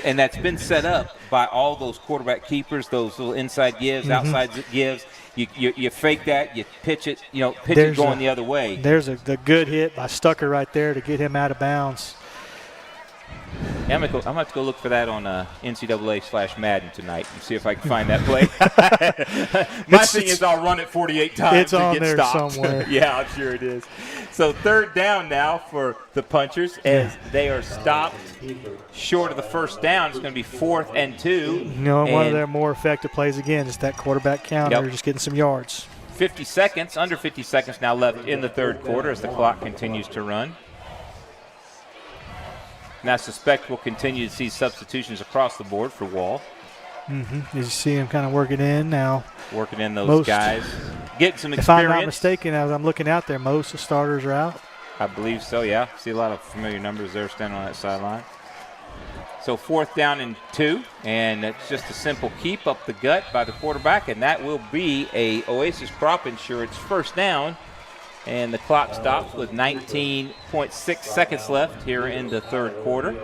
And that's been set up by all those quarterback keepers, those little inside gives, outside gives. You fake that, you pitch it, it going the other way. There's the good hit by Stucker right there to get him out of bounds. Yeah, I'm going to have to go look for that on NCAA/Madden tonight and see if I can find that play. My thing is I'll run it 48 times it's and on get there stopped. Somewhere. Yeah, I'm sure it is. So 3rd down now for the Punchers as they are stopped short of the first down. It's going to be 4th and 2. One of their more effective plays again is that quarterback counter, just getting some yards. 50 seconds, under 50 seconds now left in the 3rd quarter as the clock continues to run. And I suspect we'll continue to see substitutions across the board for Wall. You see him kind of working in now. Working in those guys. Getting some experience. If I'm not mistaken, as I'm looking out there, most of the starters are out. I believe so, yeah. See a lot of familiar numbers there standing on that sideline. So 4th down and 2, and it's just a simple keep up the gut by the quarterback, and that will be a Oasis Crop Insurance first down. And the clock stops with 19.6 seconds left here in the 3rd quarter.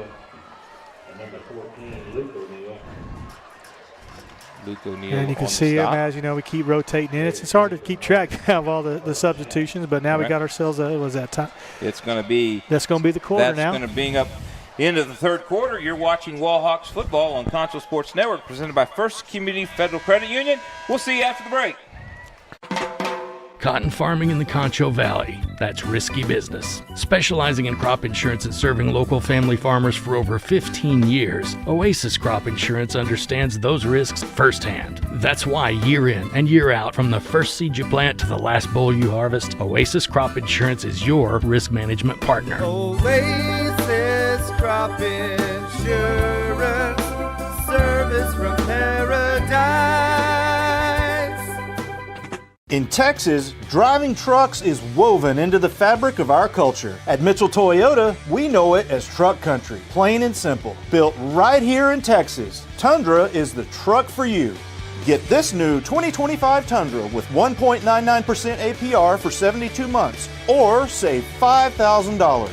Luke O'Neill. And you can see him as, we keep rotating in. It's hard to keep track of all the substitutions, but now we got ourselves time. It's going to be. That's going to be the quarter now. That's going to bring up into the 3rd quarter. You're watching Wallhawks football on Concho Sports Network, presented by First Community Federal Credit Union. We'll see you after the break. Cotton farming in the Concho Valley, that's risky business. Specializing in crop insurance and serving local family farmers for over 15 years, Oasis Crop Insurance understands those risks firsthand. That's why year in and year out, from the first seed you plant to the last boll you harvest, Oasis Crop Insurance is your risk management partner. Oasis Crop Insurance, service from paradise. In Texas, driving trucks is woven into the fabric of our culture. At Mitchell Toyota, we know it as truck country, plain and simple. Built right here in Texas, Tundra is the truck for you. Get this new 2025 Tundra with 1.99% APR for 72 months, or save $5,000.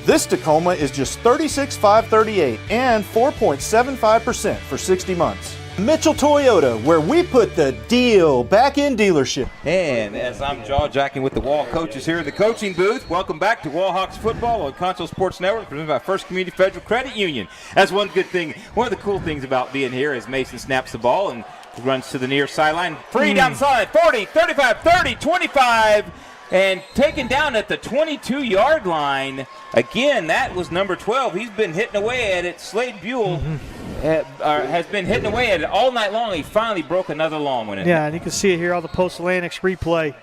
This Tacoma is just $36,538 and 4.75% for 60 months. Mitchell Toyota, where we put the deal back in dealership. And as I'm jaw-jacking with the Wall coaches here in the coaching booth, welcome back to Wallhawks football on Concho Sports Network, presented by First Community Federal Credit Union. That's one good thing. One of the cool things about being here is Mason snaps the ball and runs to the near sideline. Free down the sideline, 40, 35, 30, 25, and taken down at the 22-yard line. Again, that was number 12. He's been hitting away at it. Slade Buell has been hitting away at it all night long. He finally broke another long one. Yeah, and you can see it here on the Post-Atlantic's replay.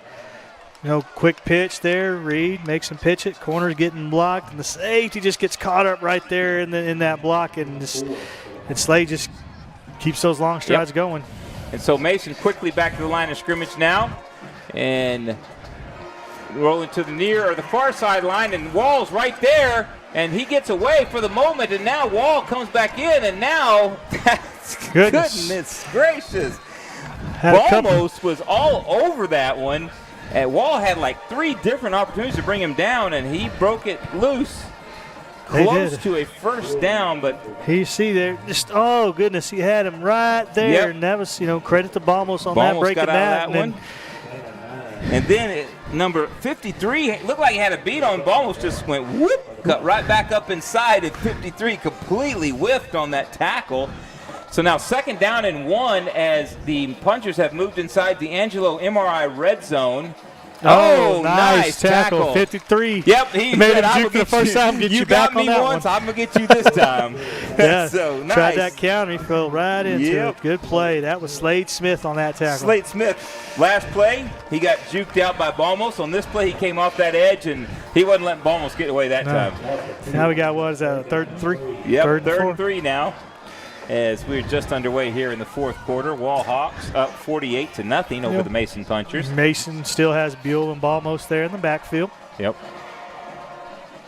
Quick pitch there. Reed makes him pitch it. Corner's getting blocked, and the safety just gets caught up right there in that block, and Slade just keeps those long strides going. And so Mason quickly back to the line of scrimmage now, and rolling to the far sideline, and Wall's right there, and he gets away for the moment, and now Wall comes back in, and now, goodness gracious. Almost was all over that one, and Wall had like 3 different opportunities to bring him down, and he broke it loose. close to a first down, but you see there, just oh goodness, he had him right there, and that was credit to Balmos on that, breaking that one. And then number 53 looked like he had a beat on. Balmos just went whoop, cut right back up inside, and 53 completely whiffed on that tackle. So now 2nd down and 1 as the punchers have moved inside the Angelo MRI red zone. Oh, nice tackle. 53. Yep, he made him juke the first time. Get you back on that once, one. I'm gonna get you this time. Yeah, so nice. Tried that counter. He fell right into it. Good play. That was Slade Smith on that tackle. Slade Smith. Last play, he got juked out by Balmos. On this play, he came off that edge, and he wasn't letting Balmos get away that time. Now we got, what is that, a 3rd and 3? Yep, 3rd and 3 now. As we're just underway here in the 4th quarter. Wall Hawks up 48-0 over the Mason Punchers. Mason still has Buell and Balmos there in the backfield. Yep.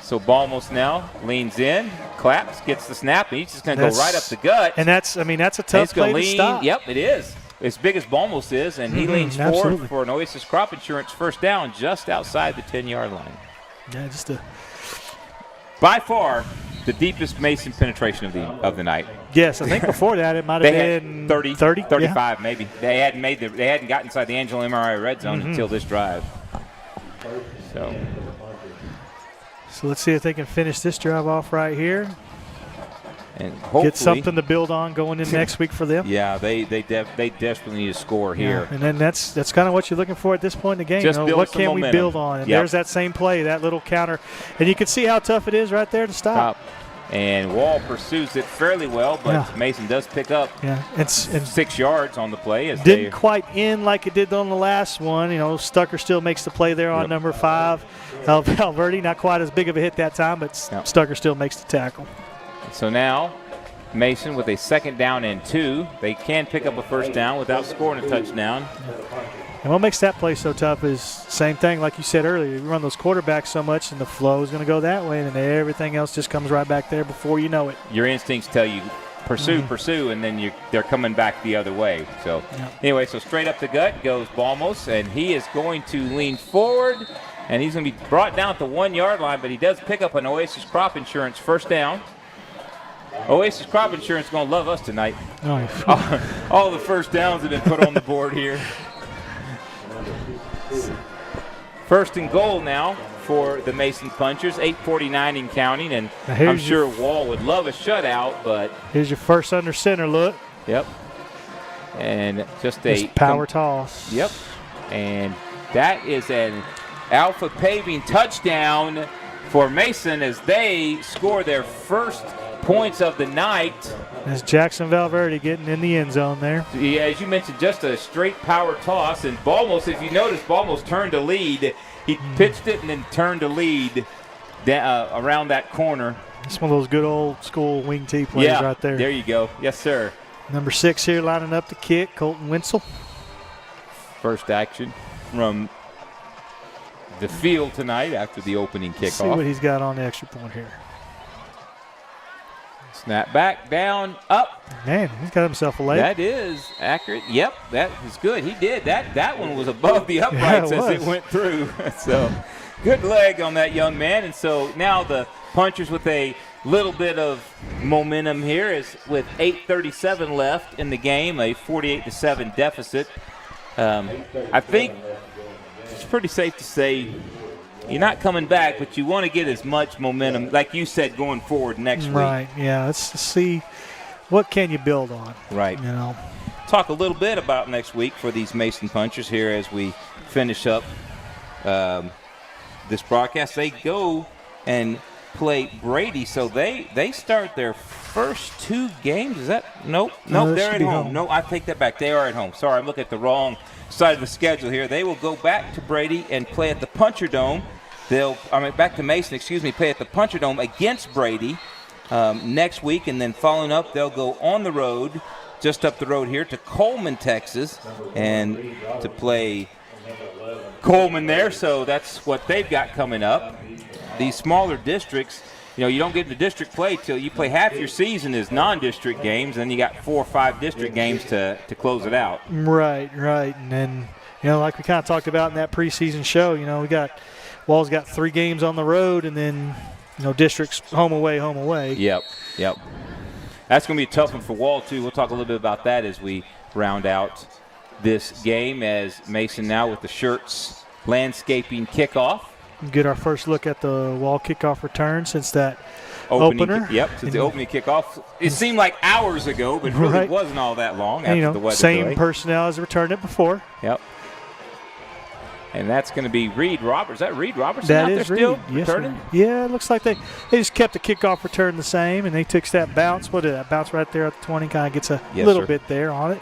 So Balmos now leans in, claps, gets the snap, and he's just going to go right up the gut. And that's a tough play to stop. Yep, it is. As big as Balmos is, and he leans forward for an Oasis Crop Insurance first down just outside the 10-yard line. Yeah, just a... By far, the deepest Mason penetration of the night. Yes, I think before that it might have been 30, 35 yeah. maybe. They hadn't got inside the Angelo MRI red zone until this drive. So let's see if they can finish this drive off right here. And hopefully get something to build on going in next week for them. Yeah, they desperately need to score here. And then that's kind of what you're looking for at this point in the game. Just build what some can momentum. we build on? And there's that same play, that little counter. And you can see how tough it is right there to stop. And Wall pursues it fairly well, but Mason does pick up 6 yards on the play. Didn't quite end like it did on the last one. Stucker still makes the play there on number 5. Valverde, not quite as big of a hit that time, but Stucker still makes the tackle. So now Mason with a 2nd down and 2. They can pick up a first down without scoring a touchdown. And what makes that play so tough is same thing like you said earlier. You run those quarterbacks so much and the flow is going to go that way, and then everything else just comes right back there before you know it. Your instincts tell you pursue, and then they're coming back the other way. So anyway, so straight up the gut goes Balmos, and he is going to lean forward, and he's going to be brought down at the 1-yard line, but he does pick up an Oasis Crop Insurance first down. Oasis Crop Insurance is going to love us tonight. All the first downs have been put on the board here. 1st and goal now for the Mason Punchers, 8:49 and counting, and I'm sure Wall would love a shutout, but here's your first under center look. Yep. And just a power toss. Yep. And that is an Alpha Paving touchdown for Mason as they score their first points of the night. As Jackson Valverde getting in the end zone there. Yeah, as you mentioned, just a straight power toss. And Balmos, if you notice, Balmos turned to lead. He pitched it and then turned to lead around that corner. It's one of those good old school wing tee plays right there. There you go. Yes, sir. Number 6 here lining up to kick, Colton Winsel. First action from the field tonight after the opening kickoff. See what he's got on the extra point here. Snap back, down, up. Man, he's got himself a leg. That is accurate. Yep, that is good. He did. That one was above the uprights as it went through. So good leg on that young man. And so now the Punchers with a little bit of momentum here is with 8:37 left in the game, a 48-7 deficit. I think it's pretty safe to say you're not coming back, but you want to get as much momentum, like you said, going forward next week. Right, yeah. Let's see what can you build on. Right. Talk a little bit about next week for these Mason Punchers here as we finish up this broadcast. They go and play Brady, so they start their first 2 games. Is that nope, they're at home. No, I take that back. They are at home. Sorry, I'm looking at the wrong side of the schedule here. They will go back to Brady and play at the Puncher Dome. Back to Mason, play at the Puncher Dome against Brady next week, and then following up, they'll go on the road, just up the road here to Coleman, Texas, and to play Coleman there. So that's what they've got coming up. These smaller districts, you don't get into district play till you play half your season is non-district games, and then you got 4 or 5 district games to close it out. Right. And then, like we kind of talked about in that preseason show, Wall's got 3 games on the road, and then districts home away, home away. Yep. That's going to be a tough one for Wall, too. We'll talk a little bit about that as we round out this game, as Mason now with the Shirts landscaping kickoff. Get our first look at the Wall kickoff return since that opener. Since the opening kickoff. It seemed like hours ago, but it really wasn't all that long after the weather same delay. personnel as returned it before. Yep. And that's going to be Reed Roberts. Is that Reed Robertson that out there is still Reed. Yes, returning? Yeah, it looks like they just kept the kickoff return the same, and they took that bounce. What did that bounce right there at the 20? Kind of gets a little bit there on it.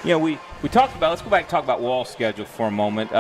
We talked about. Let's go back and talk about Wall's schedule for a moment.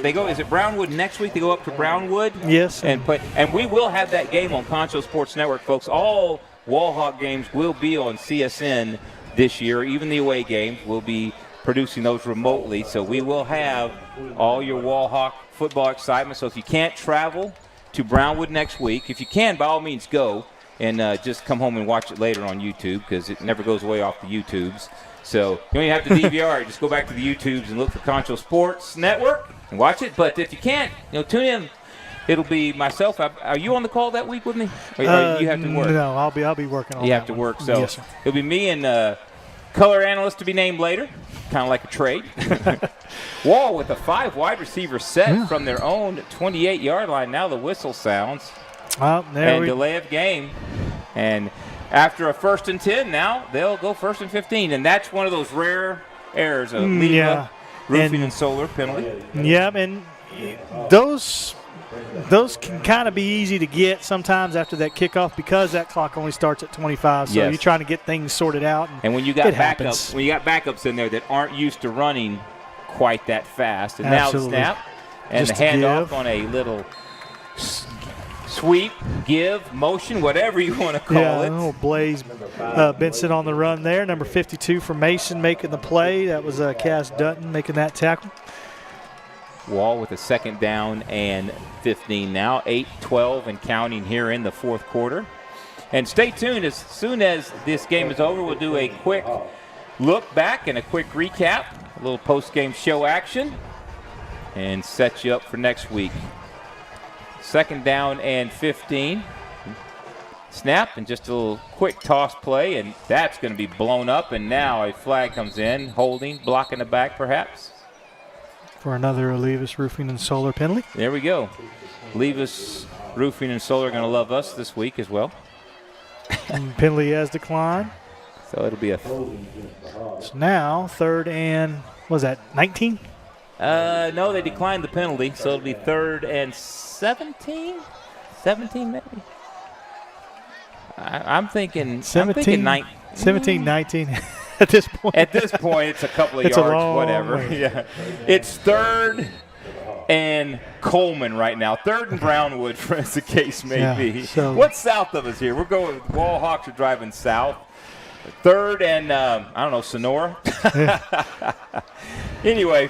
They go. Is it Brownwood next week? They go up to Brownwood. Yes. And we will have that game on Concho Sports Network, folks. All Wall Hawk games will be on CSN this year. Even the away games will be producing those remotely. So we will have all your Wall Hawk football excitement. So if you can't travel to Brownwood next week, if you can, by all means go and just come home and watch it later on YouTube, because it never goes away off the YouTubes. So you don't even have to DVR it. Just go back to the YouTubes and look for Concho Sports Network and watch it. But if you can't, tune in. It'll be myself. Are you on the call that week with me? Or you have to work? No, I'll be working on that. You have to work. So yes, sir. It'll be me and color analyst to be named later, kind of like a trade. Wall with a 5 wide receiver set from their own 28-yard line. Now the whistle sounds. Delay of game. And after a 1st and 10, now they'll go 1st and 15. And that's one of those rare errors of Leva Roofing and Solar penalty. Yeah, and those can kind of be easy to get sometimes after that kickoff, because that clock only starts at 25. So you're trying to get things sorted out. And when you got backups in there that aren't used to running quite that fast, and now the snap and just the handoff on a little sweep, give, motion, whatever you want to call it. Little Blaze Benson on the run there. Number 52 for Mason making the play. That was Cass Dutton making that tackle. Wall with a 2nd down and 15 now, 8-12 and counting here in the 4th quarter. And stay tuned. As soon as this game is over, we'll do a quick look back and a quick recap, a little post-game show action, and set you up for next week. 2nd down and 15. Snap and just a little quick toss play, and that's going to be blown up. And now a flag comes in, holding, blocking the back perhaps. For another Levis Roofing and Solar penalty. There we go. Levis Roofing and Solar are going to love us this week as well. Penalty has declined. So it'll be So now 3rd and, what was that, 19? No, they declined the penalty, so it'll be 3rd and 17? 17 maybe? I'm thinking 17, 19. At this point. At this point, it's a couple of yards, whatever. Yeah. It's 3rd and Coleman right now. 3rd and Brownwood, as the case may be. So what's south of us here? We're going, Wall Hawks are driving south. 3rd and, Sonora. Anyway,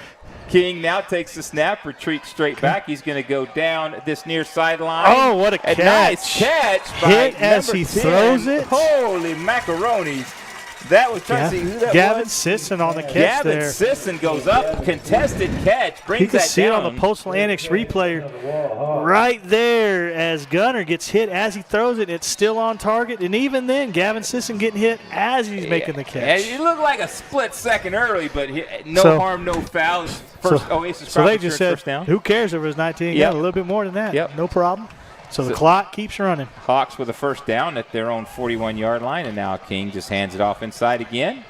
King now takes the snap, retreats straight back. He's going to go down this near sideline. Oh, what a catch. Nice catch by Hit as he 10. Throws it. Holy macaronis. That was trying to see who that Gavin was. Sisson on the catch there. Gavin Sisson goes up, contested catch, brings that down. You can see it on the Postal Annex replay right there as Gunner gets hit as he throws it. It's still on target, and even then, Gavin Sisson getting hit as he's making the catch. It looked like a split second early, but no harm, no foul. So they just said, who cares if it was 19? Yeah, a little bit more than that. Yep. No problem. So the clock keeps running. Hawks with a 1st down at their own 41-yard line, and now King just hands it off inside again.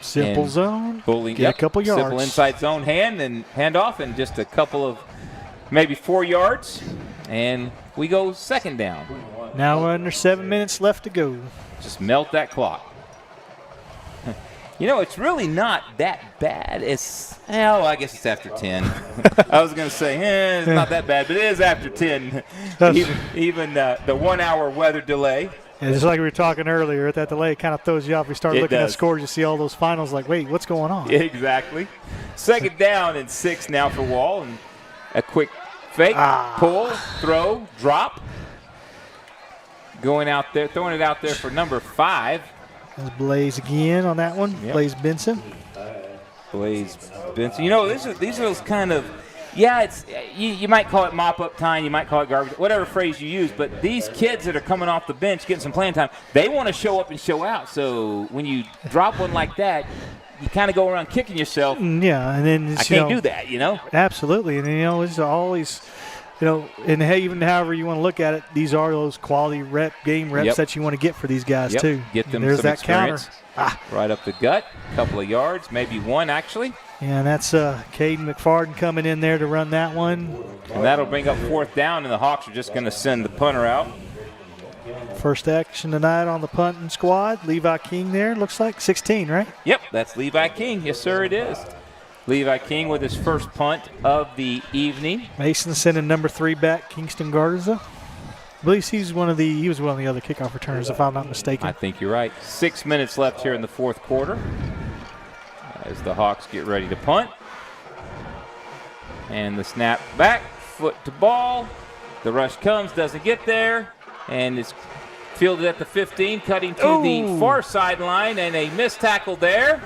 Simple zone. Get a couple yards. Simple inside zone hand off, and just a couple of maybe 4 yards, and we go 2nd down. Now we're under 7 minutes left to go. Just melt that clock. It's really not that bad. I guess it's after 10. I was going to say, it's not that bad, but it is after 10. even the 1 hour weather delay. Yeah, just like we were talking earlier, that delay kind of throws you off. You start looking at scores, you see all those finals like, wait, what's going on? Yeah, exactly. 2nd down and 6 now for Wall. And a quick fake, pull, throw, drop. Going out there, throwing it out there for number 5. There's Blaze again on that one. Yep. Blaze Benson. Blaze Benson. These are those kind of Yeah, it's you might call it mop-up time, you might call it garbage, whatever phrase you use, but these kids that are coming off the bench getting some playing time, they want to show up and show out. So when you drop one like that, you kind of go around kicking yourself. Yeah, and then I can't do that, Absolutely, and it's always, and hey, even however you want to look at it, these are those quality game reps that you want to get for these guys too. Get them There's some that experience. counter. Right up the gut, a couple of yards, maybe one actually. Yeah, and that's Caden McFarden coming in there to run that one. And that'll bring up 4th down, and the Hawks are just going to send the punter out. First action tonight on the punting squad. Levi King there, looks like 16, right? Yep, that's Levi King. Yes, sir, it is. Levi King with his first punt of the evening. Mason sending number 3 back, Kingston Garza. I believe he was one of the other kickoff returners, if I'm not mistaken. I think you're right. 6 minutes left here in the 4th quarter as the Hawks get ready to punt. And the snap back, foot to ball. The rush comes, doesn't get there, and it's fielded at the 15, cutting to the far sideline, and a missed tackle there.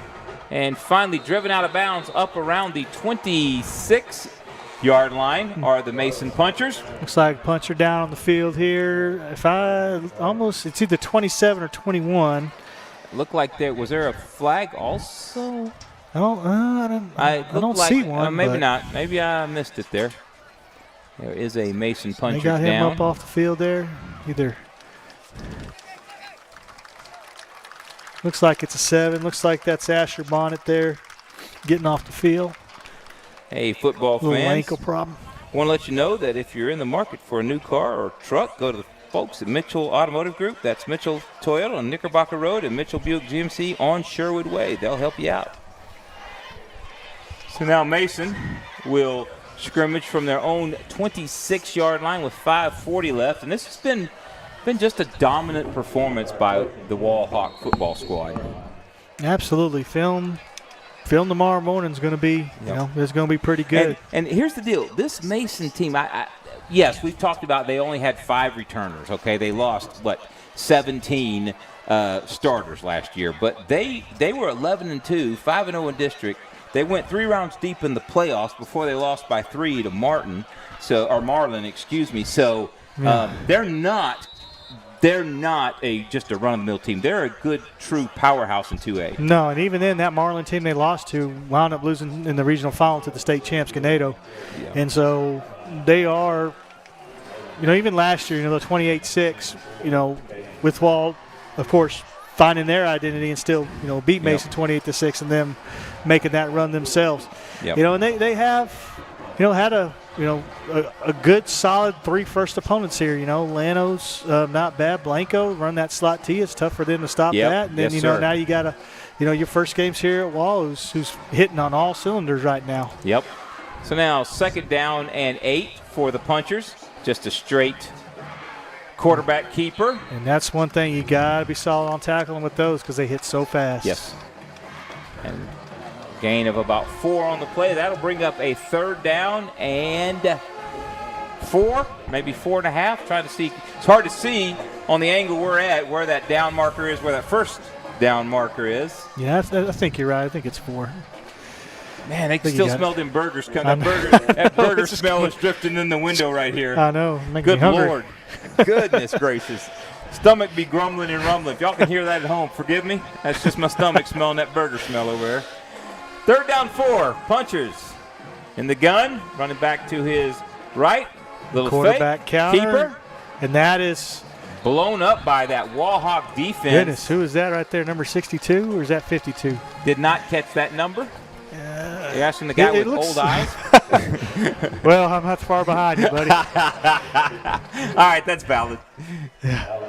And finally driven out of bounds up around the 26-yard line are the Mason Punchers. Looks like puncher down on the field here. It's either 27 or 21. Looked like was there a flag also? I don't see one. Maybe not. Maybe I missed it there. There is a Mason Puncher down. They got him down. up off the field there. Looks like it's a 7. Looks like that's Asher Bonnet there getting off the field. Hey, football fans. Little ankle problem. Want to let you know that if you're in the market for a new car or truck, go to the folks at Mitchell Automotive Group. That's Mitchell Toyota on Knickerbocker Road and Mitchell Buick GMC on Sherwood Way. They'll help you out. So now Mason will scrimmage from their own 26-yard line with 5:40 left. And this has been just a dominant performance by the Wall Hawk football squad. Absolutely. Film tomorrow morning is going to be, it's going to be pretty good. And here's the deal. This Mason team, yes, we've talked about they only had 5 returners, okay? They lost, 17 starters last year. But they were 11-2, 5-0 in district. They went 3 rounds deep in the playoffs before they lost by 3 to Marlin. So they're not just a run-of-the-mill team. They're a good, true powerhouse in 2A. No, and even then, that Marlin team they lost to wound up losing in the regional final to the state champs, Ganado. Yeah. And so they are, even last year, the 28-6, with Wall, of course, finding their identity and still, beat Mason 28-6 and them making that run themselves. Yep. And they have, had a good solid 3 first opponents here. Llanos, not bad. Blanco run that slot T. It's tough for them to stop that. And then now you got your first game's here at Wall, who's hitting on all cylinders right now. Yep. So now 2nd down and 8 for the Punchers. Just a straight quarterback keeper. And that's one thing you got to be solid on tackling with those because they hit so fast. Yes. And gain of about 4 on the play. That'll bring up a 3rd down and 4, maybe 4.5. Trying to see. It's hard to see on the angle we're at where that down marker is, where that first down marker is. Yeah, I think you're right. I think it's 4. Man, they can still smell them burgers coming. That burger smell is drifting in the window right here. I know. Good Lord. Goodness gracious. Stomach be grumbling and rumbling. If y'all can hear that at home, forgive me. That's just my stomach smelling that burger smell over there. 3rd down 4. Punchers in the gun. Running back to his right. Little quarterback fake. Counter. Keeper. And that is blown up by that Wall Hawk defense. Goodness, who is that right there? Number 62 or is that 52? Did not catch that number. You're asking the guy with old eyes? Well, I'm not far behind you, buddy. All right, that's valid. Yeah.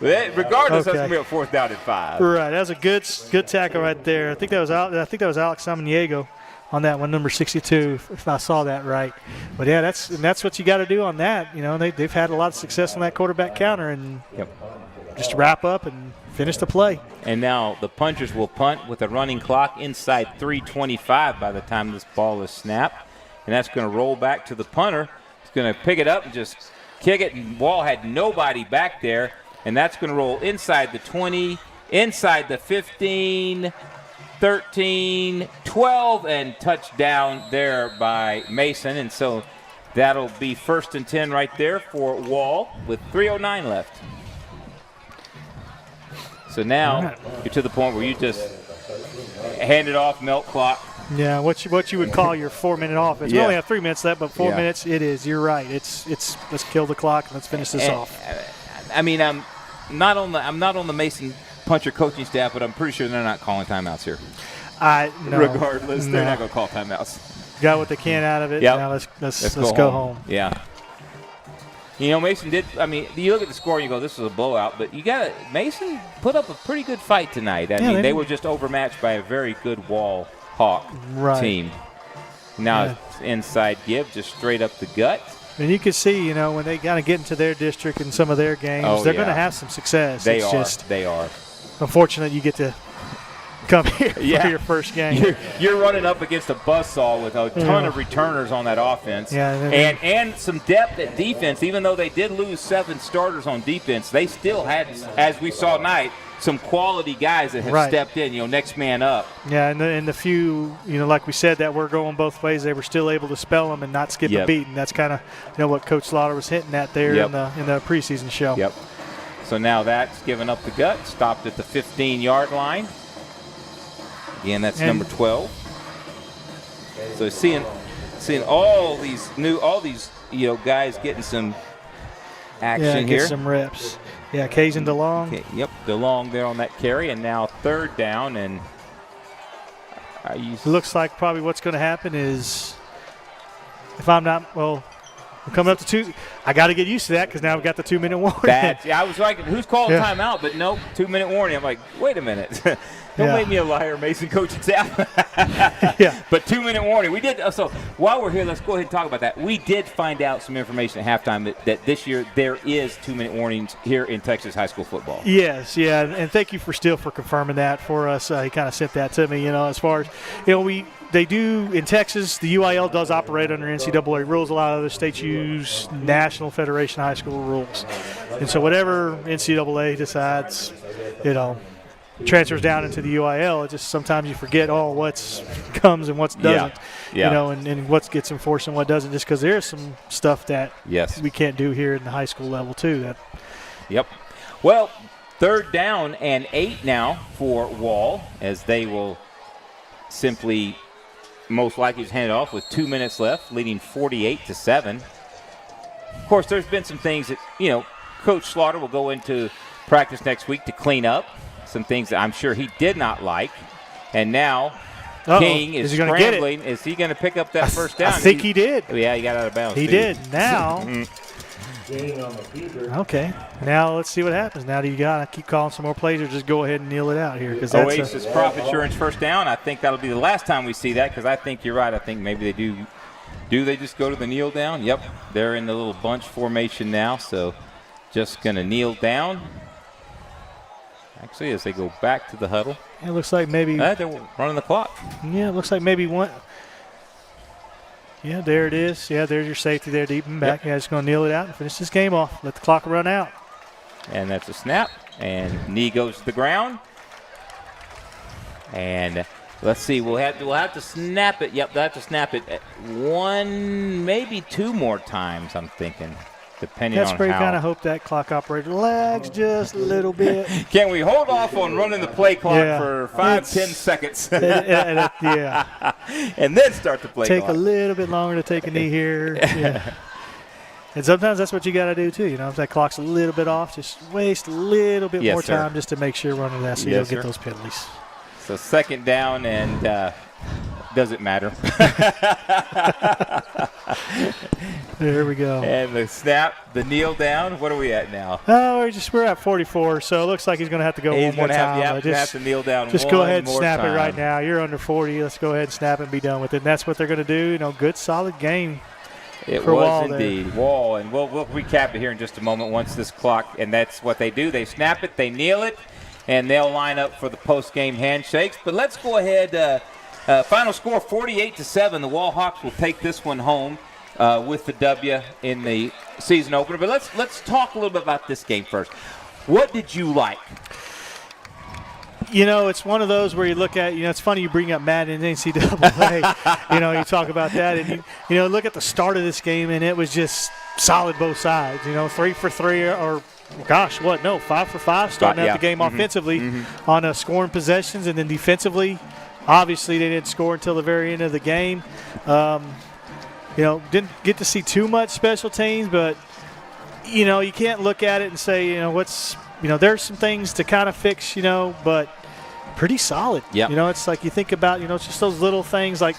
Regardless, that's going to be a 4th down and 5. Right, that was a good tackle right there. I think that was Alex Samaniego on that one, number 62, if I saw that right. But yeah, that's what you got to do on that. They've had a lot of success on that quarterback counter, and just wrap up and finish the play. And now the Punchers will punt with a running clock inside 3:25 by the time this ball is snapped. And that's going to roll back to the punter. He's going to pick it up and just kick it. And Wall had nobody back there. And that's going to roll inside the 20, inside the 15, 13-12, and touchdown there by Mason. And so that'll be 1st and 10 right there for Wall with 3:09 left. So now you're to the point where you just hand it off, milk clock. Yeah, what you would call your 4-minute offense. We only have 3 minutes left, but 4 minutes it is. You're right. It's let's kill the clock and let's finish this off. I mean, I'm not on the Mason Puncher coaching staff, but I'm pretty sure they're not calling timeouts here. No, Regardless, they're not going to call timeouts. Got what they can out of it. Yep. Now let's go home. Yeah. You know, Mason did. I mean, you look at the score and you go, "This was a blowout." But Mason put up a pretty good fight tonight. I mean, they were just overmatched by a very good Wall Hawk team. Now it's inside give, just straight up the gut. And you can see, when they kind of get into their district and some of their games, they're going to have some success. They are. Unfortunate you get to come here for your first game. You're running up against a buzzsaw with a ton of returners on that offense. And some depth at defense. Even though they did lose 7 starters on defense, they still had, as we saw tonight, some quality guys that have stepped in, next man up. Yeah, and the few, like we said, that were going both ways, they were still able to spell them and not skip a beat. And that's kind of, what Coach Slaughter was hinting at there in the preseason show. Yep. So now that's given up the gut, stopped at the 15-yard line. Again, that's number 12. So seeing all these guys getting some action here. Get some reps. Yeah, Kays and DeLong. Okay, yep, DeLong there on that carry, and now 3rd down. And it looks like probably what's going to happen is, if I'm not, we're coming up to 2. I got to get used to that because now we've got the 2-minute warning. I was like, who's calling timeout? But no, 2-minute warning. I'm like, wait a minute. Don't make me a liar, Mason coaching staff. But 2-minute warning. We did. So while we're here, let's go ahead and talk about that. We did find out some information at halftime that this year there is 2-minute warnings here in Texas high school football. Yes, and thank you for confirming that for us. He kind of sent that to me. As far as they do in Texas, the UIL does operate under NCAA rules. A lot of other states use National Federation High School rules, and so whatever NCAA decides, transfers down into the UIL. It just sometimes you forget what's comes and what doesn't, and what gets enforced and what doesn't, just because there's some stuff that we can't do here in the high school level too. Well, 3rd down and 8 now for Wall, as they will simply most likely just hand it off with 2 minutes left, leading 48-7. Of course, there's been some things that Coach Slaughter will go into practice next week to clean up. Some things that I'm sure he did not like. And now King is scrambling. Is he going to pick up that first down? I think he did. Yeah, he got out of bounds. He did. Now. Okay. Now let's see what happens. Now do you got to keep calling some more plays or just go ahead and kneel it out here? Oasis Crop Insurance first down. I think that'll be the last time we see that because I think you're right. I think maybe they do. Do they just go to the kneel down? Yep. They're in the little bunch formation now, so just going to kneel down. Actually, as they go back to the huddle. It looks like maybe. They're running the clock. Yeah, it looks like maybe one. Yeah, there it is. Yeah, there's your safety there deep in back. Yeah, just going to kneel it out and finish this game off. Let the clock run out. And that's a snap. And knee goes to the ground. And let's see. We'll have to snap it. Yep, they'll have to snap it 1, maybe 2 more times, I'm thinking. Depending That's on where you how. kind of hope that clock operator lags just a little bit. Can we hold off on running the play clock for 5-10 seconds? And then start the play clock. Take a little bit longer to take a knee here. Yeah. And sometimes that's what you got to do, too. If that clock's a little bit off, just waste a little bit more time just to make sure you're running that so you don't get those penalties. So 2nd down and doesn't matter. There we go. And the snap, the kneel down. What are we at now? We're at 44, so it looks like he's going to have to go one more time. Have to kneel down. Just go ahead and snap it right now. You're under 40. Let's go ahead and snap it and be done with it. And that's what they're going to do. Good, solid game. It was indeed. Wall, and we'll recap it here in just a moment once this clock, and that's what they do. They snap it, they kneel it, and they'll line up for the post-game handshakes. But let's go ahead. Final score 48-7. The Wall Hawks will take this one home with the W in the season opener. But let's talk a little bit about this game first. What did you like? It's one of those where you look at, it's funny you bring up Madden and NCAA. You talk about that, and you look at the start of this game, and it was just solid both sides. 3 for 3 or 5 for 5 starting out the game offensively on scoring possessions, and then defensively, obviously they didn't score until the very end of the game. Didn't get to see too much special teams, but you can't look at it and say there's some things to kind of fix, but pretty solid. Yeah. It's like you think about, it's just those little things like,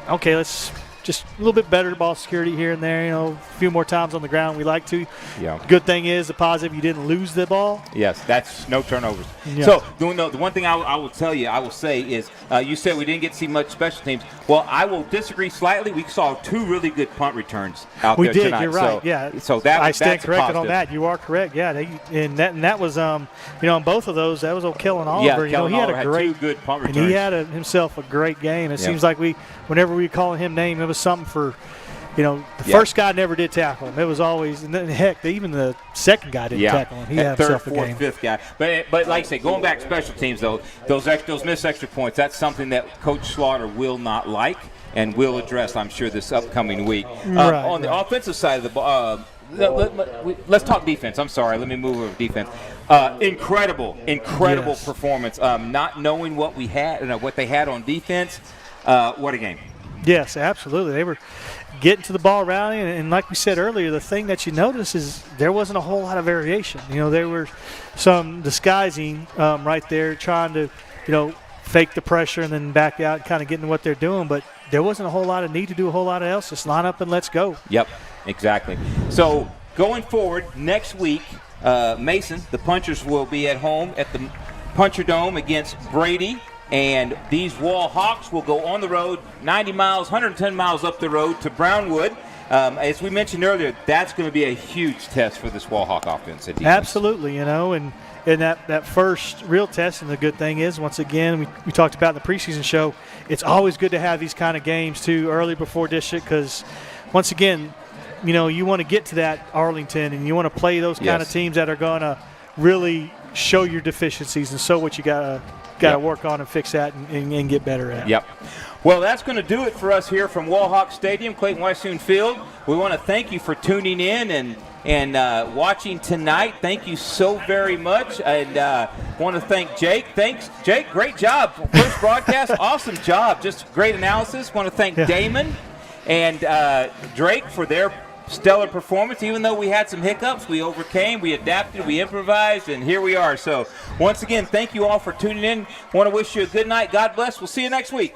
okay, let's just a little bit better ball security here and there, a few more times on the ground we like to. Yeah. Good thing is, the positive, you didn't lose the ball. Yes, that's no turnovers. Yeah. So the one thing I will say is, you said we didn't get to see much special teams. Well, I will disagree slightly. We saw 2 really good punt returns out there tonight. You're right. So I stand that's corrected a on that. You are correct. Yeah, that was on both of those. That was Kellen Oliver. Kellen he had Oliver a great 2 good punt returns. And he had himself a great game. It seems like whenever we call him name, it was something for. The first guy never did tackle him. It was always, and then, heck, even the second guy didn't tackle him. He had third, himself a fourth, game. fifth guy. But like I say, going back to special teams, though, those missed extra points, that's something that Coach Slaughter will not like and will address, I'm sure, this upcoming week. On the offensive side of the ball, let's talk defense. I'm sorry. Let me move over to defense. Incredible performance. Not knowing what we had, what they had on defense. What a game. Yes, absolutely. They were getting to the ball rallying, and like we said earlier, the thing that you notice is there wasn't a whole lot of variation. There were some disguising right there, trying to, fake the pressure and then back out and kind of getting what they're doing, but there wasn't a whole lot of need to do a whole lot else. Just line up and let's go. Yep, exactly. So going forward, next week, Mason, the Punchers will be at home at the Puncher Dome against Brady. And these Wall Hawks will go on the road 90 miles, 110 miles up the road to Brownwood. As we mentioned earlier, that's going to be a huge test for this Wall Hawk offense. Absolutely, and that first real test, and the good thing is, once again, we talked about in the preseason show, it's always good to have these kind of games, too, early before district, because, once again, you want to get to that Arlington, and you want to play those kind of teams that are going to really show your deficiencies and show what you got to work on and fix that and get better at. Yep. Well, that's going to do it for us here from Wall Hawk Stadium, Clayton Weishuhn Field. We want to thank you for tuning in and watching tonight. Thank you so very much. And want to thank Jake. Thanks, Jake. Great job. First broadcast. Awesome job. Just great analysis. Want to thank Damon and Drake for their stellar performance. Even though we had some hiccups, we overcame, we adapted, we improvised, and here we are. So once again, thank you all for tuning in. Want to wish you a good night. God bless. We'll see you next week.